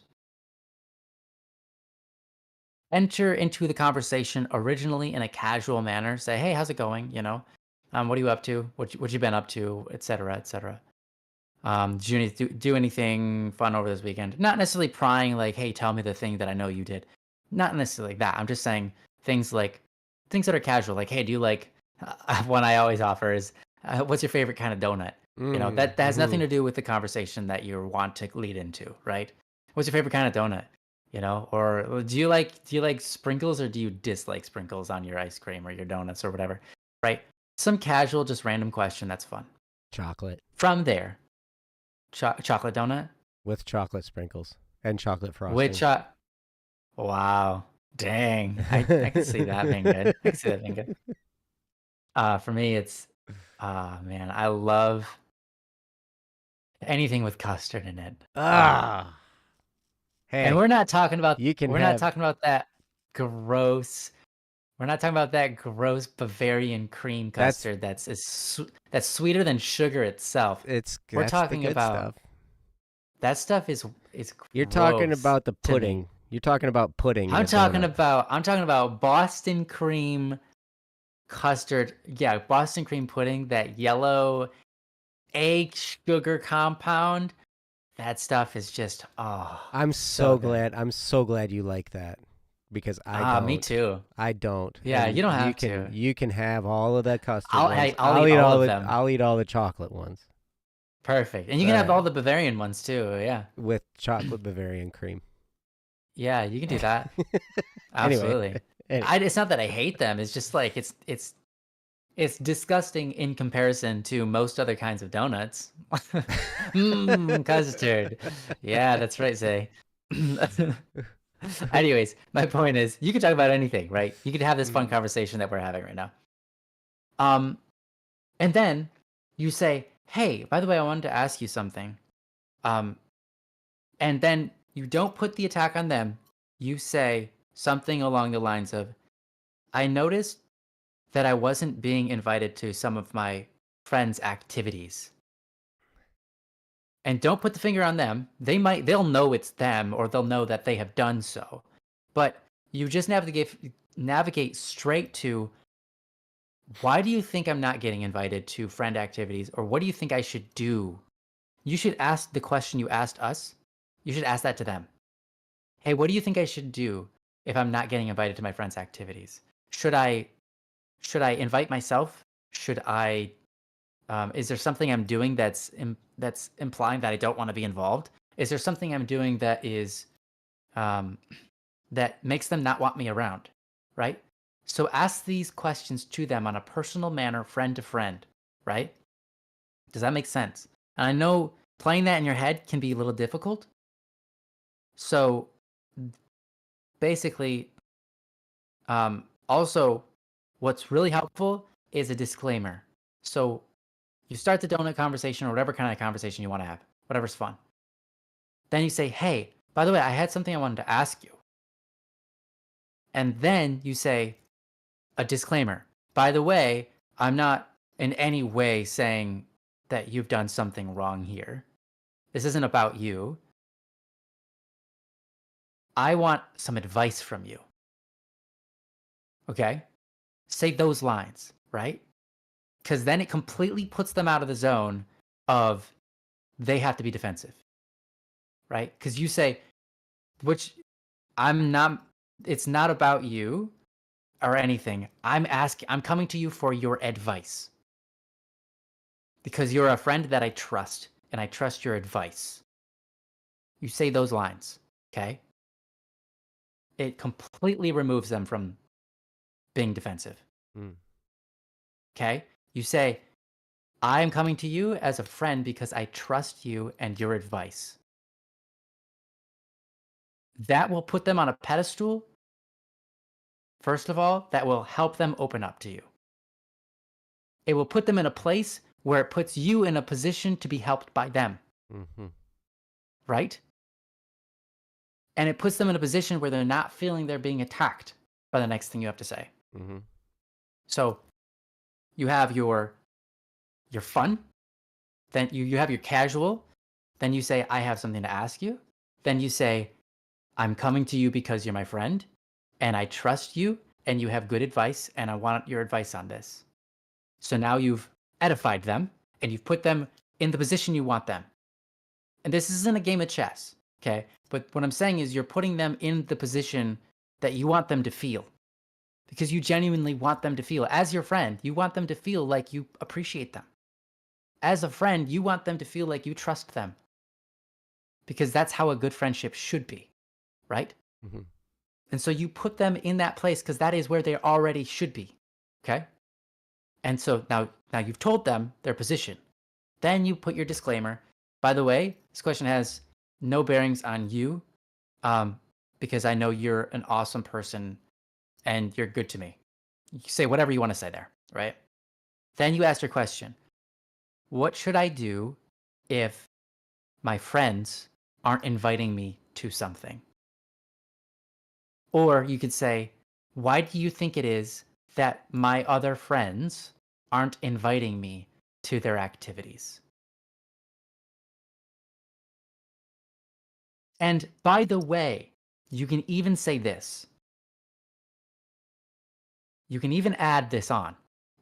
enter into the conversation originally in a casual manner. Say, hey, how's it going? What are you up to? What you been up to, et cetera, et cetera. Did you need to do anything fun over this weekend? Not necessarily prying like, hey, tell me the thing that I know you did. Not necessarily like that. I'm just saying things that are casual. Like, hey, do you like, one I always offer is, what's your favorite kind of donut? That has nothing Mm-hmm. to do with the conversation that you want to lead into, right? What's your favorite kind of donut? Or do you like sprinkles or do you dislike sprinkles on your ice cream or your donuts or whatever, right? Some casual, just random question that's fun. Chocolate From there, chocolate donut? with chocolate sprinkles and chocolate Which frosting. wow. Dang. I can see that being good. I can see that being good. For me it's man, I love anything with custard in it. Ah, And hey, you can we're not have talking about that gross we're not talking about that gross Bavarian cream that's custard that's sweeter than sugar itself. We're that's the talking good about stuff. that stuff is You're talking gross about the to me. pudding. You're talking about pudding in a donut. I'm talking about Boston cream custard. Yeah, Boston cream pudding, that yellow egg sugar compound. That stuff is just so good. I'm so glad you like that because I Me don't. too. I don't. Yeah, And you don't have to. you can have all of the custard ones. I'll eat all of them. I'll eat all the chocolate ones. Perfect. And you All can have right. all the Bavarian ones too. Yeah. With chocolate Bavarian cream. Yeah, you can do that. Anyway, Absolutely. anyway. It's not that I hate them. It's just like it's disgusting in comparison to most other kinds of donuts. Custard. Yeah, that's right, Zay. Anyways, my point is you can talk about anything, right? You could have this fun Mhm. conversation that we're having right now. Um, and then you say, hey, by the way, I wanted to ask you something. Um, and then you don't put the attack on them. You say something along the lines of, I noticed that I wasn't being invited to some of my friends' activities. And don't put the finger on them. They'll know it's them or they'll know that they have done so. But you just navigate straight to, why do you think I'm not getting invited to friend activities, or what do you think I should do? You should ask the question you asked us. You should ask that to them. Hey, what do you think I should do if I'm not getting invited to my friends' activities? Should I invite myself? Should I is there something I'm doing that's implying that I don't want to be involved? Is there something I'm doing that is um, that makes them not want me around? Right. So ask these questions to them on a personal manner, friend to friend. Right. Does that make sense? And I know playing that in your head can be a little difficult. So basically, also, what's really helpful is a disclaimer. So you start the donut conversation or whatever kind of conversation you want to have, whatever's fun. Then you say, hey, by the way, I had something I wanted to ask you. And then you say a disclaimer. By the way, I'm not in any way saying that you've done something wrong here. This isn't about you. I want some advice from you. Okay? Say those lines, right? Because then it completely puts them out of the zone of they have to be defensive, right? Because you say, which I'm not, it's not about you or anything. I'm coming to you for your advice because you're a friend that I trust and I trust your advice. You say those lines, okay? It completely removes them from being defensive, Mm. okay? You say, I am coming to you as a friend because I trust you and your advice. That will put them on a pedestal. First of all, that will help them open up to you. It will put them in a place where it puts you in a position to be helped by them, Mm-hmm. right? And it puts them in a position where they're not feeling they're being attacked by the next thing you have to say. Mm-hmm. So you have your fun, then you have your casual, then you say, I have something to ask you. Then you say, I'm coming to you because you're my friend and I trust you and you have good advice and I want your advice on this. So now you've edified them and you've put them in the position you want them. And this isn't a game of chess, okay? But what I'm saying is you're putting them in the position that you want them to feel because you genuinely want them to feel. As your friend, you want them to feel like you appreciate them. As a friend, you want them to feel like you trust them because that's how a good friendship should be, right? Mm-hmm. And so you put them in that place because that is where they already should be, okay? And so now you've told them their position. Then you put your disclaimer. By the way, this question has no bearings on you because I know you're an awesome person and you're good to me. You can say whatever you want to say there, right? Then you ask your question. What should I do if my friends aren't inviting me to something? Or you could say, why do you think it is that my other friends aren't inviting me to their activities? And by the way, you can even say this. You can even add this on,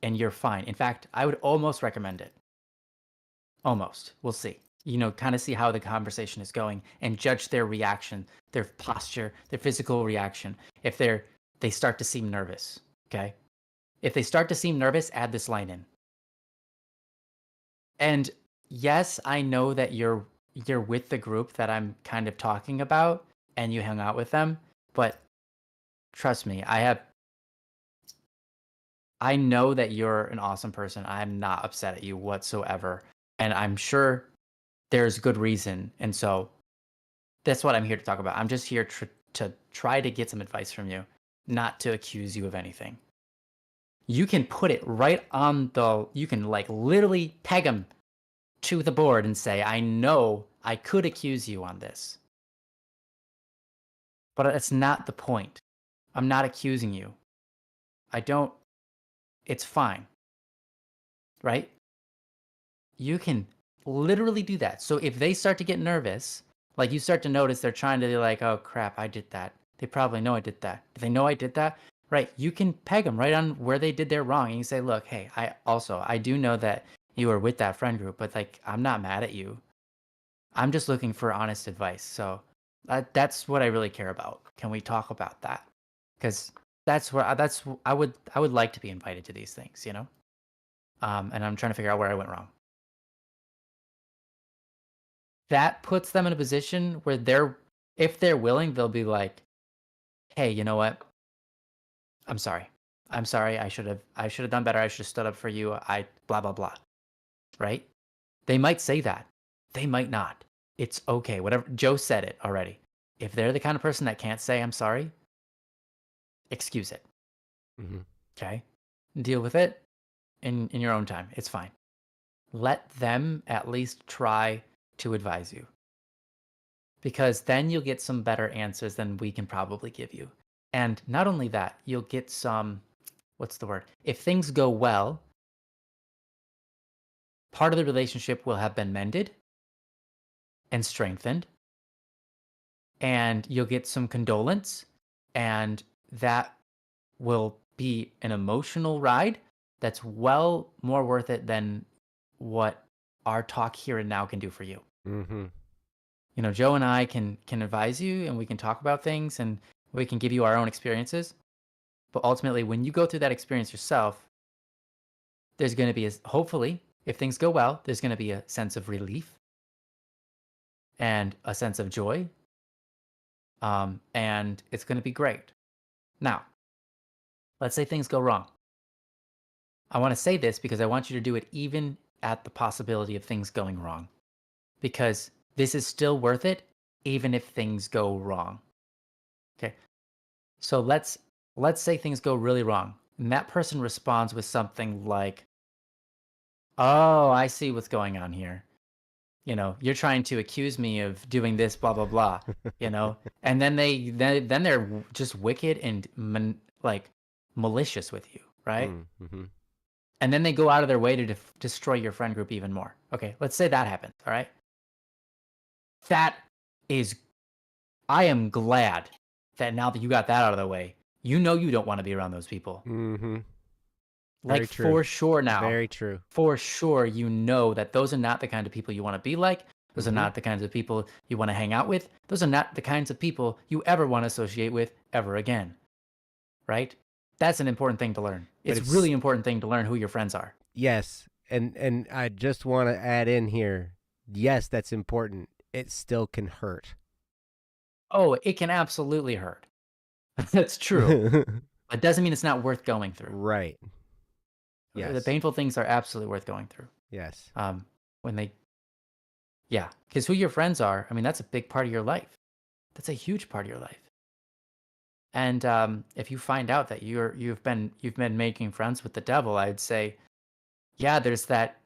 and you're fine. In fact, I would almost recommend it. Almost. We'll see. Kind of see how the conversation is going and judge their reaction, their posture, their physical reaction. If they start to seem nervous, okay? If they start to seem nervous, add this line in. And yes, I know that you're with the group that I'm kind of talking about and you hang out with them, but trust me, I know that you're an awesome person. I'm not upset at you whatsoever, and I'm sure there's good reason. And so that's what I'm here to talk about. I'm just here to try to get some advice from you, not to accuse you of anything. You can put it right on you can like literally peg them to the board and say, I know I could accuse you on this, but that's not the point. I'm not accusing you. I don't, it's fine, right? You can literally do that. So if they start to get nervous, like you start to notice they're trying to be like, oh crap, I did that. They probably know I did that. If they know I did that, right, you can peg them right on where they did their wrong. And you say, look, hey, I do know that you were with that friend group, but like, I'm not mad at you. I'm just looking for honest advice. So that's what I really care about. Can we talk about that? Because I would like to be invited to these things, and I'm trying to figure out where I went wrong. That puts them in a position where if they're willing, they'll be like, hey, you know what? I'm sorry. I'm sorry. I should have done better. I should have stood up for you. I blah blah blah. Right? They might say that. They might not. It's okay. Whatever. Joe said it already. If they're the kind of person that can't say I'm sorry, excuse it. Mm-hmm. Okay? Deal with it in your own time. It's fine. Let them at least try to advise you. Because then you'll get some better answers than we can probably give you. And not only that, you'll get some, what's the word? If things go well, part of the relationship will have been mended and strengthened, and you'll get some condolence, and that will be an emotional ride that's well more worth it than what our talk here and now can do for you. Mm-hmm. You know, Joe and I can advise you, and we can talk about things, and we can give you our own experiences. But ultimately, when you go through that experience yourself, there's going to be hopefully, if things go well, there's going to be a sense of relief and a sense of joy, and it's going to be great. Now, let's say things go wrong. I want to say this because I want you to do it even at the possibility of things going wrong, because this is still worth it even if things go wrong. Okay. So let's say things go really wrong, and that person responds with something like, "Oh, I see what's going on here. You know, you're trying to accuse me of doing this, blah blah blah." You know, and then they're just wicked and like malicious with you, right? Mm-hmm. And then they go out of their way to destroy your friend group even more. Okay, let's say that happens. All right, that is, I am glad that now that you got that out of the way, you know you don't want to be around those people. Mm-hmm. Like, Very true. for sure now. Very true. For sure, you know that those are not the kind of people you want to be like. Those are Mm-hmm. not the kinds of people you want to hang out with. Those are not the kinds of people you ever want to associate with ever again. Right? That's an important thing to learn. But It's really important thing to learn who your friends are. Yes, and I just want to add in here, yes, that's important. It still can hurt. Oh, it can absolutely hurt. That's true. But it doesn't mean it's not worth going through. Right. The Yes. painful things are absolutely worth going through. Yes. When they, yeah, because who your friends are, I mean, that's a big part of your life. That's a huge part of your life. And if you find out that you've been making friends with the devil, I'd say, yeah, there's that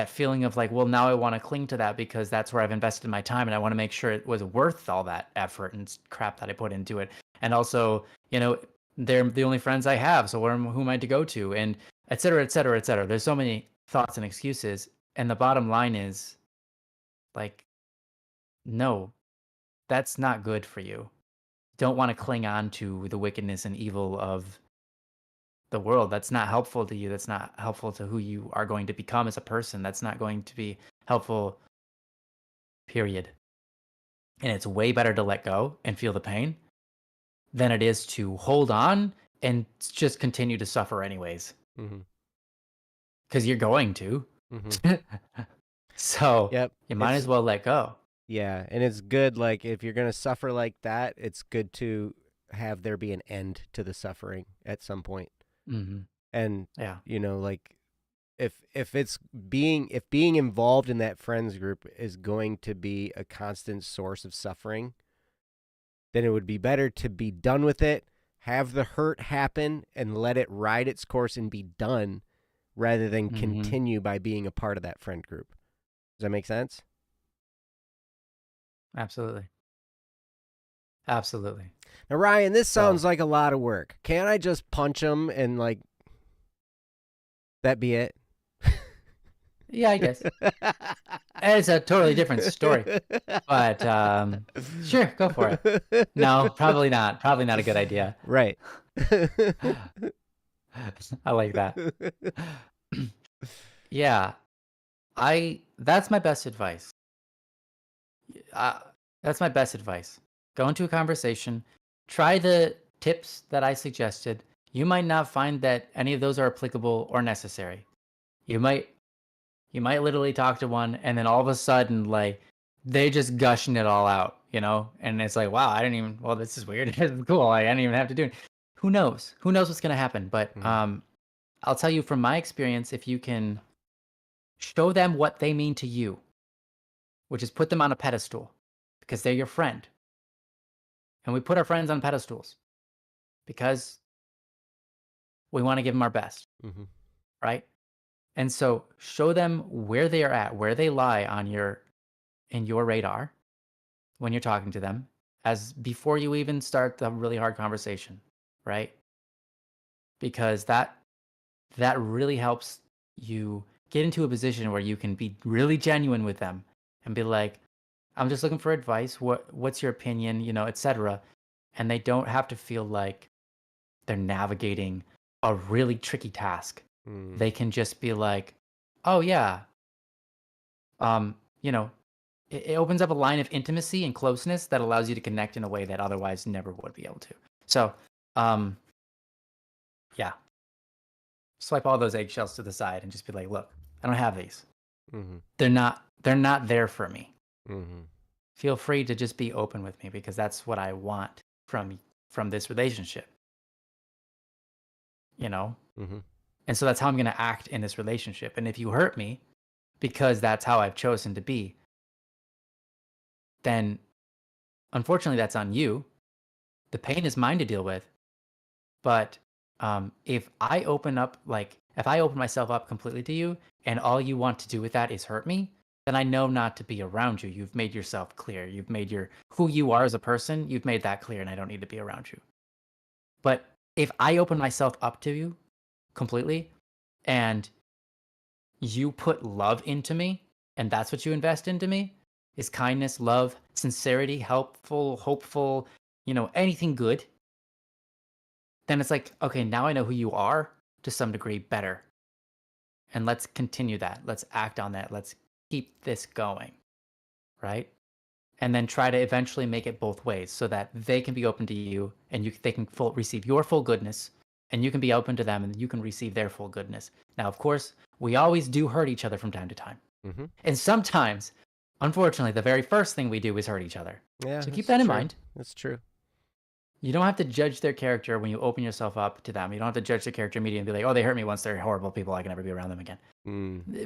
feeling of like, well, now I want to cling to that because that's where I've invested my time, and I want to make sure it was worth all that effort and crap that I put into it. And also, you know, they're the only friends I have, so who am I to go to? And et cetera, et cetera, et cetera. There's so many thoughts and excuses, and the bottom line is, like, no, that's not good for you. Don't want to cling on to the wickedness and evil of the world. That's not helpful to you. That's not helpful to who you are going to become as a person. That's not going to be helpful, period. And it's way better to let go and feel the pain than it is to hold on and just continue to suffer anyways. Mm-hmm. Because you're going to. Mm-hmm. So Yep. you might as well let go. Yeah, and it's good, like, if you're going to suffer like that, it's good to have there be an end to the suffering at some point. Mm-hmm. And, Yeah. you know, like, if being involved in that friends group is going to be a constant source of suffering, then it would be better to be done with it, have the hurt happen, and let it ride its course and be done, rather than Mm-hmm. continue by being a part of that friend group. Does that make sense? Absolutely. Absolutely. Now, Ryan, this So, sounds like a lot of work. Can't I just punch him and, like, that be it? yeah, I guess. It's a totally different story. But sure, go for it. No, probably not. Probably not a good idea. Right. I like that. Yeah, that's my best advice. Uh, that's my best advice. Go into a conversation, try the tips that I suggested. You might not find that any of those are applicable or necessary. You might literally talk to one, and then all of a sudden, like, they just gushing it all out, you know? And it's like, wow, I didn't even, well, this is weird. This is cool. I didn't even have to do it. Who knows? Who knows what's going to happen? But I'll tell you from my experience, if you can show them what they mean to you, which is put them on a pedestal because they're your friend. And we put our friends on pedestals because we want to give them our best, right? And so show them where they are at, where they lie on in your radar when you're talking to them, as before you even start the really hard conversation, right? Because that really helps you get into a position where you can be really genuine with them and be like, I'm just looking for advice. What's your opinion, you know, etc. And they don't have to feel like they're navigating a really tricky task. Mm. They can just be like, oh yeah, you know, it opens up a line of intimacy and closeness that allows you to connect in a way that otherwise never would be able to. So, um, yeah, swipe all those eggshells to the side and just be like, look, I don't have these. Mm-hmm. They're not there for me. Mm-hmm. Feel free to just be open with me because that's what I want from this relationship, you know? Mm-hmm. And so that's how I'm going to act in this relationship. And if you hurt me because that's how I've chosen to be, then unfortunately that's on you. The pain is mine to deal with. But if I open up, like, if I open myself up completely to you and all you want to do with that is hurt me, then I know not to be around you. You've made yourself clear. You've made who you are as a person, you've made that clear, and I don't need to be around you. But if I open myself up to you completely and you put love into me and that's what you invest into me is kindness, love, sincerity, helpful, hopeful, anything good, then it's like, okay, now I know who you are to some degree better. And let's continue that. Let's act on that. Let's keep this going. Right. And then try to eventually make it both ways so that they can be open to you and they can receive your full goodness and you can be open to them and you can receive their full goodness. Now, of course, we always do hurt each other from time to time. Mm-hmm. And sometimes, unfortunately, the very first thing we do is hurt each other. Yeah. So keep that in mind. That's true. You don't have to judge their character when you open yourself up to them. You don't have to judge their character immediately and be like, oh, they hurt me once. They're horrible people. I can never be around them again.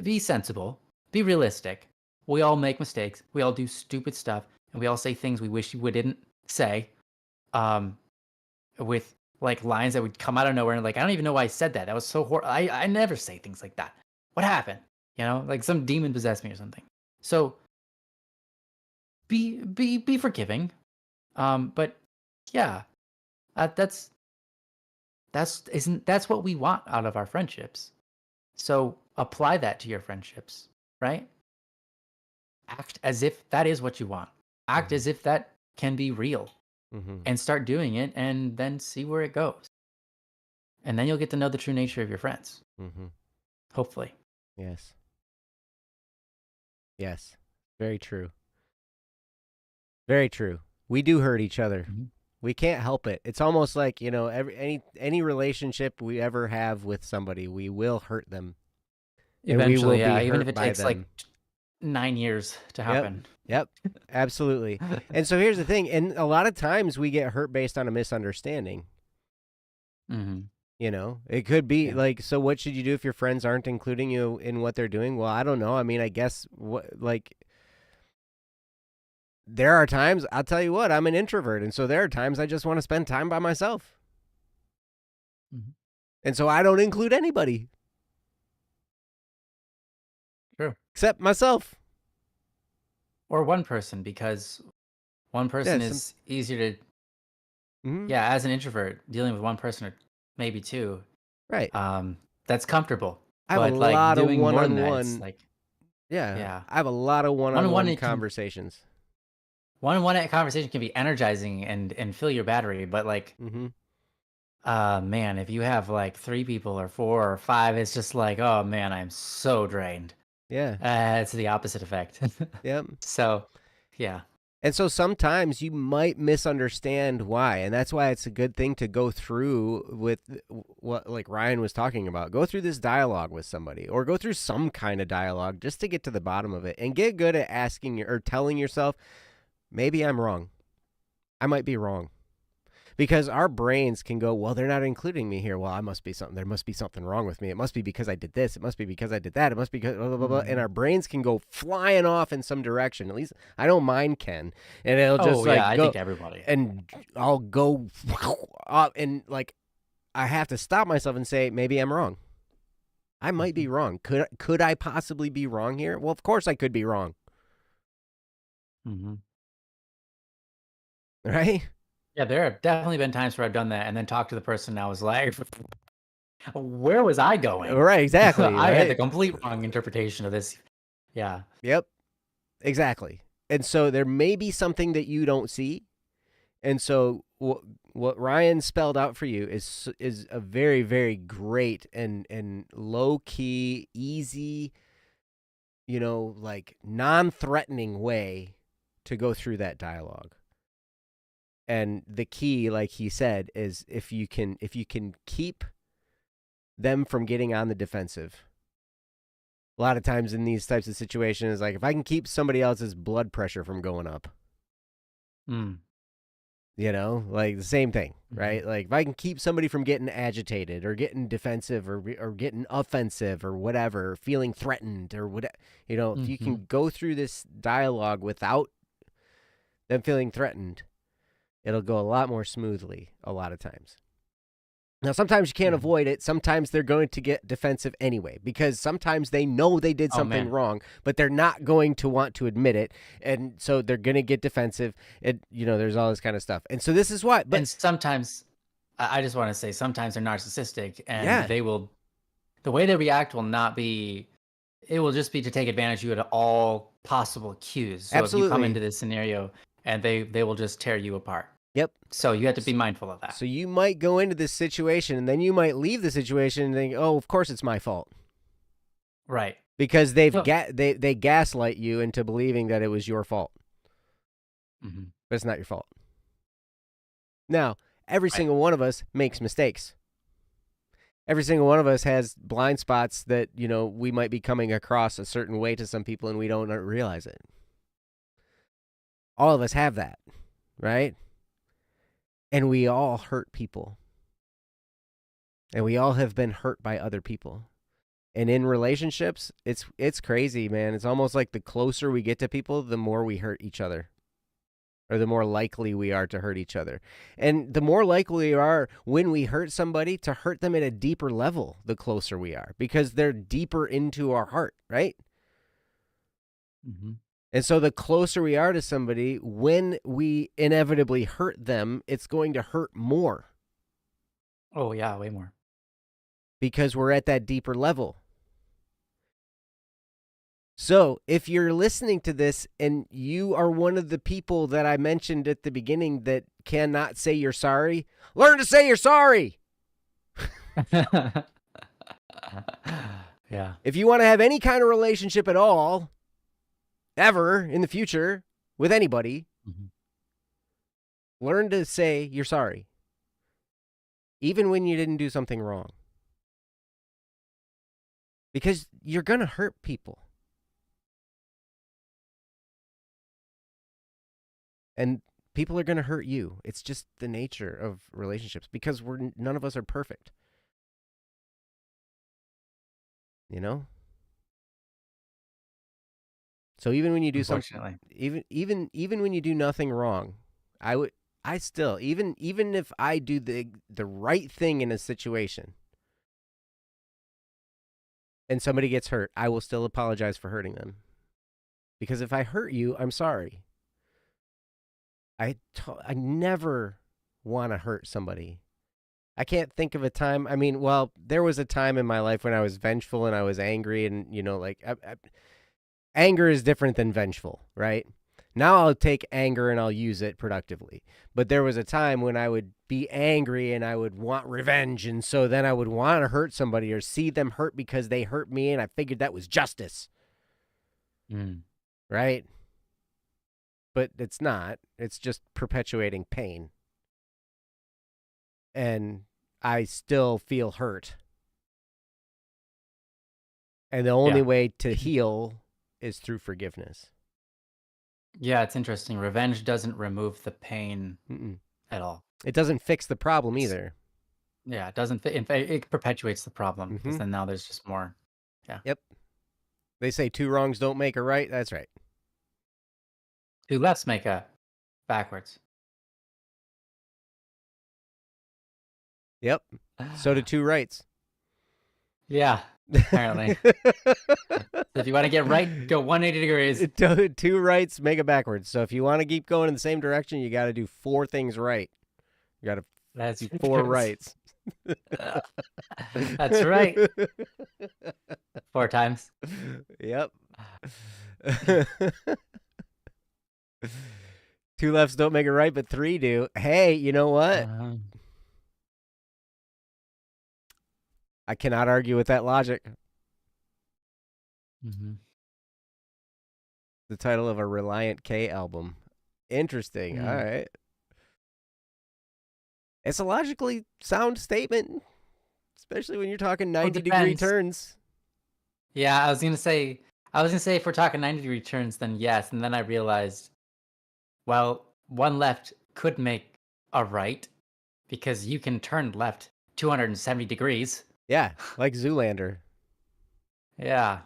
Be sensible. Be realistic. We all make mistakes. We all do stupid stuff. And we all say things we wish we didn't say with like lines that would come out of nowhere. And like, I don't even know why I said that. That was so horrible. I never say things like that. What happened? Like some demon possessed me or something. So be forgiving. But yeah, that's what we want out of our friendships. So apply that to your friendships, right? Act as if that is what you want. Act as if that can be real, and start doing it, and then see where it goes. And then you'll get to know the true nature of your friends. Hopefully. Yes. Yes. Very true. Very true. We do hurt each other. We can't help it. It's almost like, any relationship we ever have with somebody, we will hurt them. Eventually, yeah, even if it takes like 9 years to happen. Yep. Absolutely. And so here's the thing. And a lot of times we get hurt based on a misunderstanding. It could be like, so what should you do if your friends aren't including you in what they're doing? Well, I don't know. I mean, I guess there are times, I'll tell you what, I'm an introvert. And so there are times I just want to spend time by myself. And so I don't include anybody. True. Except myself. Or one person, because one person is easier to, as an introvert, dealing with one person or maybe two. Right. That's comfortable. I have a lot of one-on-one. Like, I have a lot of one-on-one conversations. One-on-one conversation can be energizing and fill your battery, but like, man, if you have like 3 people or 4 or 5, it's just like, oh man, I'm so drained. Yeah. It's the opposite effect. Yep. So, yeah. And so sometimes you might misunderstand why, and that's why it's a good thing to go through with what like Ryan was talking about. Go through this dialogue with somebody, or go through some kind of dialogue just to get to the bottom of it, and get good at asking or telling yourself, maybe I'm wrong. I might be wrong. Because our brains can go, well, they're not including me here. Well, there must be something wrong with me. It must be because I did this. It must be because I did that. It must be because blah, blah, blah, blah. And our brains can go flying off in some direction. At least I know mine can. And it'll just I think everybody. And I'll go up and like, I have to stop myself and say, maybe I'm wrong. I might be wrong. Could I possibly be wrong here? Well, of course I could be wrong. Right? Yeah, there have definitely been times where I've done that and then talked to the person and I was like, where was I going? Right, exactly. I had the complete wrong interpretation of this. Yeah. Yep, exactly. And so there may be something that you don't see. And so what Ryan spelled out for you is a very, very great and low key, easy, like non-threatening way to go through that dialogue. And the key, like he said, is if you can keep them from getting on the defensive. A lot of times in these types of situations, like if I can keep somebody else's blood pressure from going up, like the same thing, right? Like if I can keep somebody from getting agitated or getting defensive or getting offensive or whatever, feeling threatened or whatever, if you can go through this dialogue without them feeling threatened, it'll go a lot more smoothly a lot of times. Now, sometimes you can't avoid it. Sometimes they're going to get defensive anyway, because sometimes they know they did something wrong, but they're not going to want to admit it. And so they're going to get defensive. And, there's all this kind of stuff. And so this is why. And sometimes, I just want to say, sometimes they're narcissistic, and the way they react will not be, it will just be to take advantage of you at all possible cues. So if you come into this scenario, and they will just tear you apart. Yep. So you have to be mindful of that. So you might go into this situation, and then you might leave the situation and think, oh, of course it's my fault. Right. Because they gaslight you into believing that it was your fault. But it's not your fault. Now, every single one of us makes mistakes. Every single one of us has blind spots that, we might be coming across a certain way to some people and we don't realize it. All of us have that, right? And we all hurt people. And we all have been hurt by other people. And in relationships, it's crazy, man. It's almost like the closer we get to people, the more we hurt each other. Or the more likely we are to hurt each other. And the more likely we are when we hurt somebody to hurt them at a deeper level, the closer we are. Because they're deeper into our heart, right? And so the closer we are to somebody, when we inevitably hurt them, it's going to hurt more. Oh, yeah, way more. Because we're at that deeper level. So if you're listening to this and you are one of the people that I mentioned at the beginning that cannot say you're sorry, learn to say you're sorry. Yeah. If you want to have any kind of relationship at all, ever in the future with anybody, learn to say you're sorry. Even when you didn't do something wrong. Because you're going to hurt people. And people are going to hurt you. It's just the nature of relationships because none of us are perfect. So even when you do something, even when you do nothing wrong, even if I do the right thing in a situation and somebody gets hurt, I will still apologize for hurting them. Because if I hurt you, I'm sorry. I never want to hurt somebody. I can't think of a time. I mean, well, there was a time in my life when I was vengeful and I was angry and, anger is different than vengeful, right? Now I'll take anger and I'll use it productively. But there was a time when I would be angry and I would want revenge. And so then I would want to hurt somebody or see them hurt because they hurt me. And I figured that was justice. Right? But it's not. It's just perpetuating pain. And I still feel hurt. And the only way to heal is through forgiveness. Yeah, it's interesting. Revenge doesn't remove the pain at all. It doesn't fix the problem either. Yeah, it doesn't. In fact, it perpetuates the problem because then now there's just more. Yeah. Yep. They say 2 wrongs don't make a right. That's right. 2 lefts make a backwards. Yep. So do 2 rights. Yeah, apparently. If you want to get right, go 180 degrees. 2 rights make a backwards. So if you want to keep going in the same direction, you got to do 4 things right. You got to do 4 rights. That's right. 4 times. Yep. 2 lefts don't make a right, but 3 do. Hey, you know what? Um, I cannot argue with that logic. mhm. The title of a Reliant K album. Interesting. All Mm. right. It's a logically sound statement, especially when you're talking Well, it 90-degree depends. turns. Yeah, I was gonna say if we're talking 90-degree turns, then yes, and then I realized, well, one left could make a right because you can turn left 270 degrees. Yeah, like Zoolander. Yeah.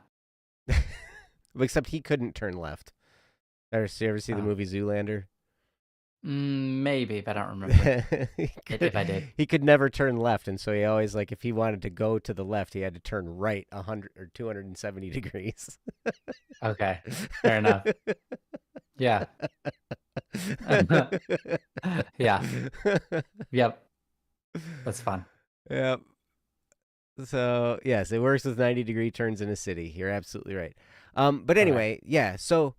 Except he couldn't turn left. You ever see the Oh. movie Zoolander? Maybe, but I don't remember he, it could, if I did. he could never turn left, and so he always if he wanted to go to the left, he had to turn right 100 or 270 degrees. Okay, fair enough. Yeah. Yeah. Yep. That's fun. Yep. So yes, it works with 90-degree turns in a city. You're absolutely right. But Correct. anyway, yeah. So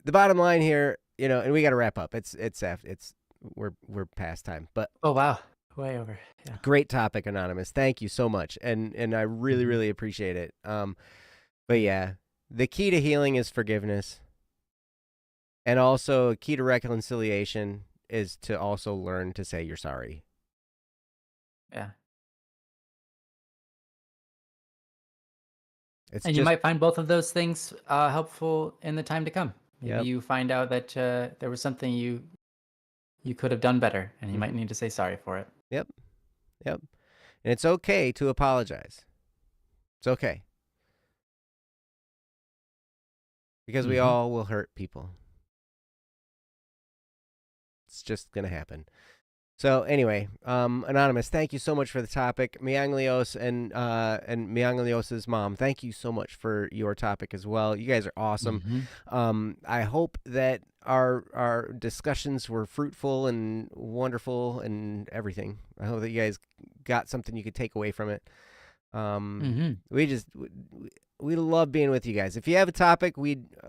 the bottom line here, and we got to wrap up. We're past time, but Oh wow, way over. Yeah. great topic, Anonymous. Thank you so much, and I really Mhm. really appreciate it. But yeah, the key to healing is forgiveness, and also a key to reconciliation is to also learn to say you're sorry. Yeah. It's And you just might find both of those things helpful in the time to come. Maybe yep, you find out that there was something you could have done better, and you might hmm need to say sorry for it. yep, yep. And it's okay to apologize. It's okay because we Hmm. all will hurt people. It's just gonna happen. So anyway, Anonymous, thank you so much for the topic. Mianglios and Mianglios's mom, thank you so much for your topic as well. You guys are awesome. Hmm. I hope that our discussions were fruitful and wonderful and everything. I hope that you guys got something you could take away from it. Hmm. We love being with you guys. If you have a topic,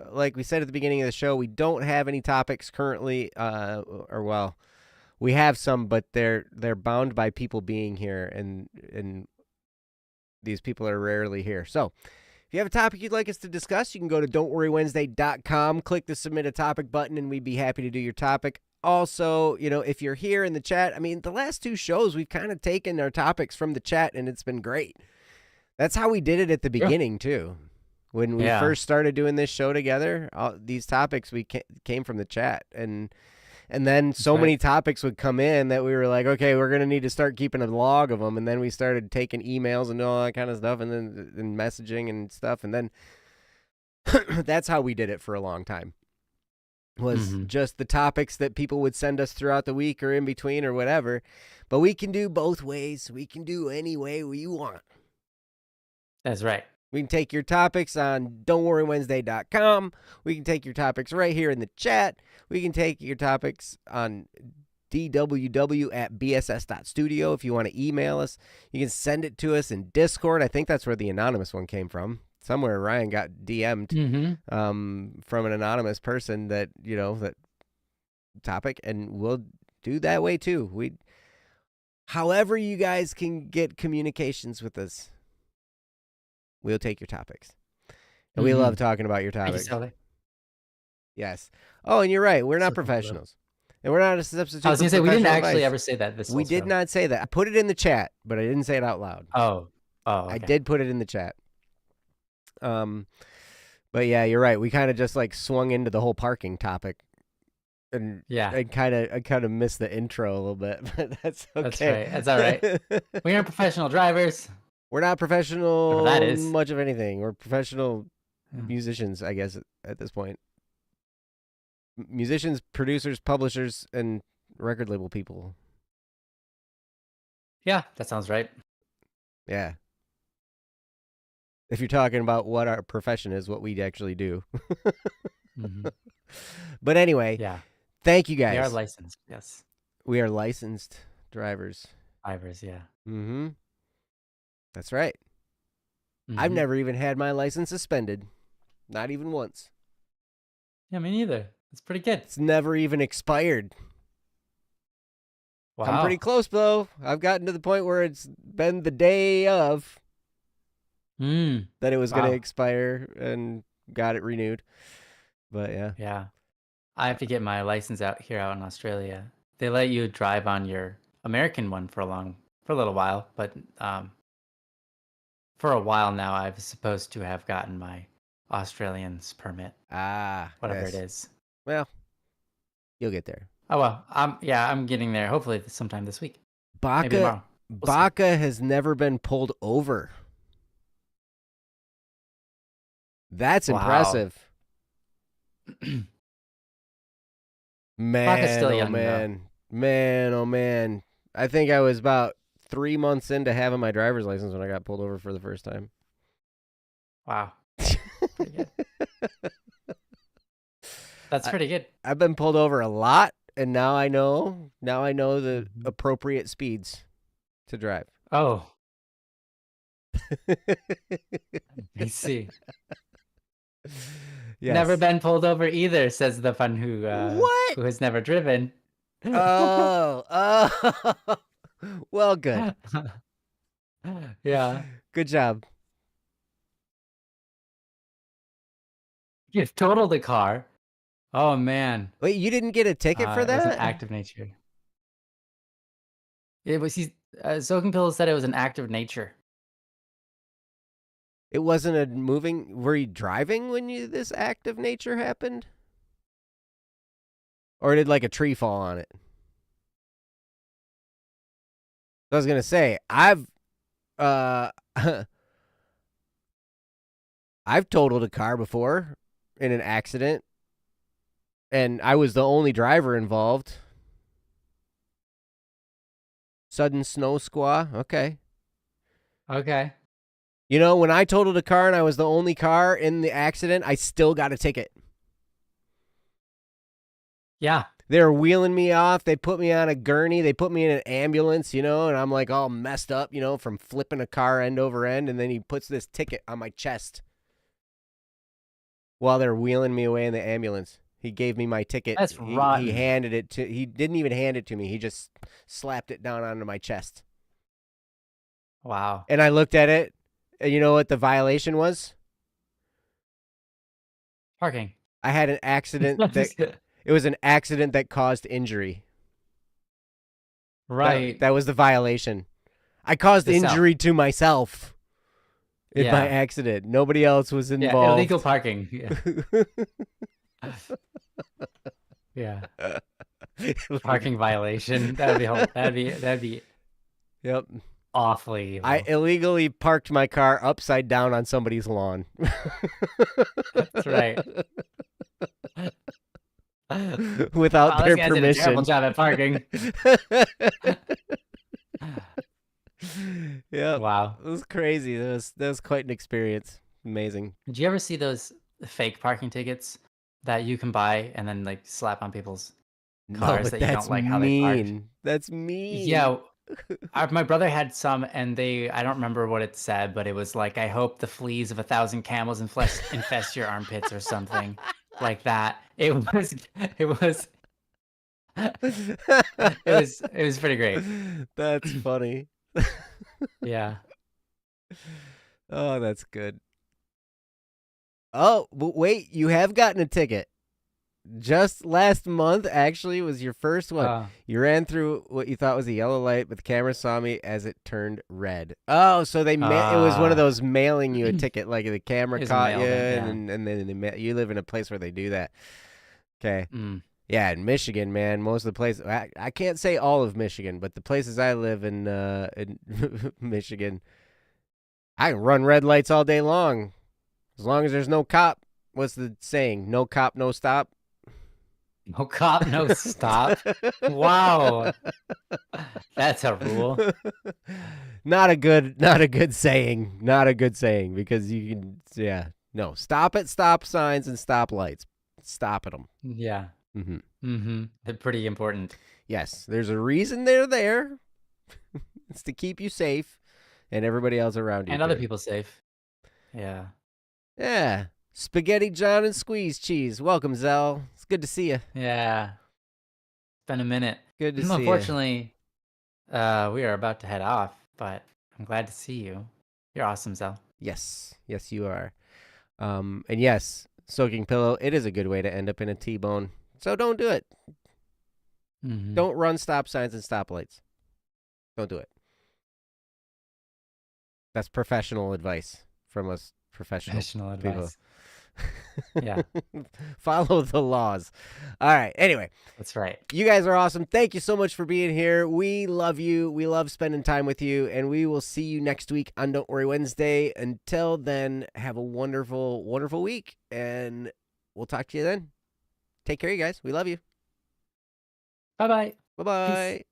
like we said at the beginning of the show, we don't have any topics currently, or well, we have some, but they're bound by people being here, and these people are rarely here. So if you have a topic you'd like us to discuss, you can go to don'tworrywednesday.com, click the submit a topic button, and we'd be happy to do your topic. Also, if you're here in the chat, I mean, the last 2 shows, we've kind of taken our topics from the chat, and it's been great. That's how we did it at the Sure. beginning, too. When we Yeah. first started doing this show together, these topics we came from the chat, and then That's so right. many topics would come in that we were like, okay, we're going to need to start keeping a log of them. And then we started taking emails and all that kind of stuff, and then and messaging and stuff. And then that's how we did it for a long time, was Hmm. just the topics that people would send us throughout the week or in between or whatever. But we can do both ways. We can do any way we want. That's right. We can take your topics on don'tworrywednesday.com. We can take your topics right here in the chat. We can take your topics on dww@bss.studio. If you want to email us, you can send it to us in Discord. I think that's where the anonymous one came from. Somewhere Ryan got DM'd Hmm. from an anonymous person that topic, and we'll do that way too. However you guys can get communications with us, we'll take your topics. And we Hmm. love talking about your Thank you, topics. Sally. Yes. Oh, and you're right. We're not So cool, bro. professionals. And we're not a I substitute was for gonna say we didn't professional actually advice. ever say that this We whole did show. not say that. I put it in the chat, but I didn't say it out loud. Oh. Oh. I Okay. did put it in the chat. Um, but yeah, you're right. We kind of just swung into the whole parking topic, and Yeah. I kind of missed the intro a little bit, but that's That's okay. right. That's all right. We aren't professional drivers. We're not Whatever that professional is. much of anything. We're professional Yeah. musicians, I guess, at this point. Musicians, producers, publishers, and record label people. Yeah, that sounds right. Yeah. If you're talking about what our profession is, what we actually do. Hmm. But anyway, Yeah, thank you we are guys. licensed. Yes, We are licensed drivers. drivers. Yeah. Mm-hmm. That's right. I've Hmm. never even had my license suspended. Not even once. Yeah, me neither. It's pretty good. It's never even expired. I'm pretty Wow. close, though. I've gotten to the point where it's been the day of that it was going to Wow. expire and got it renewed. But yeah. Yeah. I have to get my license out in Australia. They let you drive on your American one for a little while, but for a while now, I was supposed to have gotten my Australian's permit, whatever it Yes. is. Well, you'll get there. Oh well, I'm getting there. Hopefully sometime this week, maybe Baca tomorrow. We'll see. Baca has never been pulled over. That's Wow. impressive. Baca's still Man, oh young, though. man. Man, oh man. I think I was about 3 months into having my driver's license when I got pulled over for the first time. Wow, pretty good. That's pretty good. I've been pulled over a lot, and now I know the appropriate speeds to drive. Oh, I see. Yes. Never been pulled over either, says the fun who has never driven. Oh. Well, good. Yeah. Good job. You've totaled a car. Oh man. Wait, you didn't get a ticket for that? It was an act of nature. It was Soaking Pillow said it was an act of nature. It wasn't a moving. Were you driving when this act of nature happened? Or did like a tree fall on it? I was gonna say I've totaled a car before in an accident, and I was the only driver involved. Sudden snow squaw. Okay. Okay. You know, when I totaled a car and I was the only car in the accident, I still got a ticket. Yeah. They were wheeling me off. They put me on a gurney. They put me in an ambulance, you know, and I'm like all messed up, you know, from flipping a car end over end. And then he puts this ticket on my chest while they're wheeling me away in the ambulance. He gave me my ticket. That's rotten. He handed it to. He didn't even hand it to me. He just slapped it down onto my chest. Wow. And I looked at it. And you know what the violation was? Parking. I had an accident it was an accident that caused injury. Right. That was the violation. I caused injury to myself in my accident. Nobody else was involved. Yeah, illegal parking. Yeah. Yeah. Parking violation. That'd be Yep. Awfully evil. I illegally parked my car upside down on somebody's lawn. That's right. Without their permission. Did a terrible job at parking. Yeah. Wow. It was crazy. That was quite an experience. Amazing. Did you ever see those fake parking tickets that you can buy and then like slap on people's cars that you don't like how they parked? That's mean. Yeah. My brother had some, and I don't remember what it said, but it was like, I hope the fleas of 1,000 camels infest your armpits or something like that. It was pretty great. That's funny. Yeah. Oh, that's good. Oh, but wait, you have gotten a ticket. Just last month, actually, was your first one. You ran through what you thought was a yellow light, but the camera saw me as it turned red. Oh, so it was one of those mailing you a ticket, like the camera caught you, and then you live in a place where they do that. Okay. Yeah, in Michigan, man, most of the places, I can't say all of Michigan, but the places I live in Michigan, I can run red lights all day long, as long as there's no cop. What's the saying? No cop, no stop. No cop, no stop. Wow. That's a rule. Not a good saying. Not a good saying, because you can, no, stop at stop signs and stop lights. Stop at them. Yeah. They're pretty important. Yes. There's a reason they're there. It's to keep you safe and everybody else around you. And other people safe. Yeah. Yeah. Spaghetti John and Squeeze Cheese. Welcome, Zell. It's good to see you. Yeah. It's been a minute. Good to see you. Unfortunately, we are about to head off, but I'm glad to see you. You're awesome, Zell. Yes, yes, you are. And yes, soaking pillow. It is a good way to end up in a T-bone. So don't do it. Mm-hmm. Don't run stop signs and stoplights. Don't do it. That's professional advice from us professional people. Advice. Yeah, Follow the laws. All right. Anyway, that's right. you guys are awesome. Thank you so much for being here. We love you. We love spending time with you. And we will see you next week on Don't Worry Wednesday. Until then, have a wonderful, wonderful week. And we'll talk to you then. Take care, you guys. We love you. Bye-bye. Bye-bye. Peace.